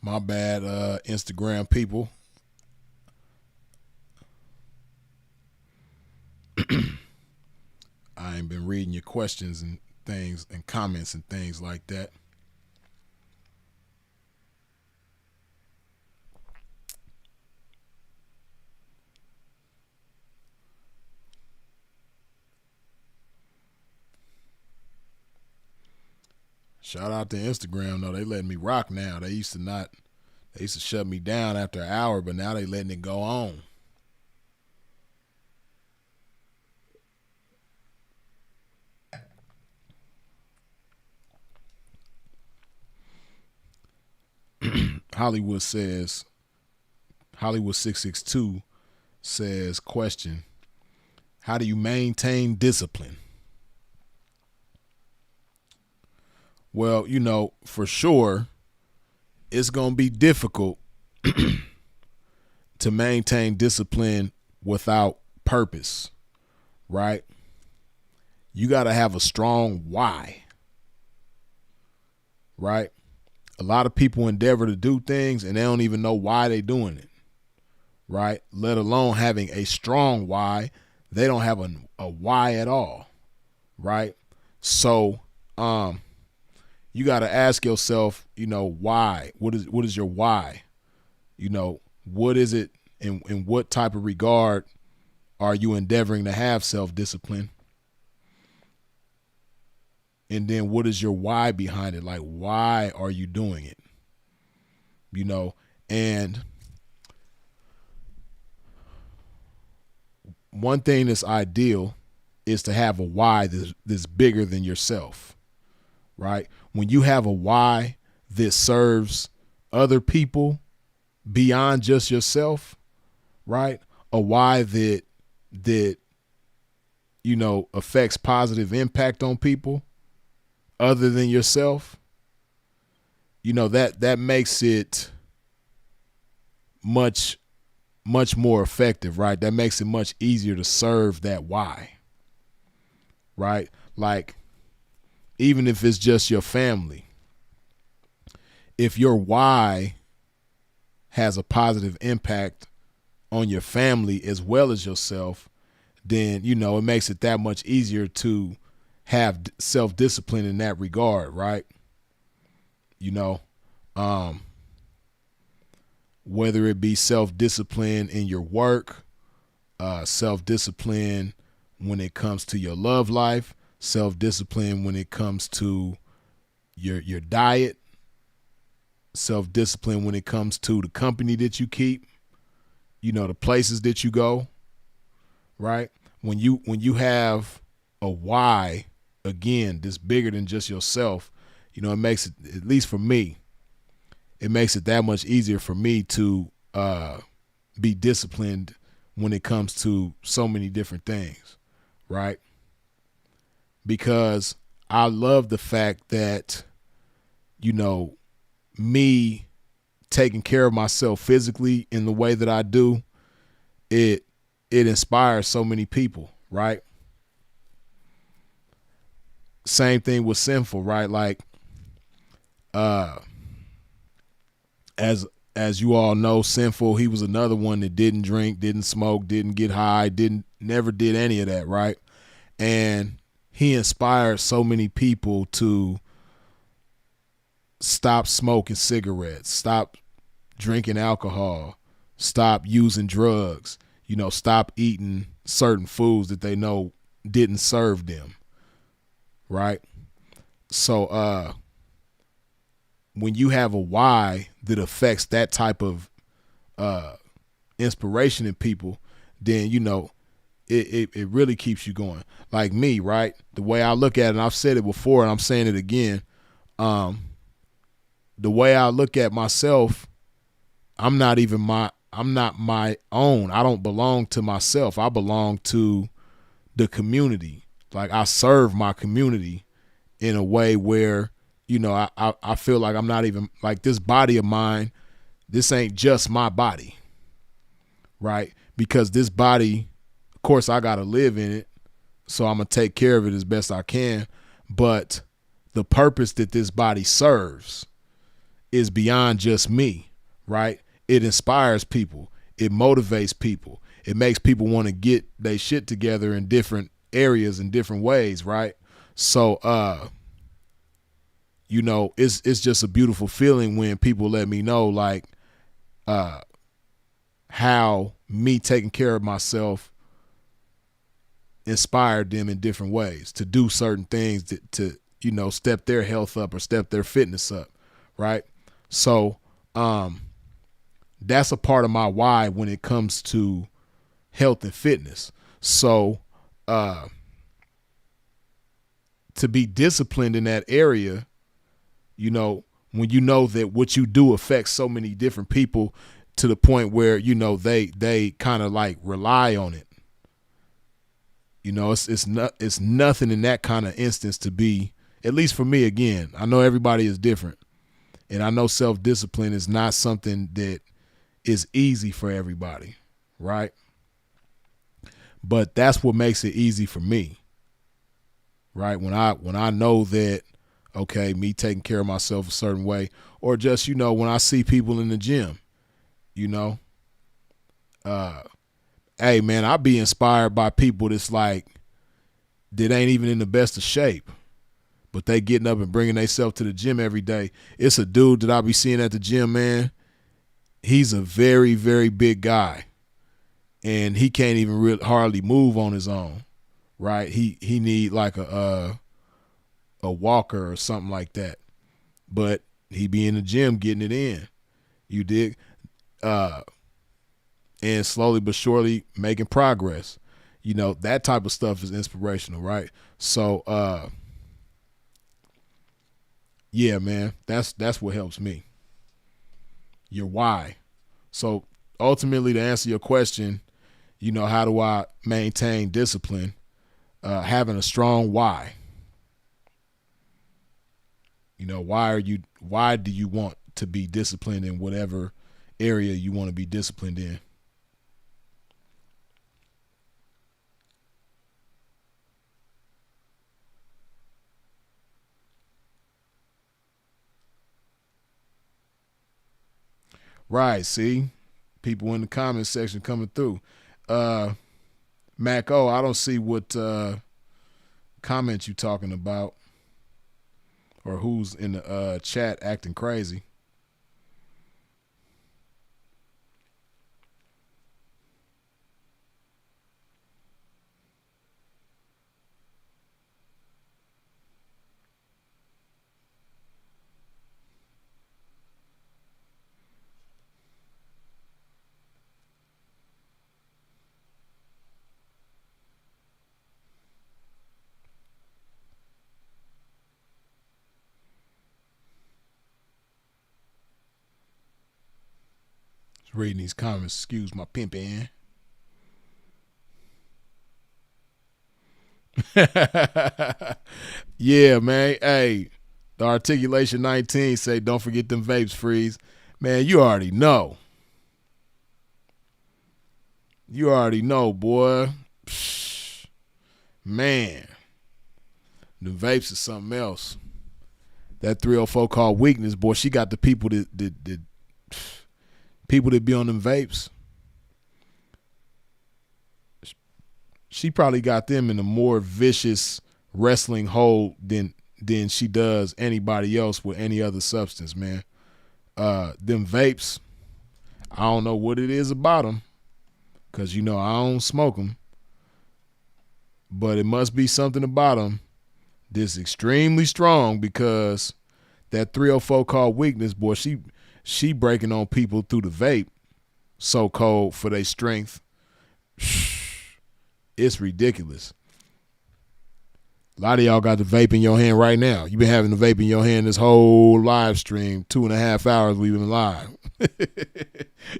[SPEAKER 1] My bad, Instagram people. I ain't been reading your questions and things and comments and things like that. Shout out to Instagram though. They letting me rock now. They used to shut me down after an hour, but now they letting it go on. Hollywood 662 says, question, how do you maintain discipline? Well, you know, for sure, it's going to be difficult to maintain discipline without purpose, right? You got to have a strong why, right? A lot of people endeavor to do things and they don't even know why they're doing it, right? Let alone having a strong why. They don't have a why at all, right? So, you got to ask yourself, you know, why? What is your why? You know, what is it, in what type of regard are you endeavoring to have self-discipline? And then what is your why behind it? Like, why are you doing it? You know, and one thing that's ideal is to have a why that's bigger than yourself, right? When you have a why that serves other people beyond just yourself, right? A why that you know affects positive impact on people other than yourself, you know, that makes it much much more effective, right? That makes it much easier to serve that why, right? Like, even if it's just your family, if your why has a positive impact on your family as well as yourself, then, you know, it makes it that much easier to have self-discipline in that regard, right? You know, whether it be self-discipline in your work, self-discipline when it comes to your love life, self-discipline when it comes to your diet, self-discipline when it comes to the company that you keep, you know, the places that you go, right? When you have a why, again, that's bigger than just yourself, you know, it makes it, at least for me, it makes it that much easier for me to be disciplined when it comes to so many different things, right? Because I love the fact that, you know, me taking care of myself physically in the way that I do, it inspires so many people, right? Same thing with sinful, right? Like, as you all know, sinful, he was another one that didn't drink, didn't smoke, didn't get high, never did any of that, right? And he inspired so many people to stop smoking cigarettes, stop drinking alcohol, stop using drugs, you know, stop eating certain foods that they know didn't serve them, right? So when you have a why that affects that type of inspiration in people, then, you know, it really keeps you going. Like me, right? The way I look at it, and I've said it before and I'm saying it again, the way I look at myself, I'm not my own. I don't belong to myself. I belong to the community. Like, I serve my community in a way where, you know, I feel like I'm not even, like, this body of mine, this ain't just my body, right? Because this body, of course, I got to live in it, so I'm going to take care of it as best I can. But the purpose that this body serves is beyond just me, right? It inspires people. It motivates people. It makes people want to get their shit together in different areas in different ways, right? So, you know, it's just a beautiful feeling when people let me know, like, how me taking care of myself inspired them in different ways to do certain things to, you know, step their health up or step their fitness up, right? So that's a part of my why when it comes to health and fitness. So to be disciplined in that area, you know, when you know that what you do affects so many different people to the point where, you know, they kind of like rely on it. You know, it's nothing in that kind of instance to be, at least for me, again, I know everybody is different. And I know self-discipline is not something that is easy for everybody, right? But that's what makes it easy for me, right? When I know that, okay, me taking care of myself a certain way, or just, you know, when I see people in the gym, you know, hey man, I be inspired by people that's like, that ain't even in the best of shape, but they getting up and bringing themselves to the gym every day. It's a dude that I be seeing at the gym, man. He's a very, very big guy, and he can't even really hardly move on his own, right? He need like a walker or something like that, but he be in the gym getting it in. You dig? And slowly but surely making progress. You know, that type of stuff is inspirational, right? So, yeah, man, that's what helps me. Your why. So ultimately, to answer your question, you know, how do I maintain discipline? Having a strong why. You know, why do you want to be disciplined in whatever area you want to be disciplined in? Right, see? People in the comment section coming through. Mac O, I don't see what comment you talking about or who's in the chat acting crazy. Just reading these comments, excuse my pimping. Yeah, man. Hey, the Articulation 19 say, don't forget them vapes, Freeze. Man, you already know. You already know, boy. Psh, man. The vapes is something else. That 304 called weakness, boy, she got the people that people that be on them vapes. She probably got them in a more vicious wrestling hold than she does anybody else with any other substance, man. Them vapes, I don't know what it is about them, because, you know, I don't smoke them, but it must be something about them that's extremely strong, because that 304 called weakness, boy, she breaking on people through the vape, so cold for their strength. It's ridiculous. A lot of y'all got the vape in your hand right now. You've been having the vape in your hand this whole live stream, 2.5 hours we've been live.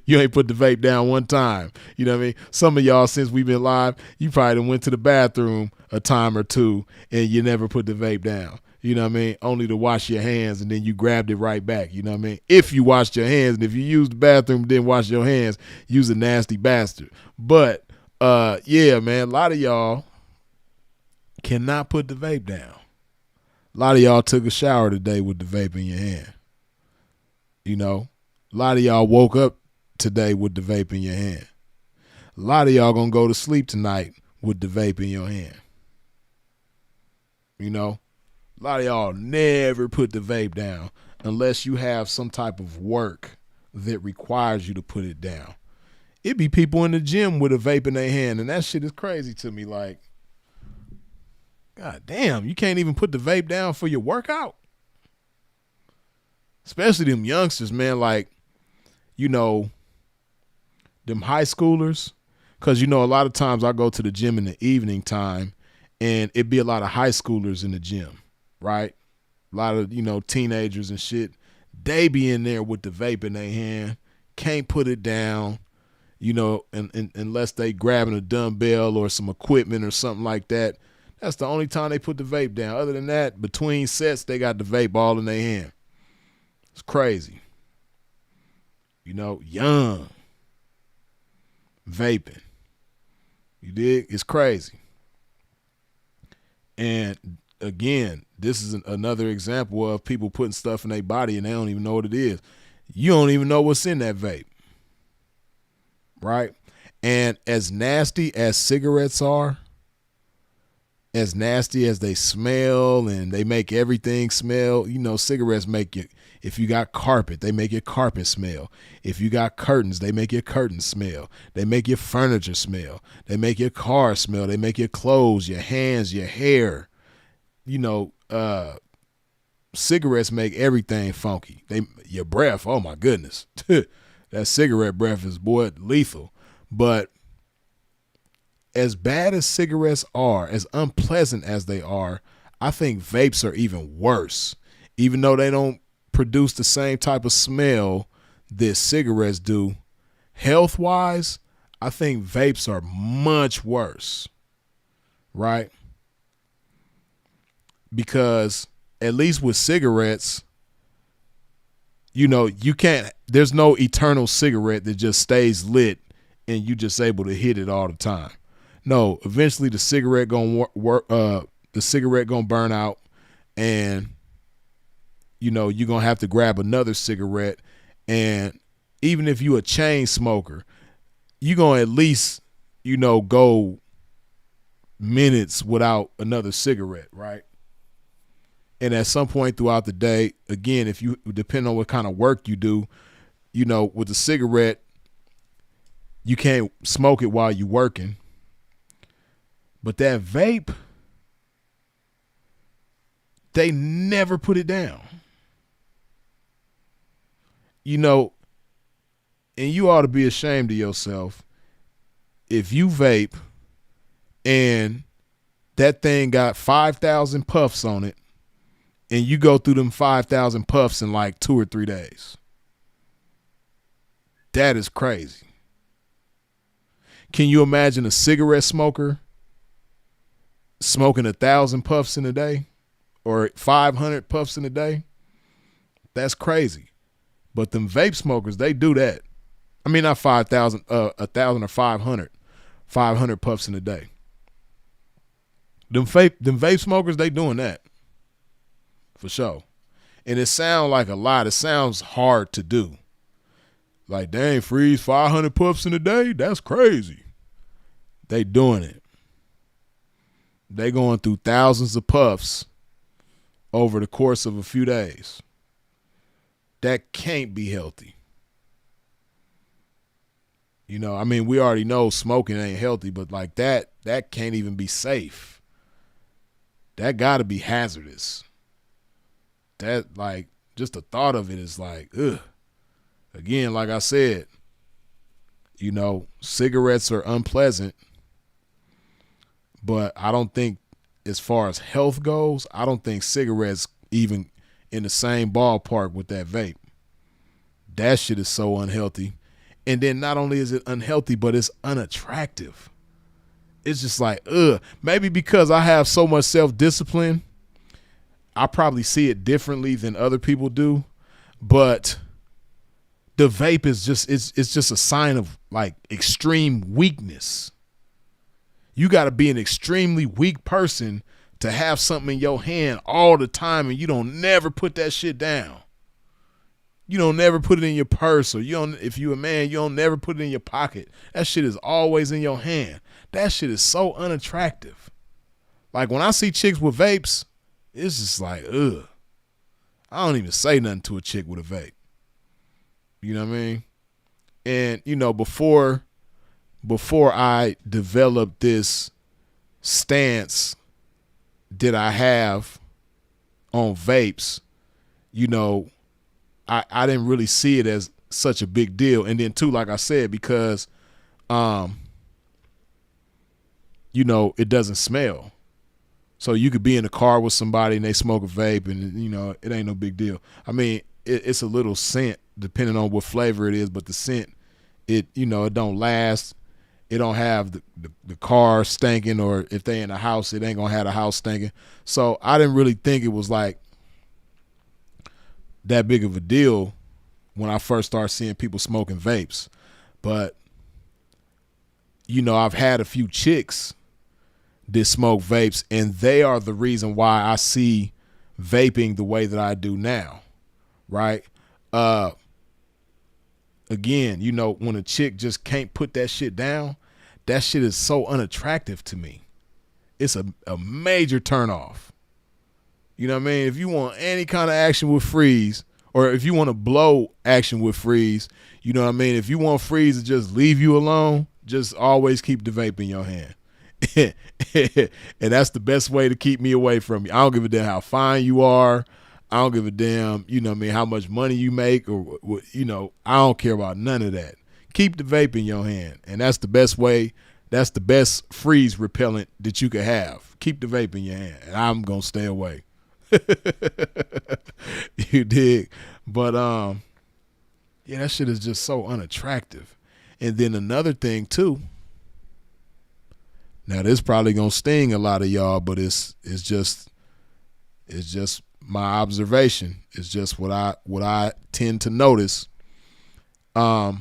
[SPEAKER 1] You ain't put the vape down one time. You know what I mean? Some of y'all, since we've been live, you probably done went to the bathroom a time or two and you never put the vape down. You know what I mean? Only to wash your hands, and then you grabbed it right back. You know what I mean? If you washed your hands, and if you used the bathroom and didn't wash your hands, you's a nasty bastard. But yeah, man, a lot of y'all cannot put the vape down. A lot of y'all took a shower today with the vape in your hand. You know, a lot of y'all woke up today with the vape in your hand. A lot of y'all gonna go to sleep tonight with the vape in your hand. You know, a lot of y'all never put the vape down unless you have some type of work that requires you to put it down. It be people in the gym with a vape in their hand, and that shit is crazy to me. Like, God damn, you can't even put the vape down for your workout? Especially them youngsters, man, like, you know, them high schoolers. Because, you know, a lot of times I go to the gym in the evening time, and it be a lot of high schoolers in the gym, right? A lot of, you know, teenagers and shit. They be in there with the vape in their hand, can't put it down. You know, and unless they grabbing a dumbbell or some equipment or something like that. That's the only time they put the vape down. Other than that, between sets, they got the vape all in their hand. It's crazy. You know, young. Vaping. You dig? It's crazy. And again, this is another example of people putting stuff in their body and they don't even know what it is. You don't even know what's in that vape. Right? And as nasty as cigarettes are, as nasty as they smell and they make everything smell, you know, cigarettes make you, if you got carpet, they make your carpet smell. If you got curtains, they make your curtains smell. They make your furniture smell. They make your car smell. They make your clothes, your hands, your hair. You know, cigarettes make everything funky. Your breath, oh my goodness. That cigarette breath is, boy, lethal. But as bad as cigarettes are, as unpleasant as they are, I think vapes are even worse. Even though they don't produce the same type of smell that cigarettes do, health-wise, I think vapes are much worse, right? Because at least with cigarettes, you know, you can't, there's no eternal cigarette that just stays lit and you just able to hit it all the time. No, eventually the cigarette gonna burn out, and you know you're gonna have to grab another cigarette, and even if you a chain smoker, you gonna at least, go minutes without another cigarette, right? And at some point throughout the day, again, if you depend on what kind of work you do, with the cigarette, you can't smoke it while you're working. But that vape, they never put it down. And you ought to be ashamed of yourself if you vape and that thing got 5,000 puffs on it and you go through them 5,000 puffs in like 2 or 3 days. That is crazy. Can you imagine a cigarette smoker smoking 1,000 puffs in a day or 500 puffs in a day? That's crazy. But them vape smokers, they do that. I mean, not 5,000, 1,000 or 500. 500 puffs in a day. Them vape smokers, they doing that. For sure. And it sounds like a lot. It sounds hard to do. Like, dang, freeze 500 puffs in a day? That's crazy. They doing it. They going through thousands of puffs over the course of a few days. That can't be healthy. We already know smoking ain't healthy, but like that can't even be safe. That got to be hazardous. That, like, just the thought of it is like, ugh. Again, like I said, cigarettes are unpleasant, but I don't think, as far as health goes, I don't think cigarettes even in the same ballpark with that vape. That shit is so unhealthy. And then not only is it unhealthy, but it's unattractive. It's just like, ugh. Maybe because I have so much self-discipline, I probably see it differently than other people do. But the vape is it's just a sign of like extreme weakness. You got to be an extremely weak person to have something in your hand all the time and you don't never put that shit down. You don't never put it in your purse, or if you a man, you don't never put it in your pocket. That shit is always in your hand. That shit is so unattractive. Like when I see chicks with vapes, it's just like, ugh. I don't even say nothing to a chick with a vape. You know what I mean? And, before I developed this stance that I have on vapes, I didn't really see it as such a big deal. And then too, like I said, because, it doesn't smell. So you could be in a car with somebody and they smoke a vape and, it ain't no big deal. I mean, it's a little scent depending on what flavor it is, but the scent, it don't last. It don't have the car stinking, or if they in a house, it ain't gonna have the house stinking. So I didn't really think it was like that big of a deal when I first started seeing people smoking vapes. But, I've had a few chicks that smoke vapes, and they are the reason why I see vaping the way that I do now, right? Again, when a chick just can't put that shit down, that shit is so unattractive to me. It's a major turnoff. You know what I mean? If you want any kind of action with freeze, or if you want to blow action with freeze, you know what I mean? If you want freeze to just leave you alone, just always keep the vape in your hand. And that's the best way to keep me away from you. I don't give a damn how fine you are. I don't give a damn, how much money you make, or, I don't care about none of that. Keep the vape in your hand. And that's the best way. That's the best freeze repellent that you could have. Keep the vape in your hand. And I'm going to stay away. You dig? But, yeah, that shit is just so unattractive. And then another thing too, now this probably gonna sting a lot of y'all, but it's just my observation. It's just what I tend to notice. The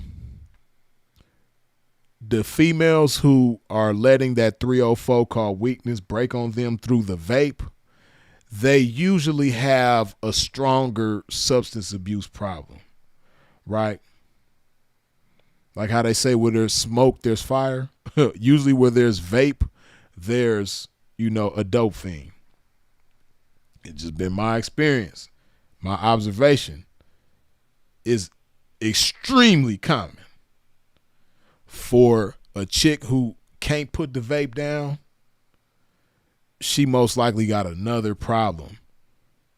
[SPEAKER 1] females who are letting that 304 called weakness break on them through the vape, they usually have a stronger substance abuse problem, right? Like how they say where there's smoke, there's fire. Usually where there's vape, there's, a dope fiend. It's just been my experience. My observation is extremely common for a chick who can't put the vape down. She most likely got another problem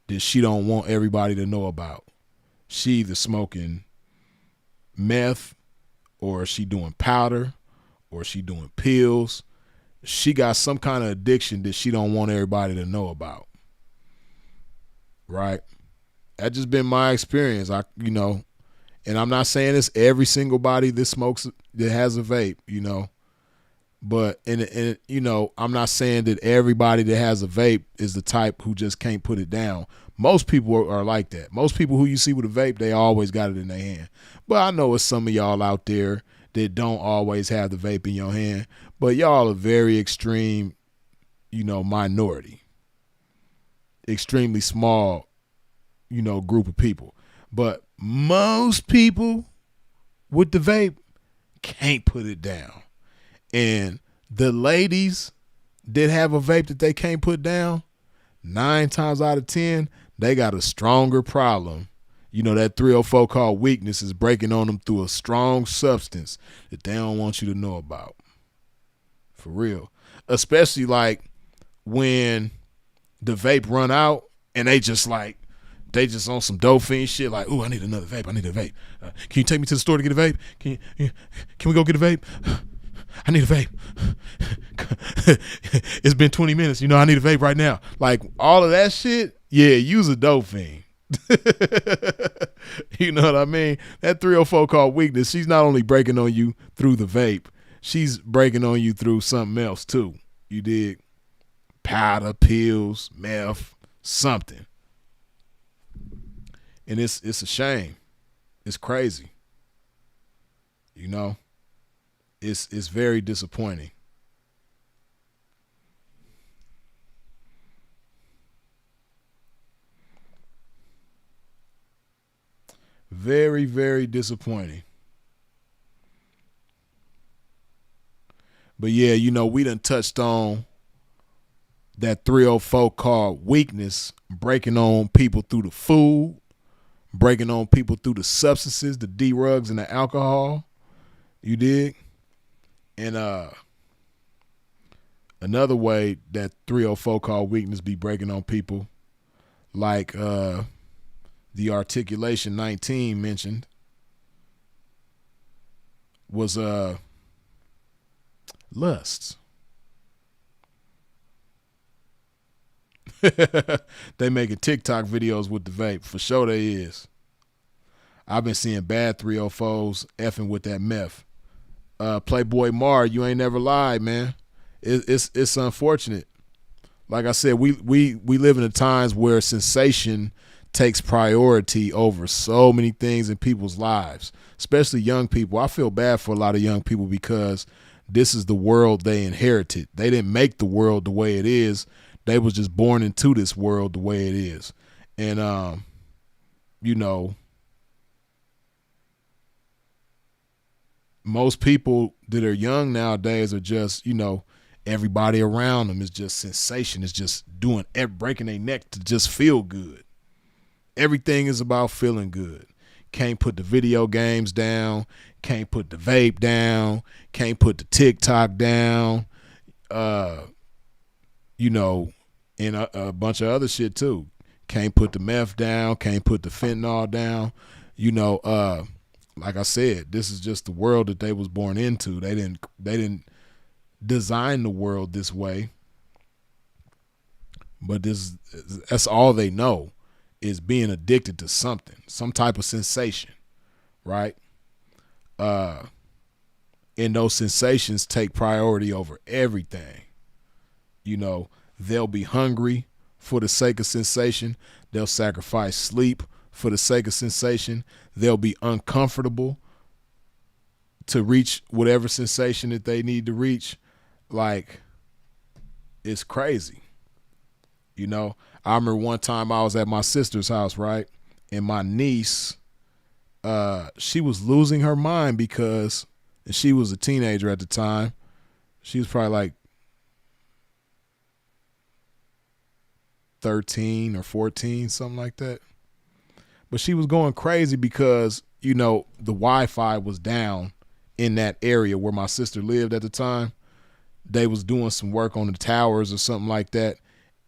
[SPEAKER 1] that she don't want everybody to know about. She either smoking meth, or she doing powder, or she doing pills. She got some kind of addiction that she don't want everybody to know about. Right? That's just been my experience. And I'm not saying it's every single body that smokes, that has a vape, but I'm not saying that everybody that has a vape is the type who just can't put it down. Most people are like that. Most people who you see with a vape, they always got it in their hand. But I know it's some of y'all out there that don't always have the vape in your hand, but y'all are very extreme, minority. Extremely small, group of people. But most people with the vape can't put it down. And the ladies that have a vape that they can't put down, 9 times out of 10, they got a stronger problem. That 304 called weakness is breaking on them through a strong substance that they don't want you to know about. For real. Especially like when the vape run out and they just on some dope fiend shit, like, ooh, I need another vape. I need a vape. Can you take me to the store to get a vape? Can we go get a vape? I need a vape. It's been 20 minutes. I need a vape right now. Like all of that shit, yeah, use a dope fiend. You know what I mean? That 304 called weakness, she's not only breaking on you through the vape, she's breaking on you through something else too. You dig? Powder, pills, meth, something. And it's a shame. It's crazy. It's very disappointing. Very, very disappointing. But yeah, we done touched on that 304 called weakness, breaking on people through the food, breaking on people through the substances, the D-rugs and the alcohol. You dig? And another way that 304 called weakness be breaking on people, like the articulation 19 mentioned, was lust. They making TikTok videos with the vape. For sure they is. I've been seeing bad 304s effing with that meth. Playboy Mar, you ain't never lied, man. It's unfortunate. Like I said, we live in the times where sensation takes priority over so many things in people's lives, especially young people. I feel bad for a lot of young people because this is the world they inherited. They didn't make the world the way it is. They was just born into this world the way it is. And, most people that are young nowadays are just, everybody around them is just sensation. It's just breaking their neck to just feel good. Everything is about feeling good. Can't put the video games down. Can't put the vape down. Can't put the TikTok down. And a bunch of other shit too. Can't put the meth down. Can't put the fentanyl down. Like I said, this is just the world that they was born into. They didn't design the world this way. But that's all they know is being addicted to something, some type of sensation, right? And those sensations take priority over everything. They'll be hungry for the sake of sensation. They'll sacrifice sleep for the sake of sensation. They'll be uncomfortable to reach whatever sensation that they need to reach. Like, it's crazy. I remember one time I was at my sister's house, right? And my niece she was losing her mind because, and she was a teenager at the time. She was probably like 13 or 14, something like that. But she was going crazy because, you know, the Wi-Fi was down in that area where my sister lived at the time. They was doing some work on the towers or something like that,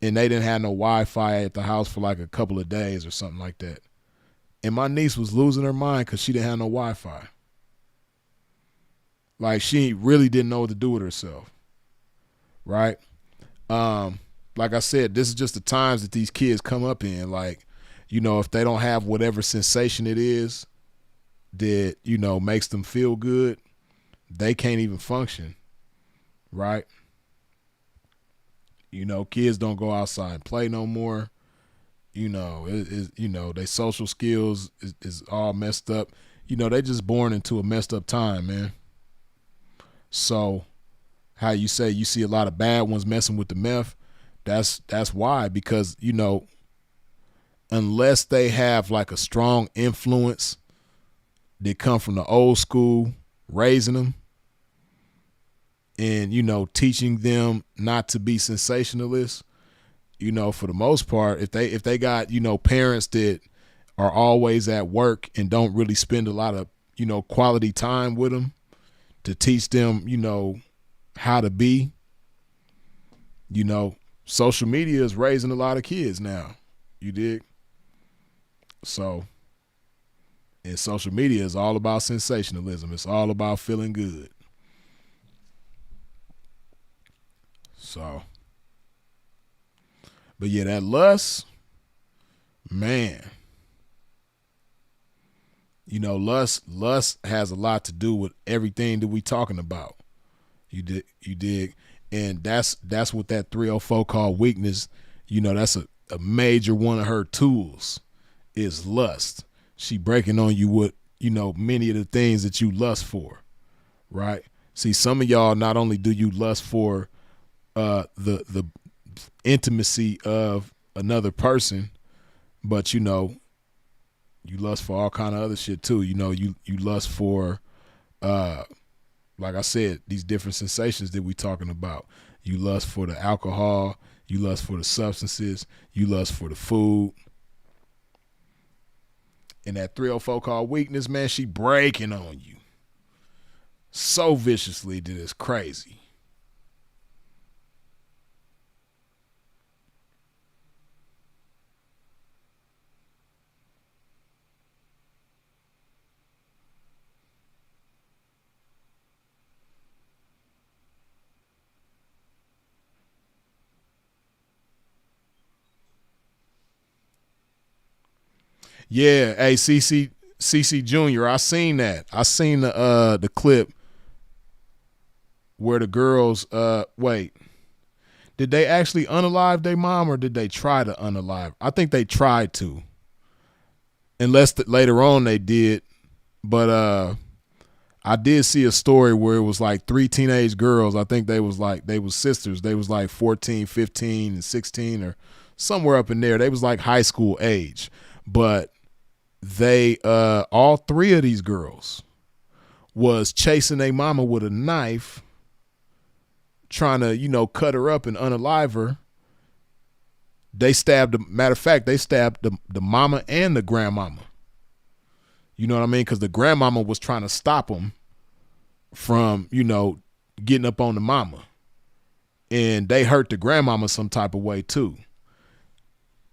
[SPEAKER 1] and they didn't have no Wi-Fi at the house for like a couple of days or something like that. And my niece was losing her mind because she didn't have no Wi-Fi. Like, she really didn't know what to do with herself, right? Like I said, this is just the times that these kids come up in. Like, you know, if they don't have whatever sensation it is that, you know, makes them feel good, they can't even function, right? You know, kids don't go outside and play no more. You know, you know, their social skills is all messed up. You know, they just born into a messed up time, man. So, how you say you see a lot of bad ones messing with the meth, that's why, because, you know, unless they have like a strong influence that come from the old school raising them and, you know, teaching them not to be sensationalists, you know, for the most part, if they got, you know, parents that are always at work and don't really spend a lot of, you know, quality time with them to teach them, you know, how to be, you know, social media is raising a lot of kids now. You dig? So, and social media is all about sensationalism. It's all about feeling good. So, but yeah, that lust, man. You know, lust has a lot to do with everything that we talking about. You dig, and that's what that 304 called weakness. You know, that's a major one of her tools is lust. She breaking on you with, you know, many of the things that you lust for, right? See, some of y'all, not only do you lust for the intimacy of another person, but, you know, you lust for all kind of other shit too. You know, you lust for, like I said, these different sensations that we talking about. You lust for the alcohol. You lust for the substances. You lust for the food. And that 304 called weakness, man, she breaking on you so viciously that it's crazy. Yeah, hey, CC Jr., I seen that. I seen the clip where the girls wait. Did they actually unalive their mom or did they try to unalive? I think they tried to. Unless later on they did. But I did see a story where it was like 3 teenage girls. I think they was sisters. They was like 14, 15, and 16 or somewhere up in there. They was like high school age. But they all 3 of these girls was chasing their mama with a knife, trying to, you know, cut her up and unalive her. They stabbed, matter of fact, they stabbed the mama and the grandmama. You know what I mean? Because the grandmama was trying to stop them from, you know, getting up on the mama. And they hurt the grandmama some type of way too,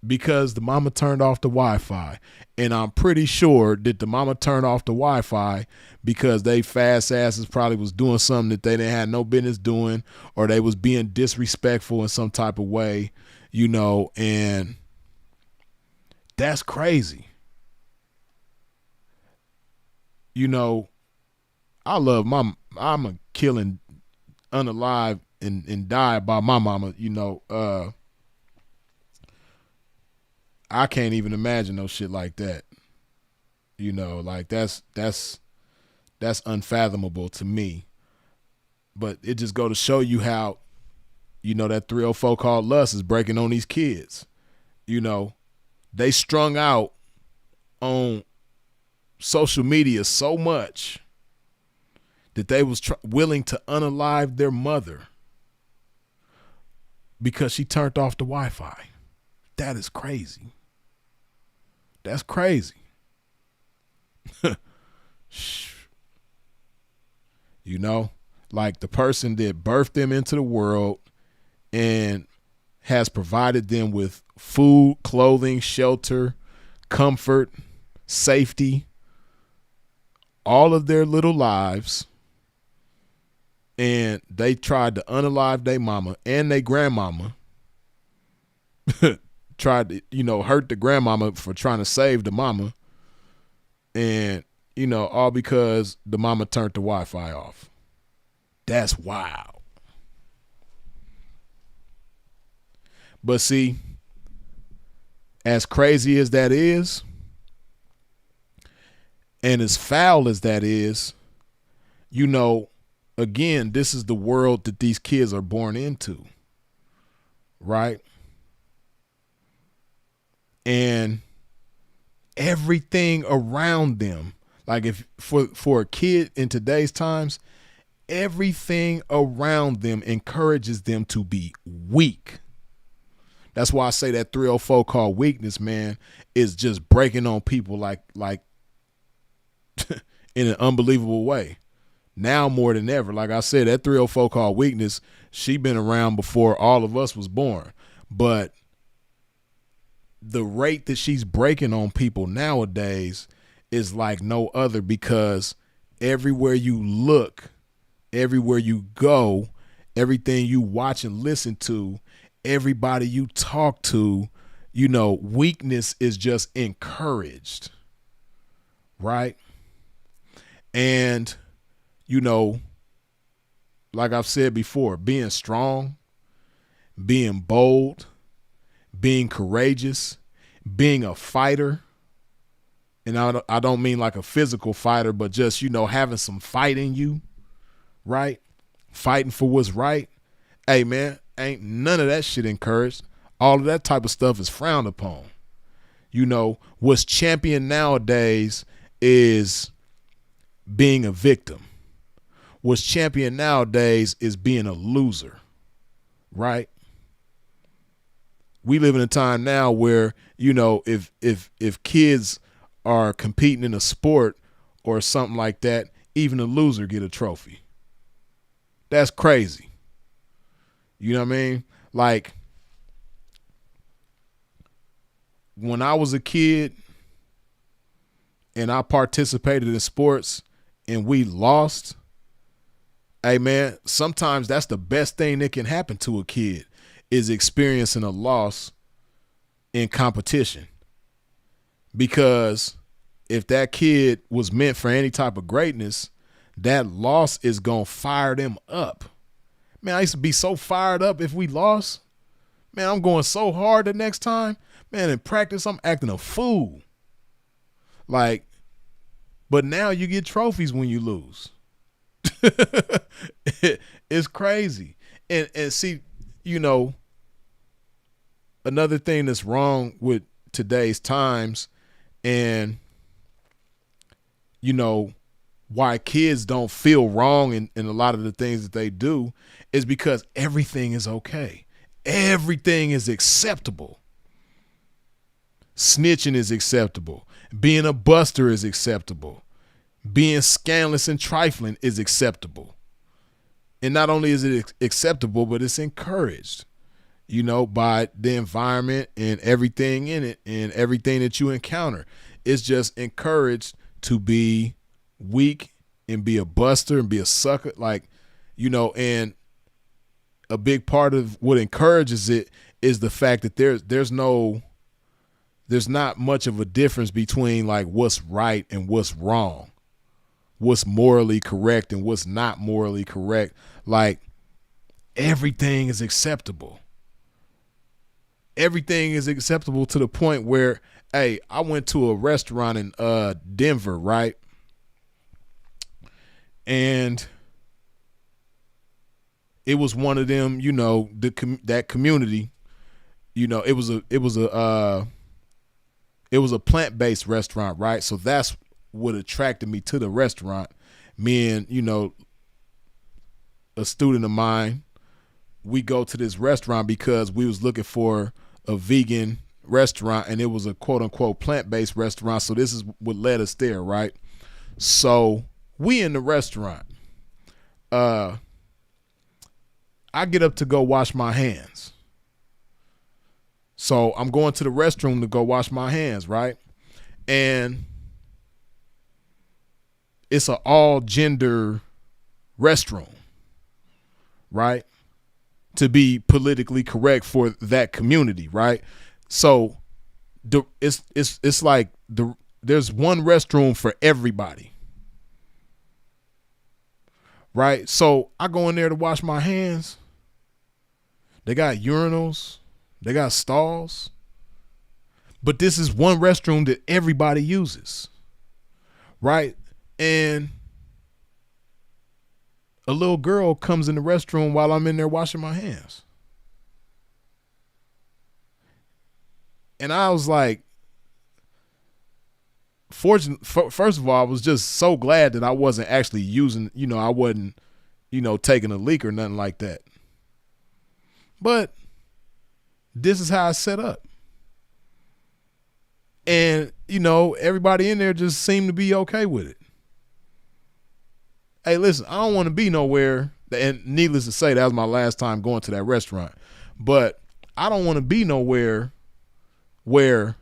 [SPEAKER 1] because the mama turned off the Wi-Fi. And I'm pretty sure that the mama turned off the Wi-Fi because they fast asses probably was doing something that they didn't have no business doing, or they was being disrespectful in some type of way, you know, and that's crazy. You know, I'm a killing unalive and die by my mama, you know, I can't even imagine no shit like that. You know, like that's unfathomable to me. But it just go to show you how, you know, that 304 called lust is breaking on these kids. You know, they strung out on social media so much that they was willing to unalive their mother because she turned off the Wi-Fi. That is crazy. That's crazy. You know, like the person that birthed them into the world and has provided them with food, clothing, shelter, comfort, safety, all of their little lives. And they tried to unalive their mama and their grandmama. Tried to, hurt the grandmama for trying to save the mama. And, all because the mama turned the Wi-Fi off. That's wild. But see, as crazy as that is, and as foul as that is, again, this is the world that these kids are born into, right? And everything around them, like if for a kid in today's times, everything around them encourages them to be weak. That's why I say that 304 called weakness, man, is just breaking on people like in an unbelievable way. Now more than ever, like I said, that 304 called weakness, she been around before all of us was born. But the rate that she's breaking on people nowadays is like no other, because everywhere you look, everywhere you go, everything you watch and listen to, everybody you talk to, weakness is just encouraged, right? And, like I've said before, being strong, being bold, being courageous, being a fighter. And I don't mean like a physical fighter, but just, having some fight in you, right? Fighting for what's right. Hey, man, ain't none of that shit encouraged. All of that type of stuff is frowned upon. What's championed nowadays is being a victim. What's championed nowadays is being a loser, right? We live in a time now where, if kids are competing in a sport or something like that, even a loser get a trophy. That's crazy. You know what I mean? Like, when I was a kid and I participated in sports and we lost, hey man, sometimes that's the best thing that can happen to a kid, is experiencing a loss in competition. Because if that kid was meant for any type of greatness, that loss is going to fire them up. Man, I used to be so fired up if we lost. Man, I'm going so hard the next time. Man, in practice, I'm acting a fool. Like, but now you get trophies when you lose. It's crazy. And see, another thing that's wrong with today's times, and why kids don't feel wrong in a lot of the things that they do, is because everything is okay. Everything is acceptable. Snitching is acceptable. Being a buster is acceptable. Being scandalous and trifling is acceptable. And not only is it acceptable, but it's encouraged, by the environment and everything in it and everything that you encounter. It's just encouraged to be weak and be a buster and be a sucker. Like, and a big part of what encourages it is the fact that there's not much of a difference between like what's right and what's wrong, what's morally correct and what's not morally correct. Like, everything is acceptable. Everything is acceptable to the point where, hey, I went to a restaurant in Denver, right? And it was one of them, that community, it was a plant-based restaurant, right? So that's what attracted me to the restaurant. Me and, a student of mine, we go to this restaurant because we was looking for a vegan restaurant, and it was a quote unquote plant-based restaurant. So this is what led us there, right? So we in the restaurant. I get up to go wash my hands. So I'm going to the restroom to go wash my hands, right? And it's an all gender restroom, right? To be politically correct for that community, right? So it's like there's one restroom for everybody, right? So I go in there to wash my hands. They got urinals, they got stalls, but this is one restroom that everybody uses, right? And a little girl comes in the restroom while I'm in there washing my hands. And I was like, first of all, I was just so glad that I wasn't actually using, I wasn't, taking a leak or nothing like that. But this is how it's set up. And, everybody in there just seemed to be okay with it. Hey, listen, I don't want to be nowhere, and needless to say, that was my last time going to that restaurant. But I don't want to be nowhere where,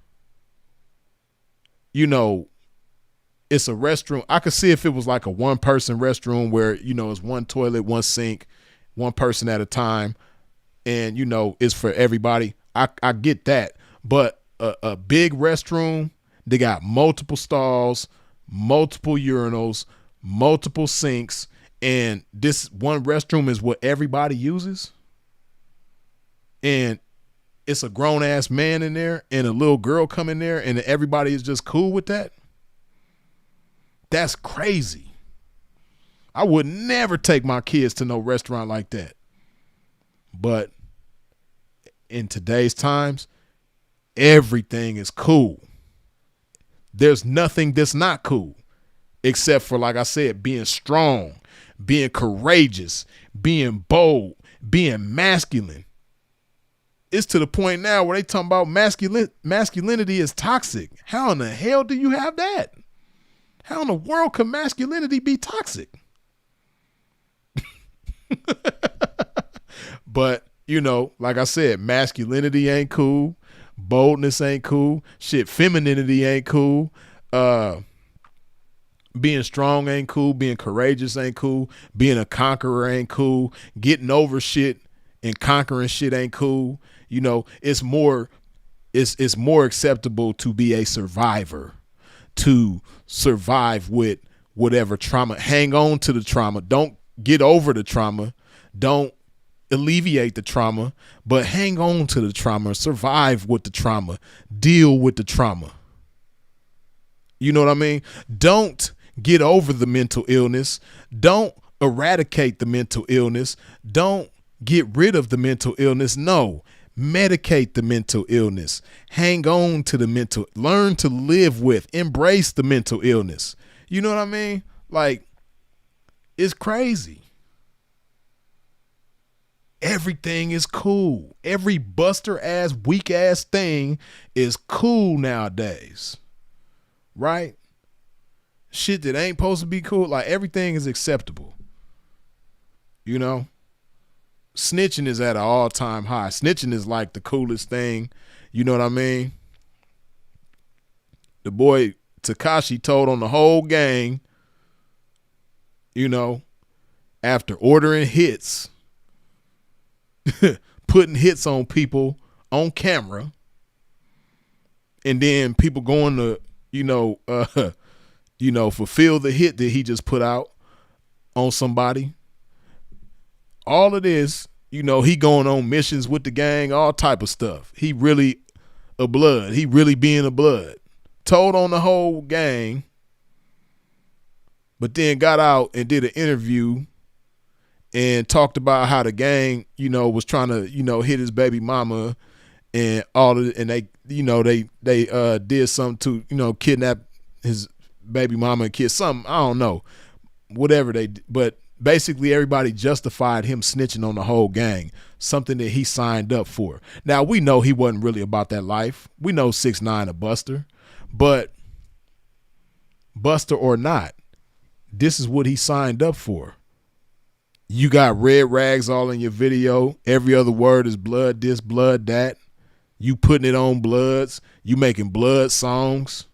[SPEAKER 1] it's a restroom. I could see if it was like a one-person restroom where, it's one toilet, one sink, one person at a time, and, it's for everybody. I get that. But a big restroom, they got multiple stalls, multiple urinals, multiple sinks, and this one restroom is what everybody uses. And it's a grown ass man in there and a little girl come in there and everybody is just cool with that. That's crazy. I would never take my kids to no restaurant like that. But in today's times, everything is cool. There's nothing that's not cool except for, like I said, being strong, being courageous, being bold, being masculine. It's to the point now where they talking about masculinity is toxic. How in the hell do you have that? How in the world can masculinity be toxic? But, like I said, masculinity ain't cool. Boldness ain't cool. Shit, femininity ain't cool. Being strong ain't cool. Being courageous ain't cool. Being a conqueror ain't cool. Getting over shit and conquering shit ain't cool. It's more acceptable to be a survivor, to survive with whatever trauma. Hang on to the trauma. Don't get over the trauma. Don't alleviate the trauma, but hang on to the trauma, survive with the trauma, deal with the trauma. You know what I mean? Don't get over the mental illness. Don't eradicate the mental illness. Don't get rid of the mental illness. No, medicate the mental illness. Hang on to the mental, learn to live with, embrace the mental illness. You know what I mean? Like, it's crazy. Everything is cool. Every buster ass, weak ass thing is cool nowadays. Right? Shit that ain't supposed to be cool. Like, everything is acceptable. Snitching is at an all-time high. Snitching is like the coolest thing. You know what I mean? The boy Tekashi told on the whole gang, after ordering hits, putting hits on people on camera, and then people going to, fulfill the hit that he just put out on somebody. All of this, he going on missions with the gang, all type of stuff. He really a blood. He really being a blood. Told on the whole gang, but then got out and did an interview and talked about how the gang, was trying to, hit his baby mama and all of it, and they, they did something to, kidnap his baby mama and kids, something, I don't know, whatever but basically everybody justified him snitching on the whole gang, something that he signed up for. Now we know he wasn't really about that life. We know 6ix9ine a buster, but buster or not, this is what he signed up for. You got red rags all in your video. Every other word is blood this, blood that. You putting it on bloods. You making blood songs.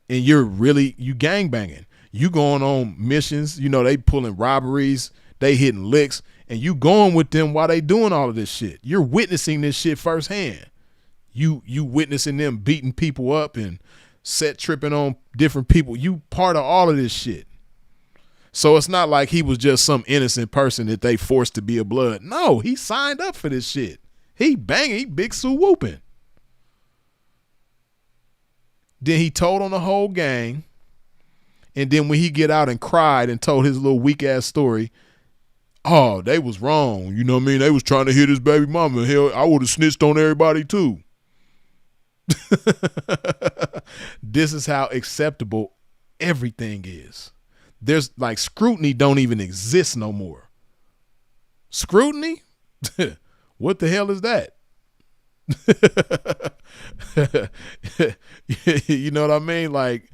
[SPEAKER 1] And you gangbanging. You going on missions. You know, they pulling robberies. They hitting licks. And you going with them while they doing all of this shit. You're witnessing this shit firsthand. You witnessing them beating people up and set tripping on different people. You part of all of this shit. So it's not like he was just some innocent person that they forced to be a blood. No, he signed up for this shit. He banging, he big Sue whooping. Then he told on the whole gang. And then when he get out and cried and told his little weak ass story, oh, they was wrong. You know what I mean? They was trying to hit his baby mama. Hell, I would have snitched on everybody too. This is how acceptable everything is. There's like scrutiny don't even exist no more. Scrutiny? What the hell is that? You know what I mean? Like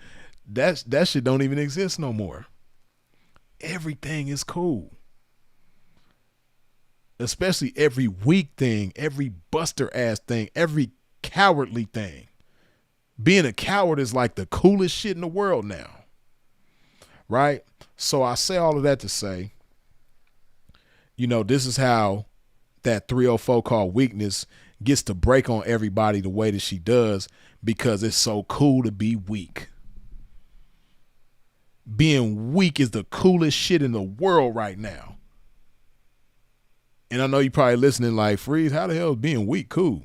[SPEAKER 1] that shit don't even exist no more. Everything is cool. Especially every weak thing, every buster ass thing, every cowardly thing. Being a coward is like the coolest shit in the world now. Right? So I say all of that to say, you know, this is how that 304 called weakness gets to break on everybody the way that she does, because it's so cool to be weak. Being weak is the coolest shit in the world right now. And I know you probably listening like, Freeze, how the hell is being weak cool?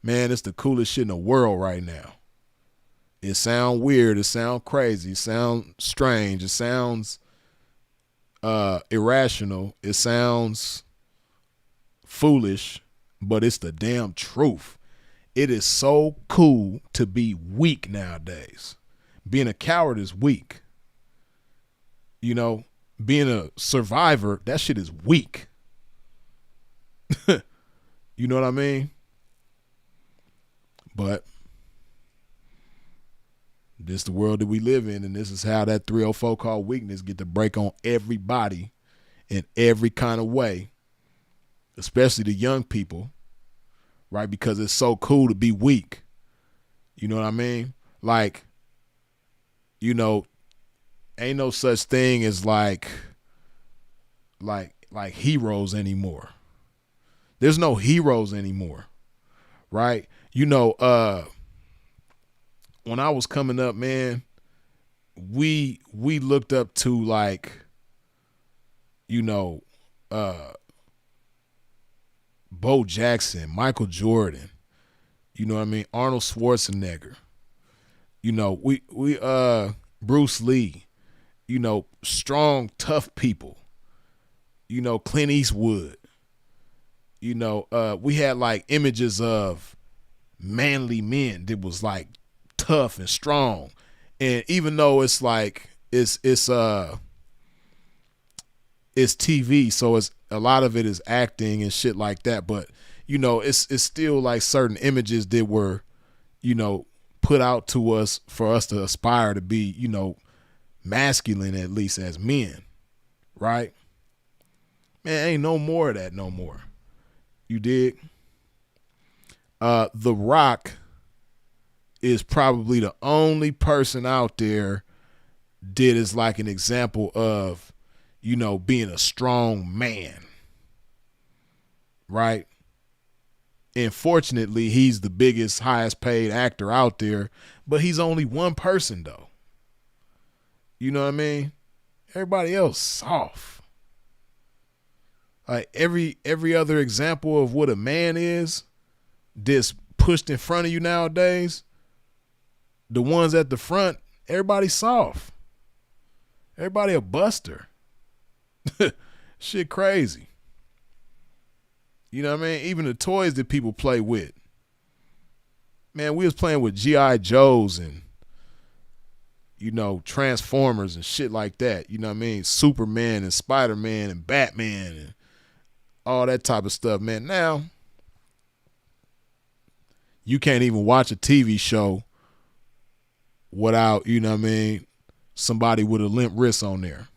[SPEAKER 1] Man, it's the coolest shit in the world right now. It sounds weird. It sounds crazy. It sounds strange. It sounds irrational. It sounds foolish, but it's the damn truth. It is so cool to be weak nowadays. Being a coward is weak. You know, being a survivor, that shit is weak. You know what I mean? But this is the world that we live in, and this is how that 304 called weakness get to break on everybody in every kind of way, especially the young people, right? Because it's so cool to be weak. You know what I mean? Like, you know, ain't no such thing as like heroes anymore. There's no heroes anymore, right? You know, when I was coming up, man, we looked up to, like, you know, Bo Jackson, Michael Jordan, you know what I mean? Arnold Schwarzenegger, you know, we Bruce Lee, you know, strong, tough people, you know, Clint Eastwood, you know, we had like images of manly men that was like tough and strong. And even though it's like it's TV, so it's a lot of it is acting and shit like that, but you know, it's still like certain images that were, you know, put out to us for us to aspire to be, you know, masculine, at least as men, right? Man, ain't no more of that no more. You dig? The Rock is probably the only person out there that is like an example of, you know, being a strong man, right? And fortunately, he's the biggest, highest paid actor out there, but he's only one person though. You know what I mean? Everybody else soft. Like every other example of what a man is that's pushed in front of you nowadays, the ones at the front, everybody's soft. Everybody a buster. Shit crazy. You know what I mean? Even the toys that people play with. Man, we was playing with G.I. Joes and Transformers and shit like that. You know what I mean? Superman and Spider-Man and Batman and all that type of stuff, man. Now, you can't even watch a TV show without, somebody with a limp wrist on there.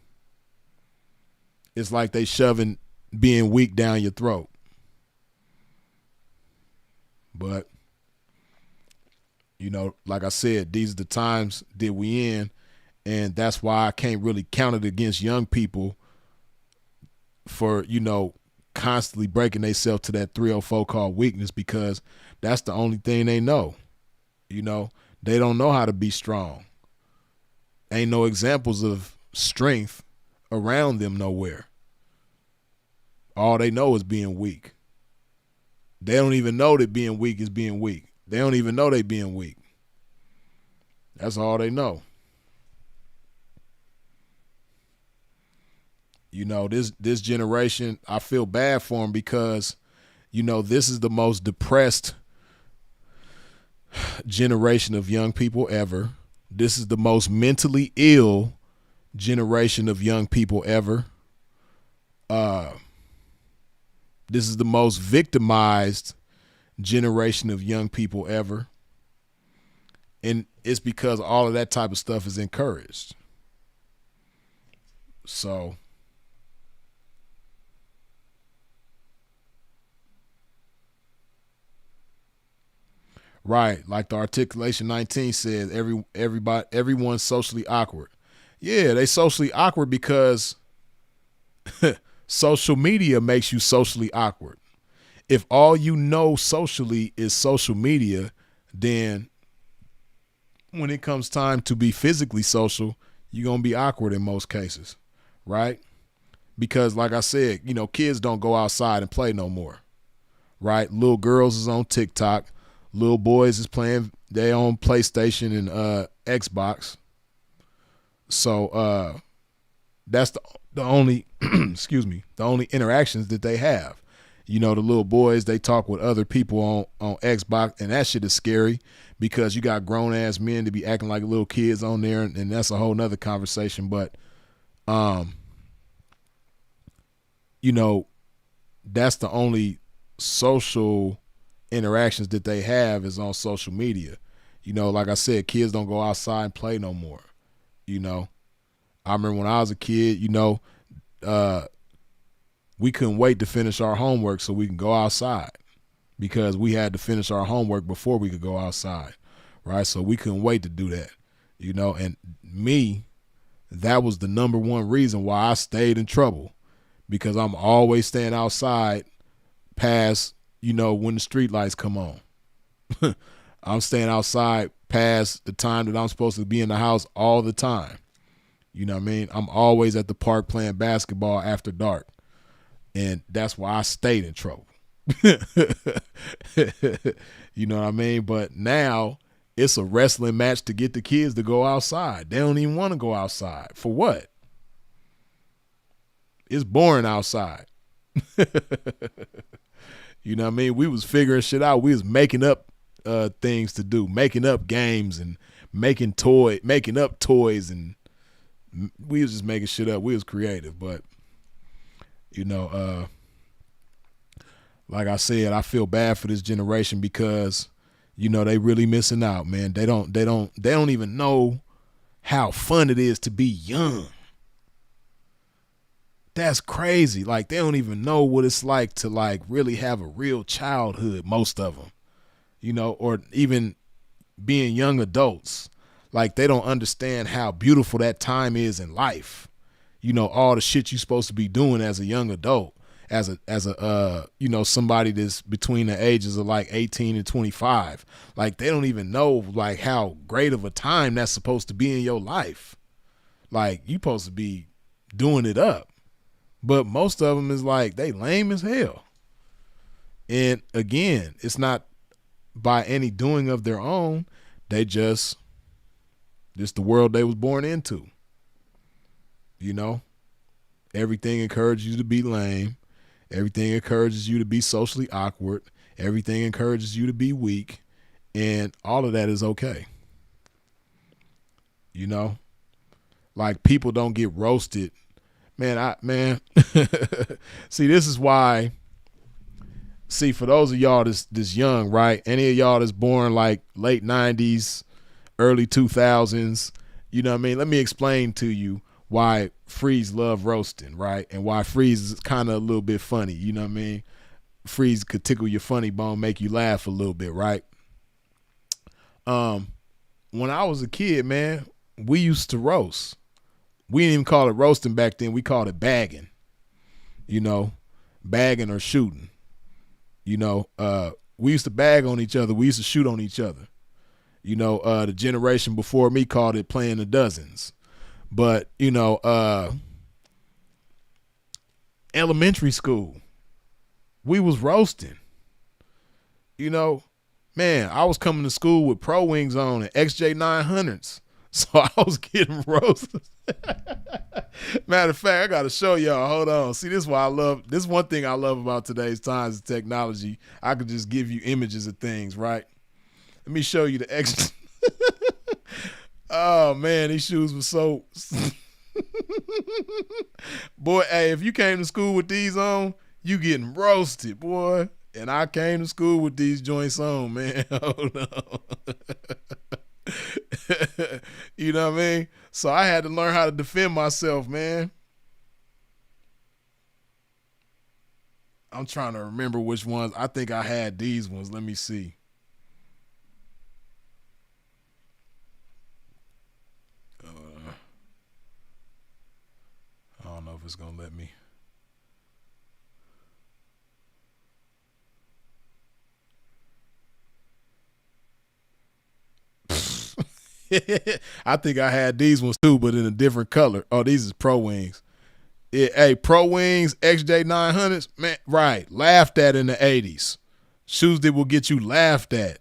[SPEAKER 1] It's like they shoving being weak down your throat. But, like I said, these are the times that we in, and that's why I can't really count it against young people for, constantly breaking themselves to that 304 called weakness, because that's the only thing they know. They don't know how to be strong. Ain't no examples of strength around them nowhere. All they know is being weak. They don't even know that being weak is being weak. They don't even know they being weak. That's all they know. This generation, I feel bad for them because, this is the most depressed generation of young people ever. This is the most mentally ill generation of young people ever. This is the most victimized generation of young people ever. And it's because all of that type of stuff is encouraged. So, right, like the Articulation 19 says, everyone's socially awkward. Yeah, they socially awkward because social media makes you socially awkward. If all you know socially is social media, then when it comes time to be physically social, you're going to be awkward in most cases, right? Because like I said, kids don't go outside and play no more, right? Little girls is on TikTok. Little boys is playing their own PlayStation and Xbox. So that's the only the only interactions that they have. The little boys, they talk with other people on Xbox, and that shit is scary because you got grown ass men to be acting like little kids on there, and that's a whole nother conversation. But that's the only social interactions that they have is on social media. Like I said, kids don't go outside and play no more. I remember when I was a kid, we couldn't wait to finish our homework so we can go outside because we had to finish our homework before we could go outside, right? So we couldn't wait to do that, and me, that was the number one reason why I stayed in trouble, because I'm always staying outside past, when the street lights come on. I'm staying outside past the time that I'm supposed to be in the house all the time. You know what I mean? I'm always at the park playing basketball after dark. And that's why I stayed in trouble. You know what I mean? But now it's a wrestling match to get the kids to go outside. They don't even want to go outside. For what? It's boring outside. You know what I mean? We was figuring shit out. We was making up things to do, making up games and making up toys, and we was just making shit up. We was creative, but like I said, I feel bad for this generation because, they really missing out, man. They don't even know how fun it is to be young. That's crazy. Like, they don't even know what it's like to really have a real childhood, most of them, or even being young adults. Like, they don't understand how beautiful that time is in life. All the shit you're supposed to be doing as a young adult, as a somebody that's between the ages of 18 and 25. Like, they don't even know how great of a time that's supposed to be in your life. Like, you supposed to be doing it up. But most of them is they lame as hell. And again, it's not by any doing of their own. They just the world they was born into. Everything encourages you to be lame. Everything encourages you to be socially awkward. Everything encourages you to be weak. And all of that is okay. You know, like people don't get roasted. Man. See, this is why. See, for those of y'all this young, right? Any of y'all that's born like late 90s, early 2000s, you know what I mean? Let me explain to you why Freeze love roasting, right? And why Freeze is kind of a little bit funny, you know what I mean? Freeze could tickle your funny bone, make you laugh a little bit, right? When I was a kid, man, we used to roast. We didn't even call it roasting back then. We called it bagging, you know, bagging or shooting. You know, we used to bag on each other. We used to shoot on each other. You know, the generation before me called it playing the dozens. But, you know, elementary school, we was roasting. You know, man, I was coming to school with Pro Wings on and XJ900s. So I was getting roasted. Matter of fact, I got to show y'all. Hold on. See, this is why I love. This is one thing I love about today's times is technology. I could just give you images of things, right? Let me show you the X. Oh man, these shoes were so. Boy, hey, if you came to school with these on, you getting roasted, boy. And I came to school with these joints on, man. Hold on. You know what I mean? So I had to learn how to defend myself, man. I'm trying to remember which ones. I think I had these ones. Let me see. I don't know if it's going to let me. I think I had these ones too, but in a different color. Oh, these is Pro Wings. Hey, Pro Wings, XJ900s, man, right. Laughed at in the 80s. Shoes that will get you laughed at.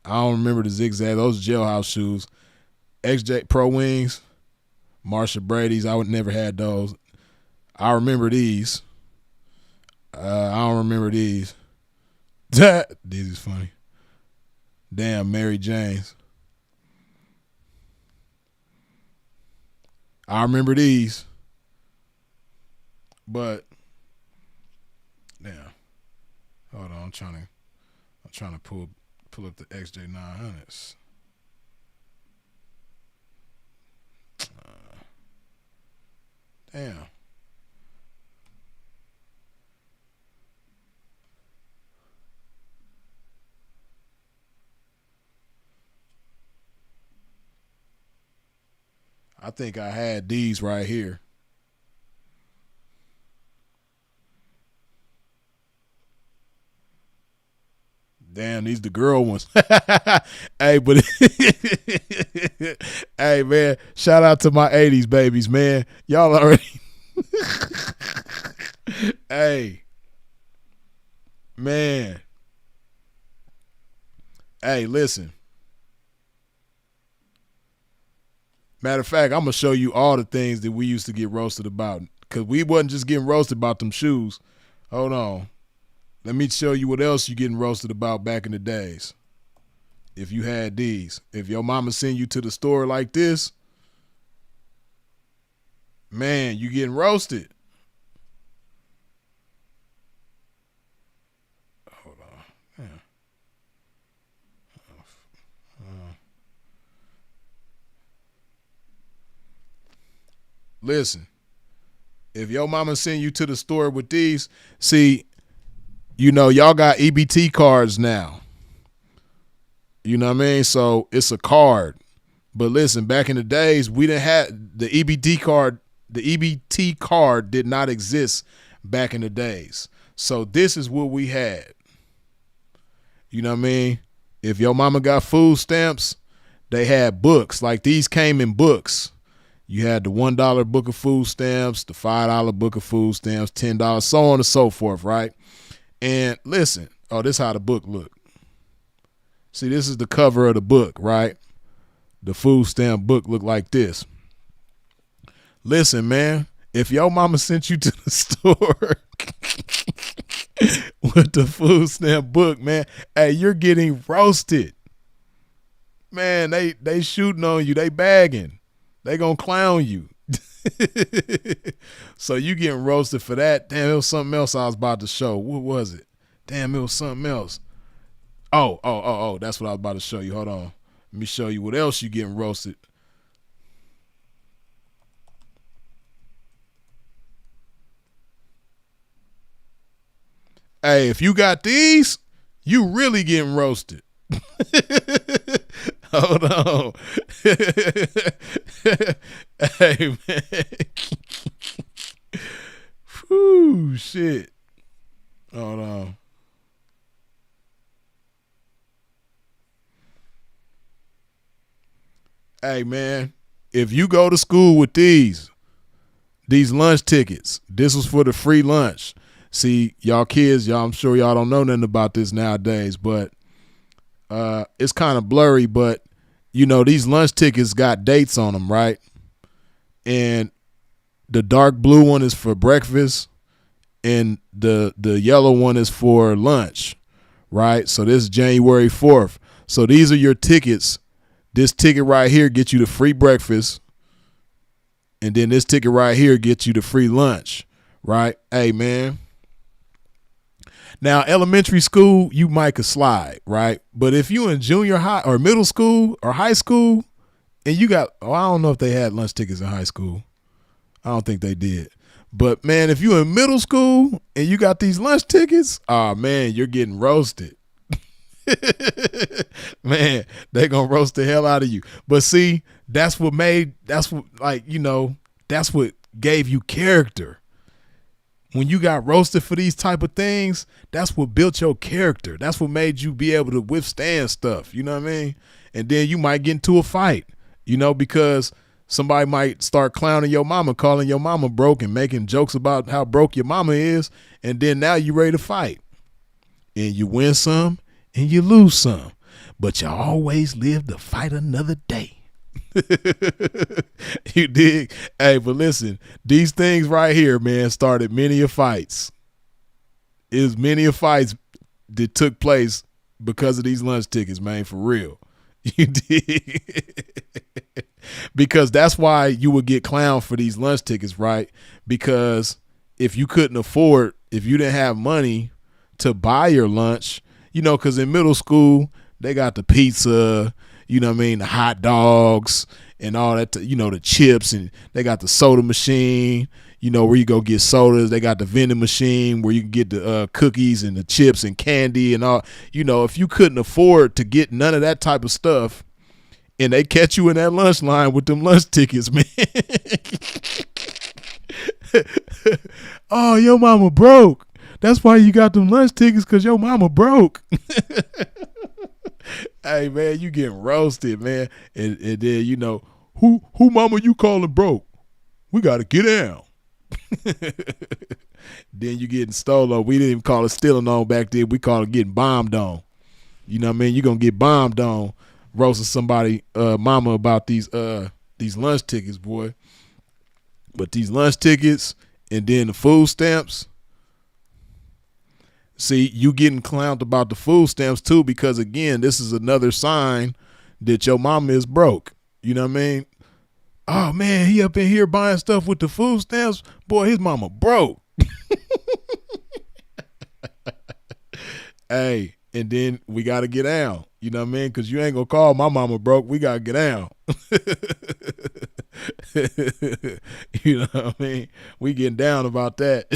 [SPEAKER 1] I don't remember the zigzag. Those jailhouse shoes. XJ Pro Wings, Marsha Brady's. I would never had those. I remember these. I don't remember these. These is funny. Damn, Mary Jane's. I remember these. But damn. Hold on, I'm trying to pull up the XJ900s. Damn. I think I had these right here. Damn, these the girl ones. Hey, but hey, man, shout out to my 80s babies, man. Y'all already. Hey, man. Hey, listen. Matter of fact, I'm going to show you all the things that we used to get roasted about. Because we wasn't just getting roasted about them shoes. Hold on. Let me show you what else you getting roasted about back in the days. If you had these. If your mama send you to the store like this, man, you getting roasted. Hold on. Yeah. Listen, if your mama send you to the store with these, see, you know, y'all got EBT cards now. You know what I mean? So it's a card. But listen, back in the days, we didn't have the EBT card. The EBT card did not exist back in the days. So this is what we had. You know what I mean? If your mama got food stamps, they had books. Like these came in books. You had the $1 book of food stamps, the $5 book of food stamps, $10, so on and so forth, right? And listen, oh, this is how the book looked. See, this is the cover of the book, right? The food stamp book looked like this. Listen, man, if your mama sent you to the store with the food stamp book, man, hey, you're getting roasted. Man, they shooting on you. They bagging. They gonna clown you. So you getting roasted for that. Damn, it was something else I was about to show. What was it? Damn, it was something else. Oh, that's what I was about to show you. Hold on. Let me show you what else you getting roasted. Hey, if you got these, you really getting roasted. Hold on. Hey, man. Whew, shit. Hold on. Hey, man, if you go to school with these lunch tickets, this was for the free lunch. See, y'all kids, I'm sure y'all don't know nothing about this nowadays, but it's kind of blurry, but, these lunch tickets got dates on them, right? And the dark blue one is for breakfast, and the yellow one is for lunch, right? So this is January 4th. So these are your tickets. This ticket right here gets you the free breakfast, and then this ticket right here gets you the free lunch, right? Hey, man. Now, elementary school, you might could slide, right? But if you in junior high or middle school or high school, and you got, I don't know if they had lunch tickets in high school. I don't think they did. But, man, if you in middle school and you got these lunch tickets, man, you're getting roasted. Man, they gonna roast the hell out of you. But see, that's what gave you character. When you got roasted for these type of things, that's what built your character. That's what made you be able to withstand stuff. You know what I mean? And then you might get into a fight, because somebody might start clowning your mama, calling your mama broke and making jokes about how broke your mama is. And then now you ready to fight. And you win some and you lose some. But you always live to fight another day. You dig? Hey, but listen, these things right here, man, started many of fights. It was many of fights that took place because of these lunch tickets, man, for real. You dig? Because that's why you would get clowned for these lunch tickets, right? Because if you didn't have money to buy your lunch, because in middle school, they got the pizza, the hot dogs and all that, the chips, and they got the soda machine, where you go get sodas. They got the vending machine where you can get the cookies and the chips and candy and all. If you couldn't afford to get none of that type of stuff and they catch you in that lunch line with them lunch tickets, man. Oh, your mama broke. That's why you got them lunch tickets, because your mama broke. Hey, man, you getting roasted, man. And then, who mama you calling broke? We got to get down. Then you getting stolen. We didn't even call it stealing on back then. We call it getting bombed on. You know what I mean? You're going to get bombed on roasting somebody, mama, about these lunch tickets, boy. But these lunch tickets and then the food stamps. See, you getting clowned about the food stamps too, because again, this is another sign that your mama is broke. You know what I mean? Oh man, he up in here buying stuff with the food stamps. Boy, his mama broke. Hey, and then we got to get down. You know what I mean? Because you ain't going to call my mama broke. We got to get down. You know what I mean? We getting down about that.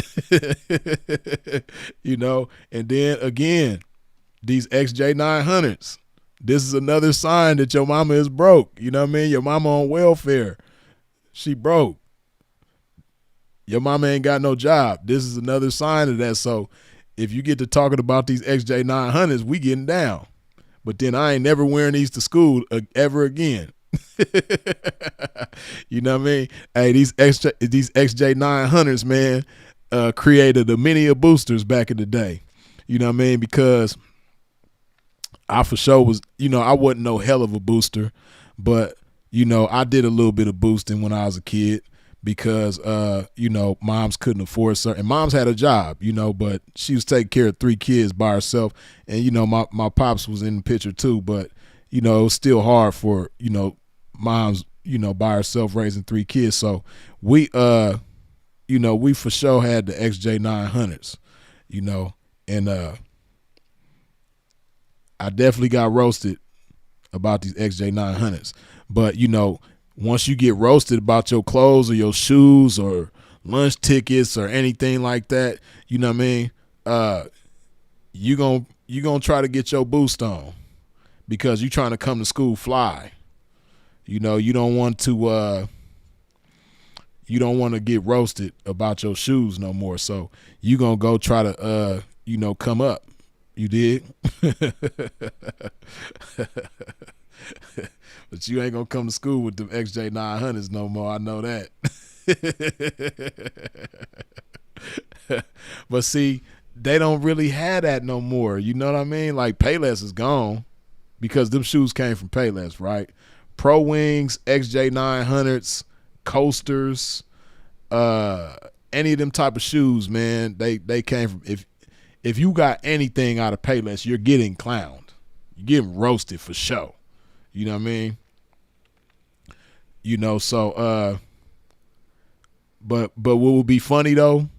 [SPEAKER 1] And then again, these XJ900s. This is another sign that your mama is broke. You know what I mean? Your mama on welfare. She broke. Your mama ain't got no job. This is another sign of that. So if you get to talking about these XJ900s, we getting down. But then I ain't never wearing these to school ever again. You know what I mean? Hey, these XJ900s, man, created a many of boosters back in the day. You know what I mean? Because I for sure was, I wasn't no hell of a booster, but, I did a little bit of boosting when I was a kid because, moms couldn't afford certain, and moms had a job, but she was taking care of 3 kids by herself. And, my pops was in the picture too, but, you know, it was still hard for, you know, moms, you know, by herself raising 3 kids. So we, you know, we for sure had the XJ900s, you know, and I definitely got roasted about these XJ900s. But, you know, once you get roasted about your clothes or your shoes or lunch tickets or anything like that, you know what I mean, you gonna try to get your boost on because you trying to come to school fly. You know, you don't want to get roasted about your shoes no more. So you gonna go try to you know, come up. You dig? But you ain't gonna come to school with them XJ900s no more. I know that. But see, they don't really have that no more. You know what I mean? Like Payless is gone because them shoes came from Payless, right? Pro Wings, XJ900s, coasters, any of them type of shoes, man, they came from. If you got anything out of Payless, you're getting clowned. You're getting roasted for sure. You know what I mean? You know, so but what would be funny though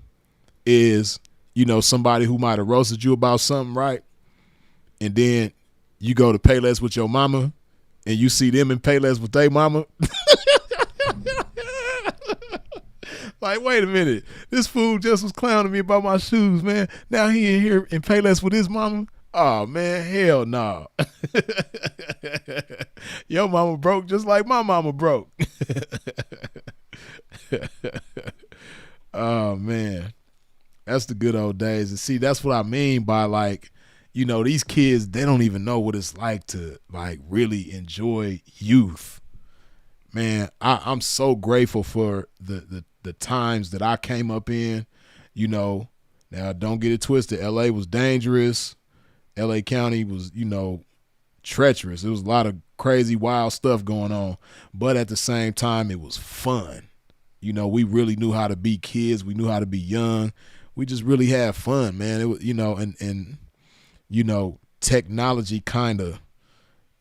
[SPEAKER 1] is, you know, somebody who might have roasted you about something, right? And then you go to Payless with your mama and you see them in Payless with their mama. Like, wait a minute. This fool just was clowning me about my shoes, man. Now he in here in Payless with his mama. Oh, man, hell no. Your mama broke just like my mama broke. Oh, man. That's the good old days. And see, that's what I mean by, like, you know, these kids, they don't even know what it's like to, like, really enjoy youth. Man, I'm so grateful for the times that I came up in. You know, now don't get it twisted. LA was dangerous. LA County was, you know, treacherous. There was a lot of crazy, wild stuff going on. But at the same time, it was fun. You know, we really knew how to be kids. We knew how to be young. We just really had fun, man. It was, you know, and you know, technology kind of,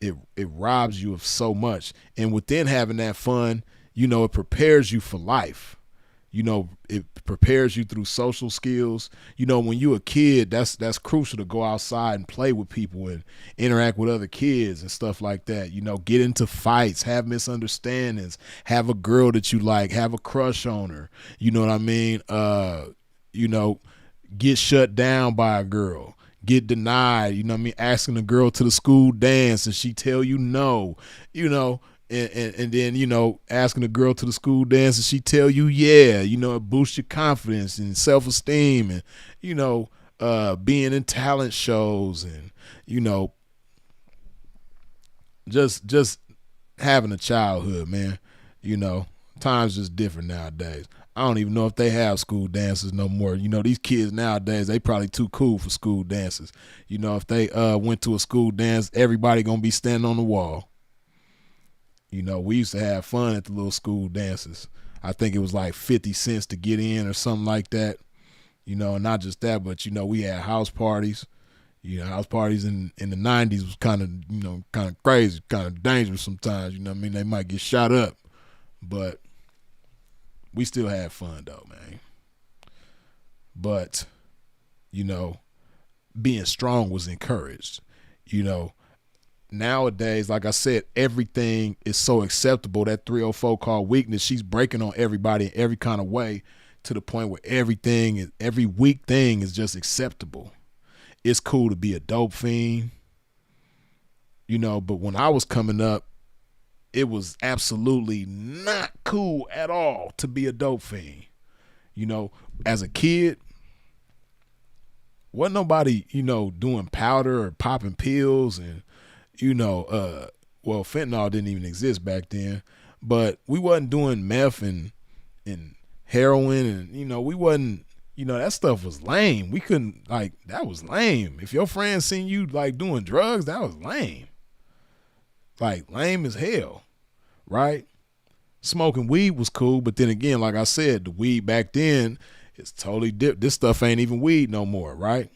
[SPEAKER 1] it robs you of so much. And within having that fun, you know, it prepares you for life. You know, it prepares you through social skills. You know, when you're a kid, that's crucial to go outside and play with people and interact with other kids and stuff like that. You know, get into fights, have misunderstandings, have a girl that you like, have a crush on her. You know what I mean? You know, get shut down by a girl. Get denied, you know what I mean, asking a girl to the school dance and she tell you no, you know, and then, you know, asking a girl to the school dance and she tell you yeah, you know, it boosts your confidence and self-esteem and, you know, being in talent shows and, you know, just having a childhood, man. You know, times just different nowadays. I don't even know if they have school dances no more. You know, these kids nowadays, they probably too cool for school dances. You know, if they went to a school dance, everybody gonna be standing on the wall. You know, we used to have fun at the little school dances. I think it was like 50 cents to get in or something like that. You know, and not just that, but, you know, we had house parties. You know, house parties in the 90s was kind of, you know, kind of crazy, kind of dangerous sometimes. You know what I mean? They might get shot up. But we still had fun though, man. But, you know, being strong was encouraged. You know, nowadays, like I said, everything is so acceptable. That 304 called weakness, she's breaking on everybody in every kind of way to the point where every weak thing is just acceptable. It's cool to be a dope fiend, you know, but when I was coming up, it was absolutely not cool at all to be a dope fiend. You know, as a kid, wasn't nobody, you know, doing powder or popping pills and, you know, well, fentanyl didn't even exist back then, but we wasn't doing meth and heroin and, you know, we wasn't, you know, that stuff was lame. We couldn't, like, that was lame. If your friends seen you, like, doing drugs, that was lame. Like, lame as hell. Right? Smoking weed was cool, but then again, like I said, the weed back then is totally different. This stuff ain't even weed no more, right?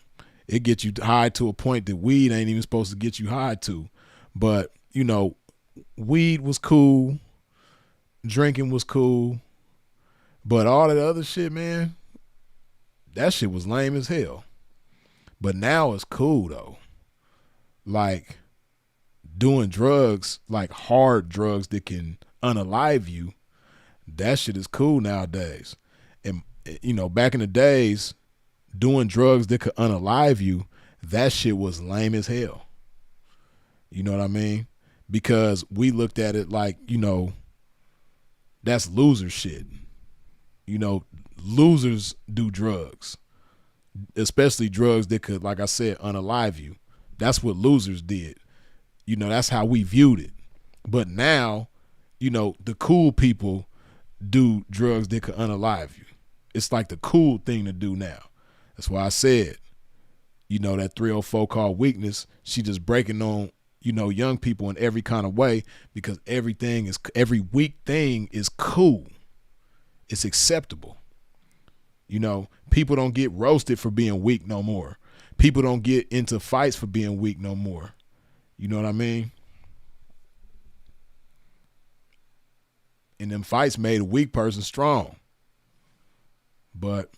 [SPEAKER 1] It gets you high to a point that weed ain't even supposed to get you high to. But, you know, weed was cool, drinking was cool, but all that other shit, man, that shit was lame as hell. But now it's cool though. Like doing drugs, like hard drugs that can unalive you, that shit is cool nowadays. And back in the days, doing drugs that could unalive you, that shit was lame as hell. You know what I mean? Because we looked at it like, that's loser shit. Losers do drugs, especially drugs that could, like I said, unalive you. That's what losers did. That's how we viewed it. But now, the cool people do drugs that could unalive you. It's like the cool thing to do now. That's why I said, that 304 called weakness, she just breaking on, young people in every kind of way, because every weak thing is cool. It's acceptable. People don't get roasted for being weak no more. People don't get into fights for being weak no more. You know what I mean? And them fights made a weak person strong. But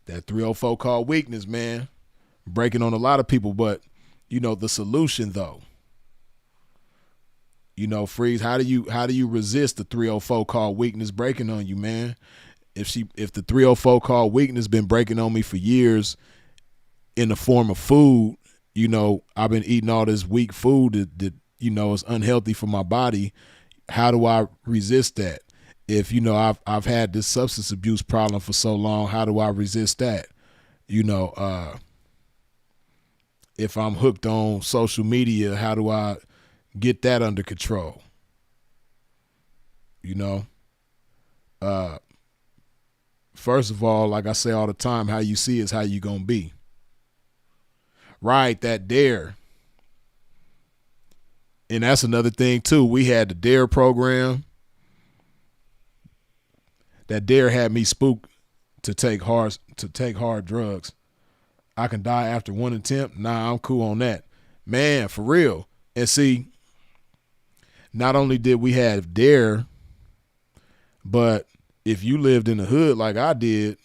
[SPEAKER 1] that 304 called weakness, man, breaking on a lot of people. But, the solution though, Freeze, how do you resist the 304 called weakness breaking on you, man? If the 304 called weakness been breaking on me for years in the form of food, I've been eating all this weak food that is unhealthy for my body. How do I resist that? If, I've had this substance abuse problem for so long, how do I resist that? If I'm hooked on social media, how do I get that under control? First of all, like I say all the time, how you see is how you gonna be. Right, that dare. And that's another thing too. We had the dare program. That dare had me spooked to take hard drugs. I can die after one attempt. Nah, I'm cool on that. Man, for real. And see, not only did we have dare, but if you lived in the hood like I did,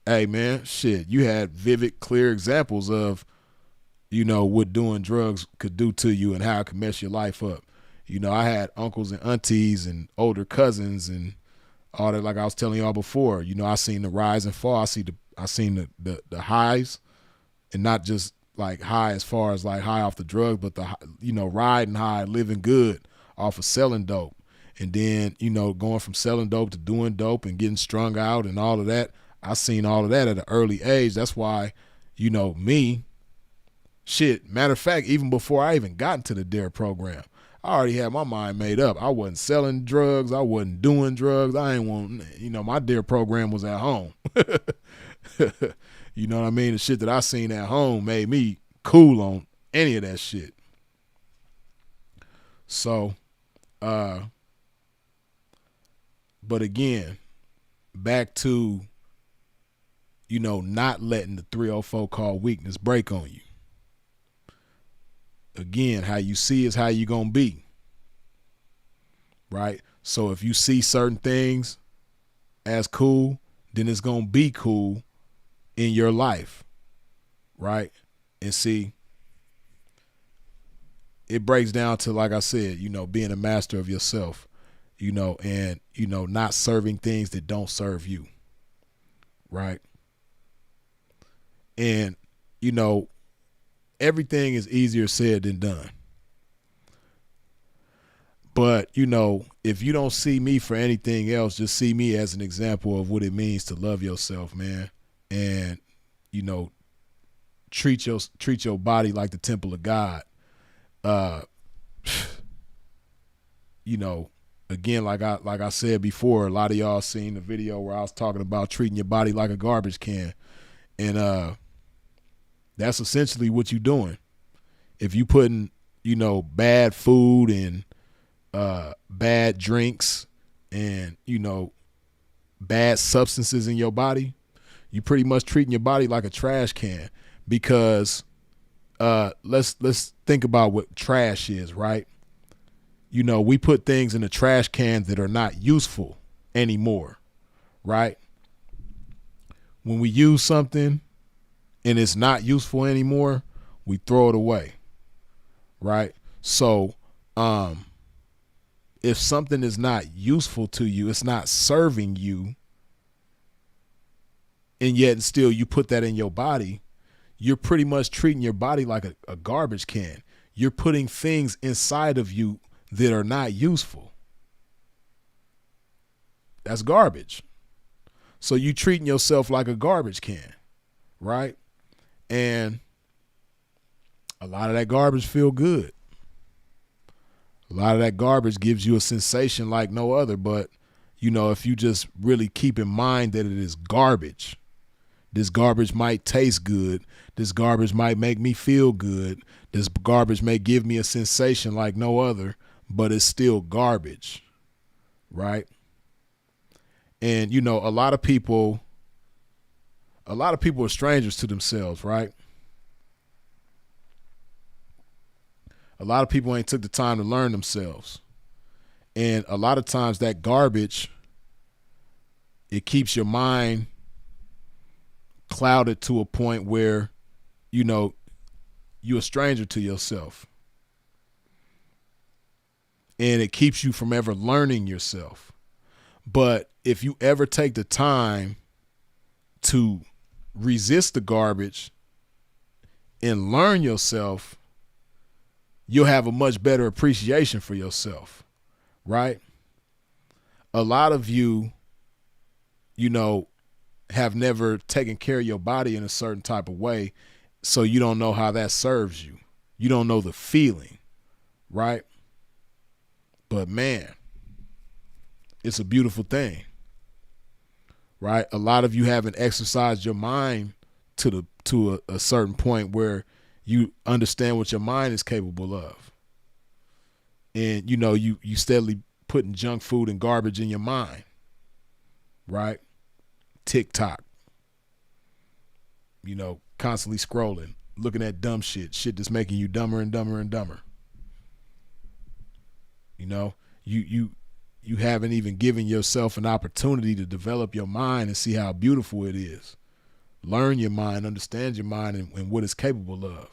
[SPEAKER 1] hey man, shit, you had vivid, clear examples of, what doing drugs could do to you and how it could mess your life up. I had uncles and aunties and older cousins and all that, like I was telling y'all before. I seen the rise and fall. I seen the highs, and not just like high as far as like high off the drugs, but the, riding high, living good off of selling dope. And then, going from selling dope to doing dope and getting strung out and all of that. I seen all of that at an early age. That's why, me, shit, matter of fact, even before I even got into the DARE program, I already had my mind made up. I wasn't selling drugs. I wasn't doing drugs. I ain't want, my DARE program was at home. You know what I mean? The shit that I seen at home made me cool on any of that shit. So, but again, back to, not letting the 304 called weakness break on you. Again, how you see is how you gonna be. Right? So if you see certain things as cool, then it's gonna be cool in your life. Right? And see, it breaks down to, like I said, being a master of yourself, and, not serving things that don't serve you. Right? And, everything is easier said than done. But, if you don't see me for anything else, just see me as an example of what it means to love yourself, man. And, treat your body like the temple of God. Again, like I said before, a lot of y'all seen the video where I was talking about treating your body like a garbage can. And that's essentially what you're doing. If you putting, bad food and bad drinks and, bad substances in your body, you pretty much treating your body like a trash can. Because let's think about what trash is, right? You know, we put things in the trash can that are not useful anymore, right? When we use something and it's not useful anymore, we throw it away, right? So if something is not useful to you, it's not serving you, and yet still you put that in your body, you're pretty much treating your body like a garbage can. You're putting things inside of you that are not useful. That's garbage. So you treating yourself like a garbage can, right? And a lot of that garbage feel good. A lot of that garbage gives you a sensation like no other, but you know, if you just really keep in mind that it is garbage, this garbage might taste good. This garbage might make me feel good. This garbage may give me a sensation like no other, but it's still garbage, right? And you know, a lot of people are strangers to themselves, right? A lot of people ain't took the time to learn themselves. And a lot of times that garbage, it keeps your mind clouded to a point where, you know, you're a stranger to yourself. And it keeps you from ever learning yourself. But if you ever take the time to resist the garbage and learn yourself, you'll have a much better appreciation for yourself, right? A lot of you, you know, have never taken care of your body in a certain type of way, so you don't know how that serves you. You don't know the feeling, right? But man, it's a beautiful thing, right? A lot of you haven't exercised your mind to a certain point where you understand what your mind is capable of. And, you know, you steadily putting junk food and garbage in your mind, right? TikTok, you know, constantly scrolling, looking at dumb shit that's making you dumber and dumber and dumber. You know, you haven't even given yourself an opportunity to develop your mind and see how beautiful it is. Learn your mind, understand your mind and what it's capable of,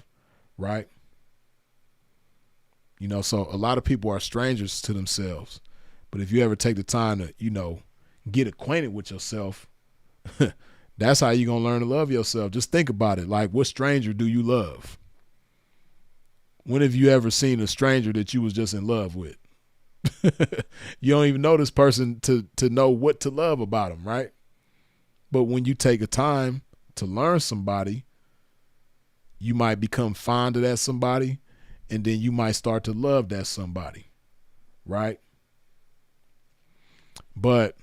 [SPEAKER 1] right? You know, so a lot of people are strangers to themselves. But if you ever take the time to, you know, get acquainted with yourself, that's how you're going to learn to love yourself. Just think about it. Like, what stranger do you love? When have you ever seen a stranger that you was just in love with? You don't even know this person to know what to love about them, right? But when you take a time to learn somebody, you might become fond of that somebody, and then you might start to love that somebody, right? But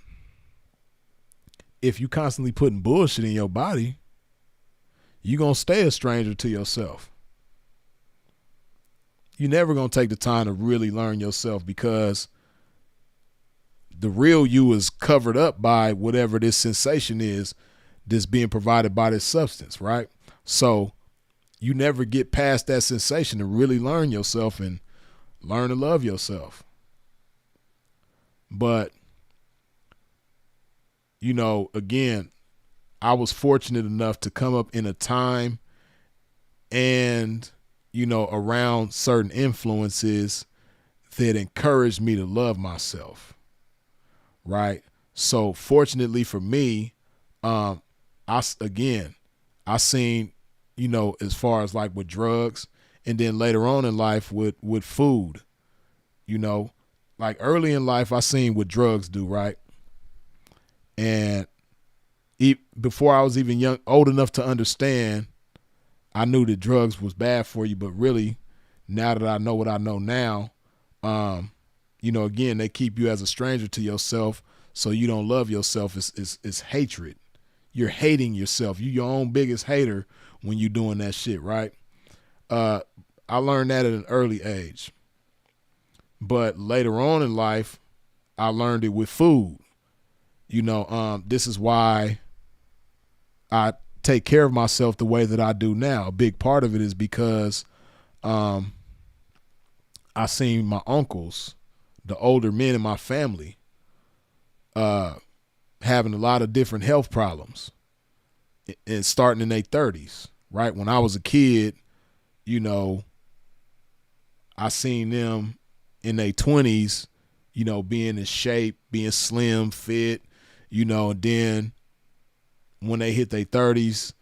[SPEAKER 1] if you constantly putting bullshit in your body, you're going to stay a stranger to yourself. You're never going to take the time to really learn yourself, because the real you is covered up by whatever this sensation is that's being provided by this substance, right? So you never get past that sensation to really learn yourself and learn to love yourself. But, you know, again, I was fortunate enough to come up in a time and, you know, around certain influences that encouraged me to love myself, right? So fortunately for me, I seen, you know, as far as like with drugs, and then later on in life with food, you know, like early in life, I seen what drugs do, right? And before I was even old enough to understand, I knew that drugs was bad for you. But really, now that I know what I know now, you know, again, they keep you as a stranger to yourself, so you don't love yourself. It's hatred. You're hating yourself. You're your own biggest hater when you're doing that shit, right? I learned that at an early age. But later on in life, I learned it with food. You know, this is why I take care of myself the way that I do now. A big part of it is because I seen my uncles, the older men in my family, having a lot of different health problems and starting in their 30s, right? When I was a kid, you know, I seen them in their 20s, you know, being in shape, being slim, fit, you know, and then when they hit their 30s,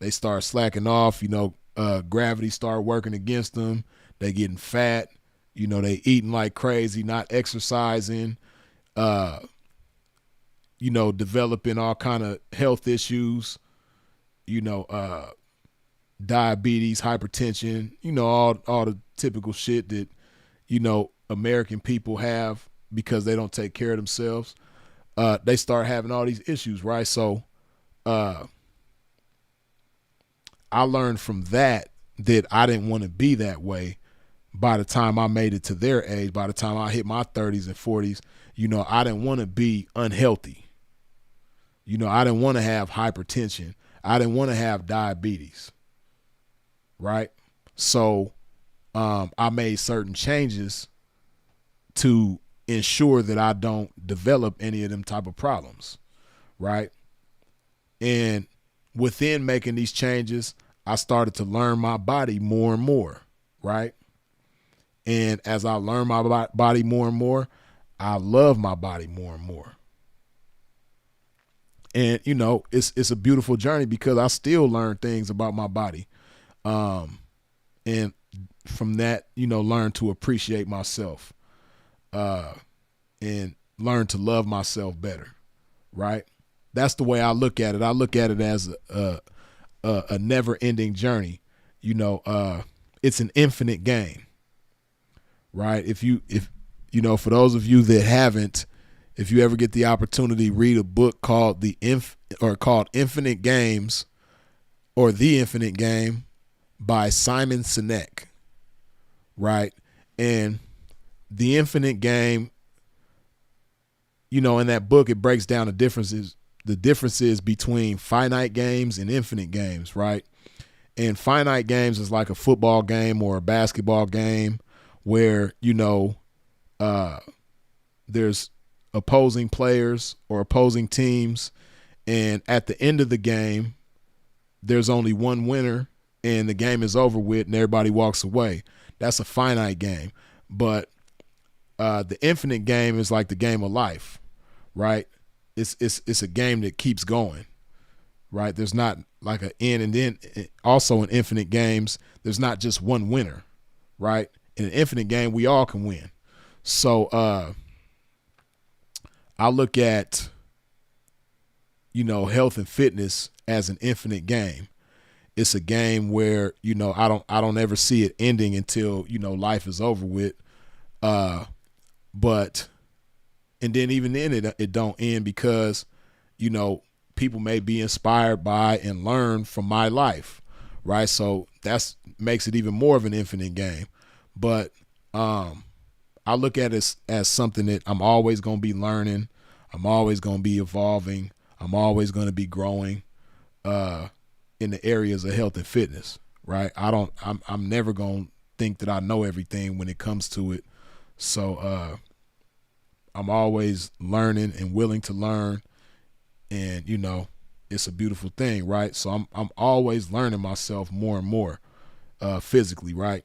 [SPEAKER 1] they start slacking off, you know, gravity start working against them. They getting fat, you know, they eating like crazy, not exercising, you know, developing all kind of health issues, you know, diabetes, hypertension, you know, all the typical shit that, you know, American people have because they don't take care of themselves. They start having all these issues, right? So I learned from that I didn't want to be that way by the time I made it to their age. By the time I hit my 30s and 40s, you know, I didn't want to be unhealthy. You know, I didn't want to have hypertension. I didn't want to have diabetes, right? So I made certain changes to ensure that I don't develop any of them type of problems, right? And within making these changes, I started to learn my body more and more, right? And as I learn my body more and more, I love my body more and more. And, you know, it's a beautiful journey because I still learn things about my body. And from that, you know, learn to appreciate myself and learn to love myself better, right? That's the way I look at it. I look at it as a never-ending journey. You know, it's an infinite game, right? If you know, for those of you that haven't, if you ever get the opportunity, read a book called called Infinite Games or The Infinite Game by Simon Sinek, right? And The Infinite Game, you know, in that book, it breaks down the differences between finite games and infinite games, right? And finite games is like a football game or a basketball game where, you know, there's opposing players or opposing teams, and at the end of the game, there's only one winner and the game is over with and everybody walks away. That's a finite game. But the infinite game is like the game of life, right? It's a game that keeps going, right? There's not like an end, and then also in infinite games, there's not just one winner, right? In an infinite game, we all can win. So I look at, you know, health and fitness as an infinite game. It's a game where, you know, I don't ever see it ending until, you know, life is over with. But and then even then it don't end because, you know, people may be inspired by and learn from my life, right? So that's makes it even more of an infinite game. But I look at it as something that I'm always going to be learning. I'm always going to be evolving. I'm always going to be growing in the areas of health and fitness, right? I'm never going to think that I know everything when it comes to it. So I'm always learning and willing to learn, and, you know, it's a beautiful thing, right? So I'm always learning myself more and more physically, right?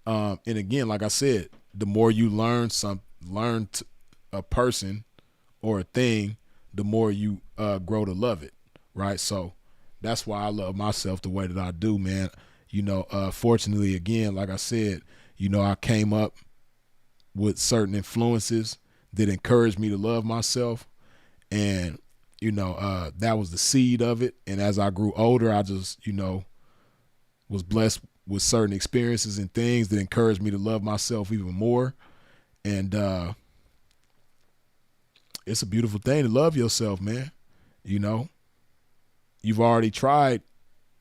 [SPEAKER 1] And again, like I said, the more you learn a person or a thing, the more you grow to love it, right? So that's why I love myself the way that I do, man. You know, fortunately, again, like I said, you know, I came up with certain influences that encouraged me to love myself, and, you know, that was the seed of it. And as I grew older, I just, you know, was blessed with certain experiences and things that encouraged me to love myself even more. And it's a beautiful thing to love yourself, man. You know, you've already tried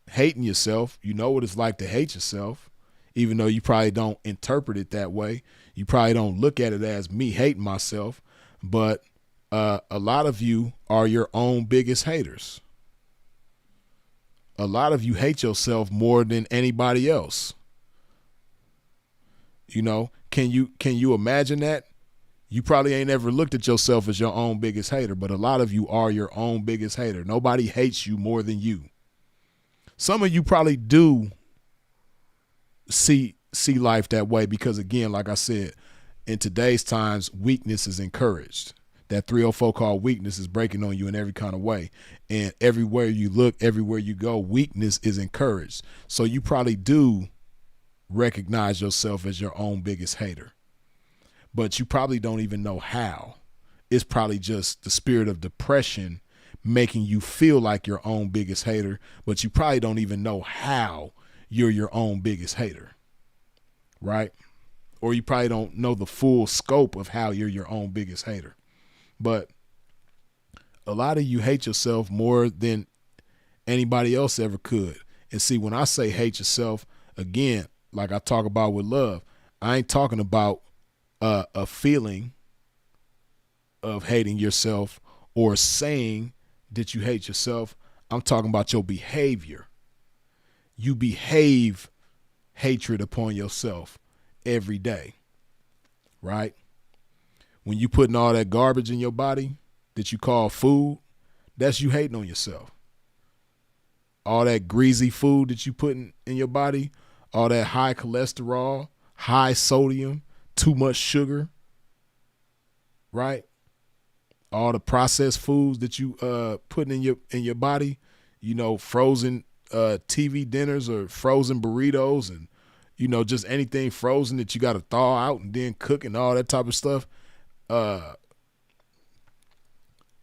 [SPEAKER 1] hating yourself. You know what it's like to hate yourself, even though you probably don't interpret it that way. You probably don't look at it as me hating myself, but a lot of you are your own biggest haters, a lot of you hate yourself more than anybody else. You know, can you imagine that? You probably ain't ever looked at yourself as your own biggest hater, but a lot of you are your own biggest hater. Nobody hates you more than you. Some of you probably do see life that way because, again, like I said, in today's times, weakness is encouraged. That 304 called weakness is breaking on you in every kind of way. And everywhere you look, everywhere you go, weakness is encouraged. So you probably do recognize yourself as your own biggest hater. But you probably don't even know how. It's probably just the spirit of depression making you feel like your own biggest hater, but you probably don't even know how you're your own biggest hater, right? Or you probably don't know the full scope of how you're your own biggest hater. But a lot of you hate yourself more than anybody else ever could. And see, when I say hate yourself, again, like I talk about with love, I ain't talking about a feeling of hating yourself or saying that you hate yourself. I'm talking about your behavior. You behave hatred upon yourself every day, right? When you putting all that garbage in your body that you call food, that's you hating on yourself. All that greasy food that you putting in your body, all that high cholesterol, high sodium, too much sugar, right? All the processed foods that you putting in your body, you know, frozen TV dinners or frozen burritos and, you know, just anything frozen that you got to thaw out and then cook and all that type of stuff.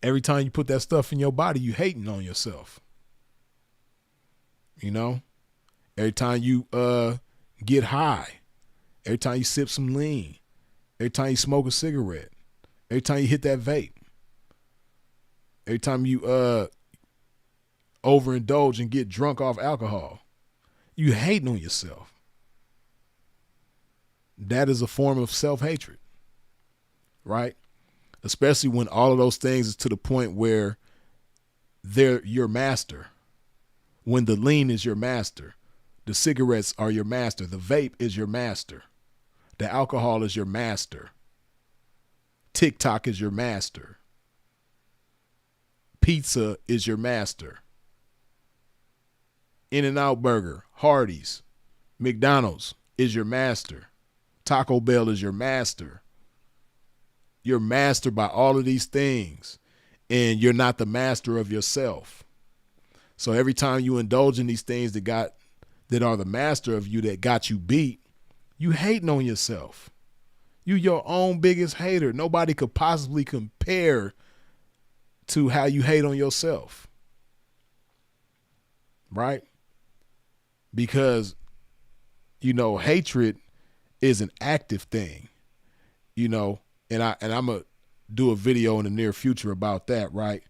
[SPEAKER 1] Every time you put that stuff in your body, you hating on yourself. You know, every time you get high, every time you sip some lean, every time you smoke a cigarette, every time you hit that vape, every time you overindulge and get drunk off alcohol, you hating on yourself. That is a form of self-hatred, right? Especially when all of those things is to the point where they're your master. When the lean is your master, the cigarettes are your master, the vape is your master, the alcohol is your master, TikTok is your master, pizza is your master, In-N-Out Burger, Hardee's, McDonald's is your master, Taco Bell is your master. You're mastered by all of these things, and you're not the master of yourself. So every time you indulge in these things that are the master of you, that got you beat, you hating on yourself. You your own biggest hater. Nobody could possibly compare to how you hate on yourself, right? Because, you know, hatred is an active thing, you know, and I'm going to do a video in the near future about that, right?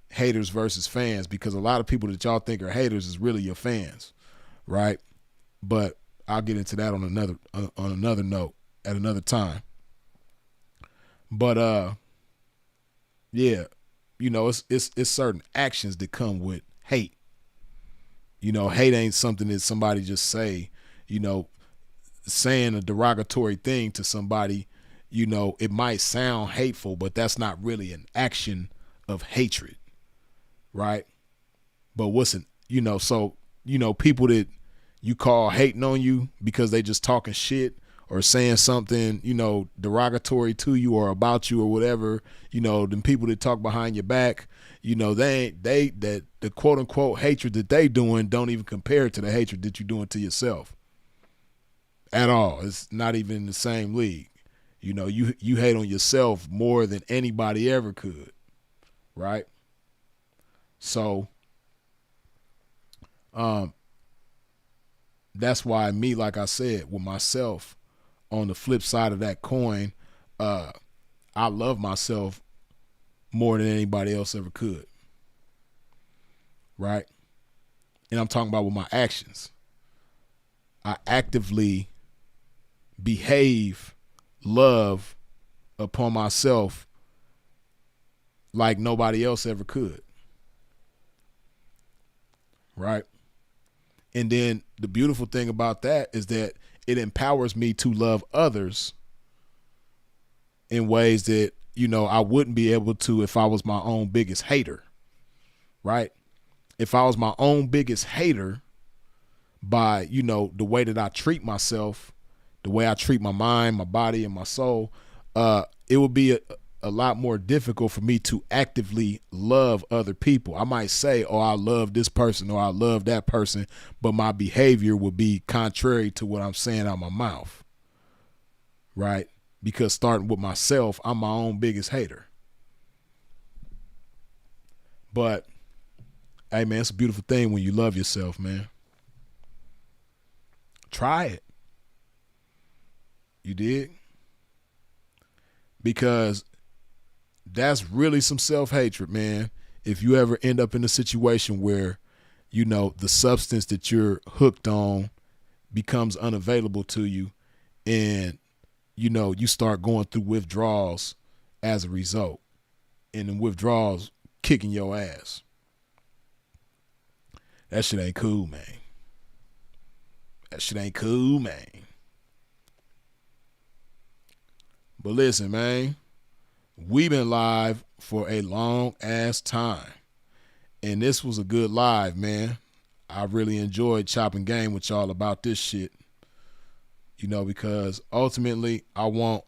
[SPEAKER 1] Haters versus fans, because a lot of people that y'all think are haters is really your fans, right? But I'll get into that on another note at another time. But yeah, you know, it's certain actions that come with hate. You know, hate ain't something that somebody just say. You know, saying a derogatory thing to somebody, you know, it might sound hateful, but that's not really an action of hatred, right? But so, you know, people that you call hating on you because they just talking shit or saying something, you know, derogatory to you or about you or whatever, you know, them people that talk behind your back, you know, the quote unquote hatred that they doing don't even compare to the hatred that you're doing to yourself at all. It's not even in the same league. You know, you hate on yourself more than anybody ever could, right? So, that's why me, like I said, with myself, on the flip side of that coin, I love myself more than anybody else ever could, right? And I'm talking about with my actions. I actively behave love upon myself like nobody else ever could, right? And then the beautiful thing about that is that it empowers me to love others in ways that, you know, I wouldn't be able to if I was my own biggest hater, right? If I was my own biggest hater by, you know, the way that I treat myself, the way I treat my mind, my body, and my soul, it would be a lot more difficult for me to actively love other people. I might say, oh, I love this person or I love that person, but my behavior would be contrary to what I'm saying out my mouth, right? Because starting with myself, I'm my own biggest hater. But, hey, man, it's a beautiful thing when you love yourself, man. Try it. You dig? Because that's really some self-hatred, man. If you ever end up in a situation where, you know, the substance that you're hooked on becomes unavailable to you and, you know, you start going through withdrawals as a result, and then withdrawals kicking your ass. That shit ain't cool, man. That shit ain't cool, man. But listen, man, we've been live for a long ass time, and this was a good live, man. I really enjoyed chopping game with y'all about this shit, you know, because ultimately I want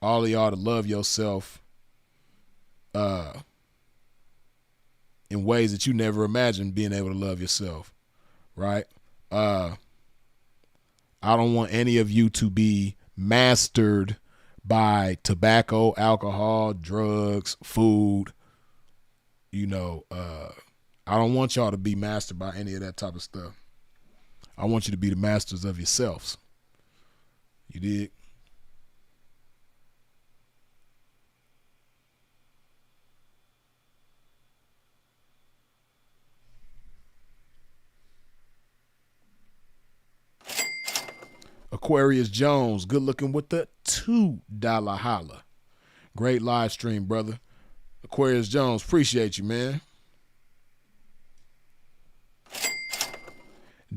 [SPEAKER 1] all of y'all to love yourself in ways that you never imagined being able to love yourself, right? I don't want any of you to be mastered by tobacco, alcohol, drugs, food. You know, I don't want y'all to be mastered by any of that type of stuff. I want you to be the masters of yourselves. You dig? Aquarius Jones, good looking with the $2 holla. Great live stream, brother. Aquarius Jones, appreciate you, man.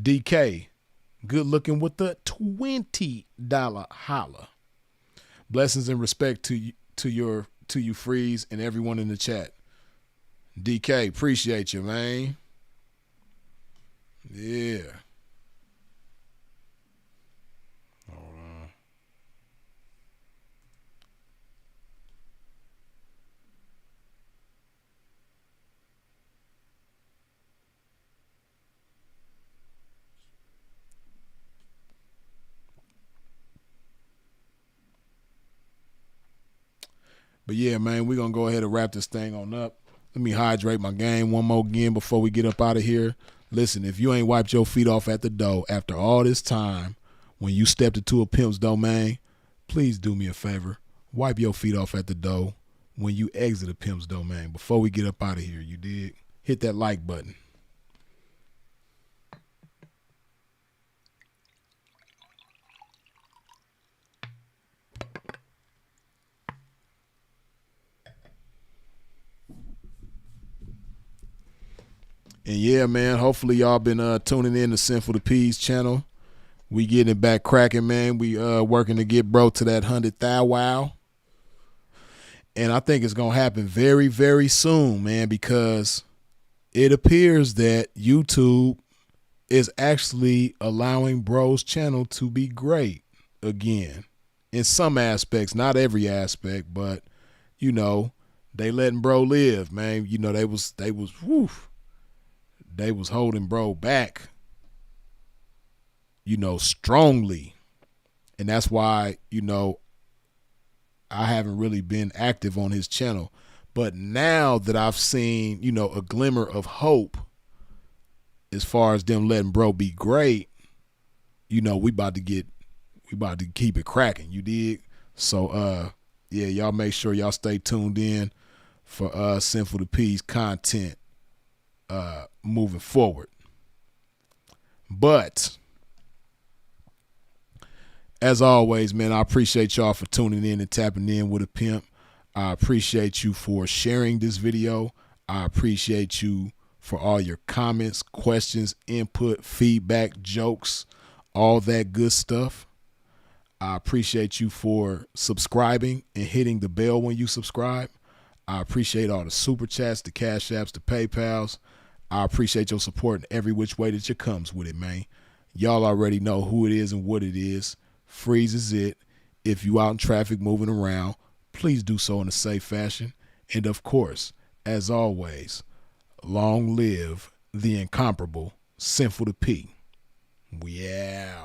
[SPEAKER 1] DK, good looking with the $20 holla. Blessings and respect to you, Freeze, and everyone in the chat. DK, appreciate you, man. Yeah. But yeah, man, we're going to go ahead and wrap this thing on up. Let me hydrate my game one more again before we get up out of here. Listen, if you ain't wiped your feet off at the door after all this time, when you stepped into a pimp's domain, please do me a favor. Wipe your feet off at the door when you exit a pimp's domain before we get up out of here. You dig? Hit that like button. And yeah, man, hopefully y'all been tuning in to Sinful to Peace channel. We getting it back cracking, man. We working to get bro to that 100,000 wow. And I think it's going to happen very, very soon, man, because it appears that YouTube is actually allowing bro's channel to be great again. In some aspects, not every aspect, but, you know, they letting bro live, man. You know, they was holding bro back, you know, strongly. And that's why, you know, I haven't really been active on his channel. But now that I've seen, you know, a glimmer of hope as far as them letting bro be great, you know, we about to keep it cracking. You dig? So yeah, y'all make sure y'all stay tuned in for Sinful to Peace content moving forward. But as always, man, I appreciate y'all for tuning in and tapping in with a pimp. I appreciate you for sharing this video. I appreciate you for all your comments, questions, input, feedback, jokes, all that good stuff. I appreciate you for subscribing and hitting the bell when you subscribe. I appreciate all the super chats, the cash apps, the PayPals. I appreciate your support in every which way that you comes with it, man. Y'all already know who it is and what it is. Freeze is it. If you out in traffic moving around, please do so in a safe fashion. And of course, as always, long live the incomparable Sinful to P. We out.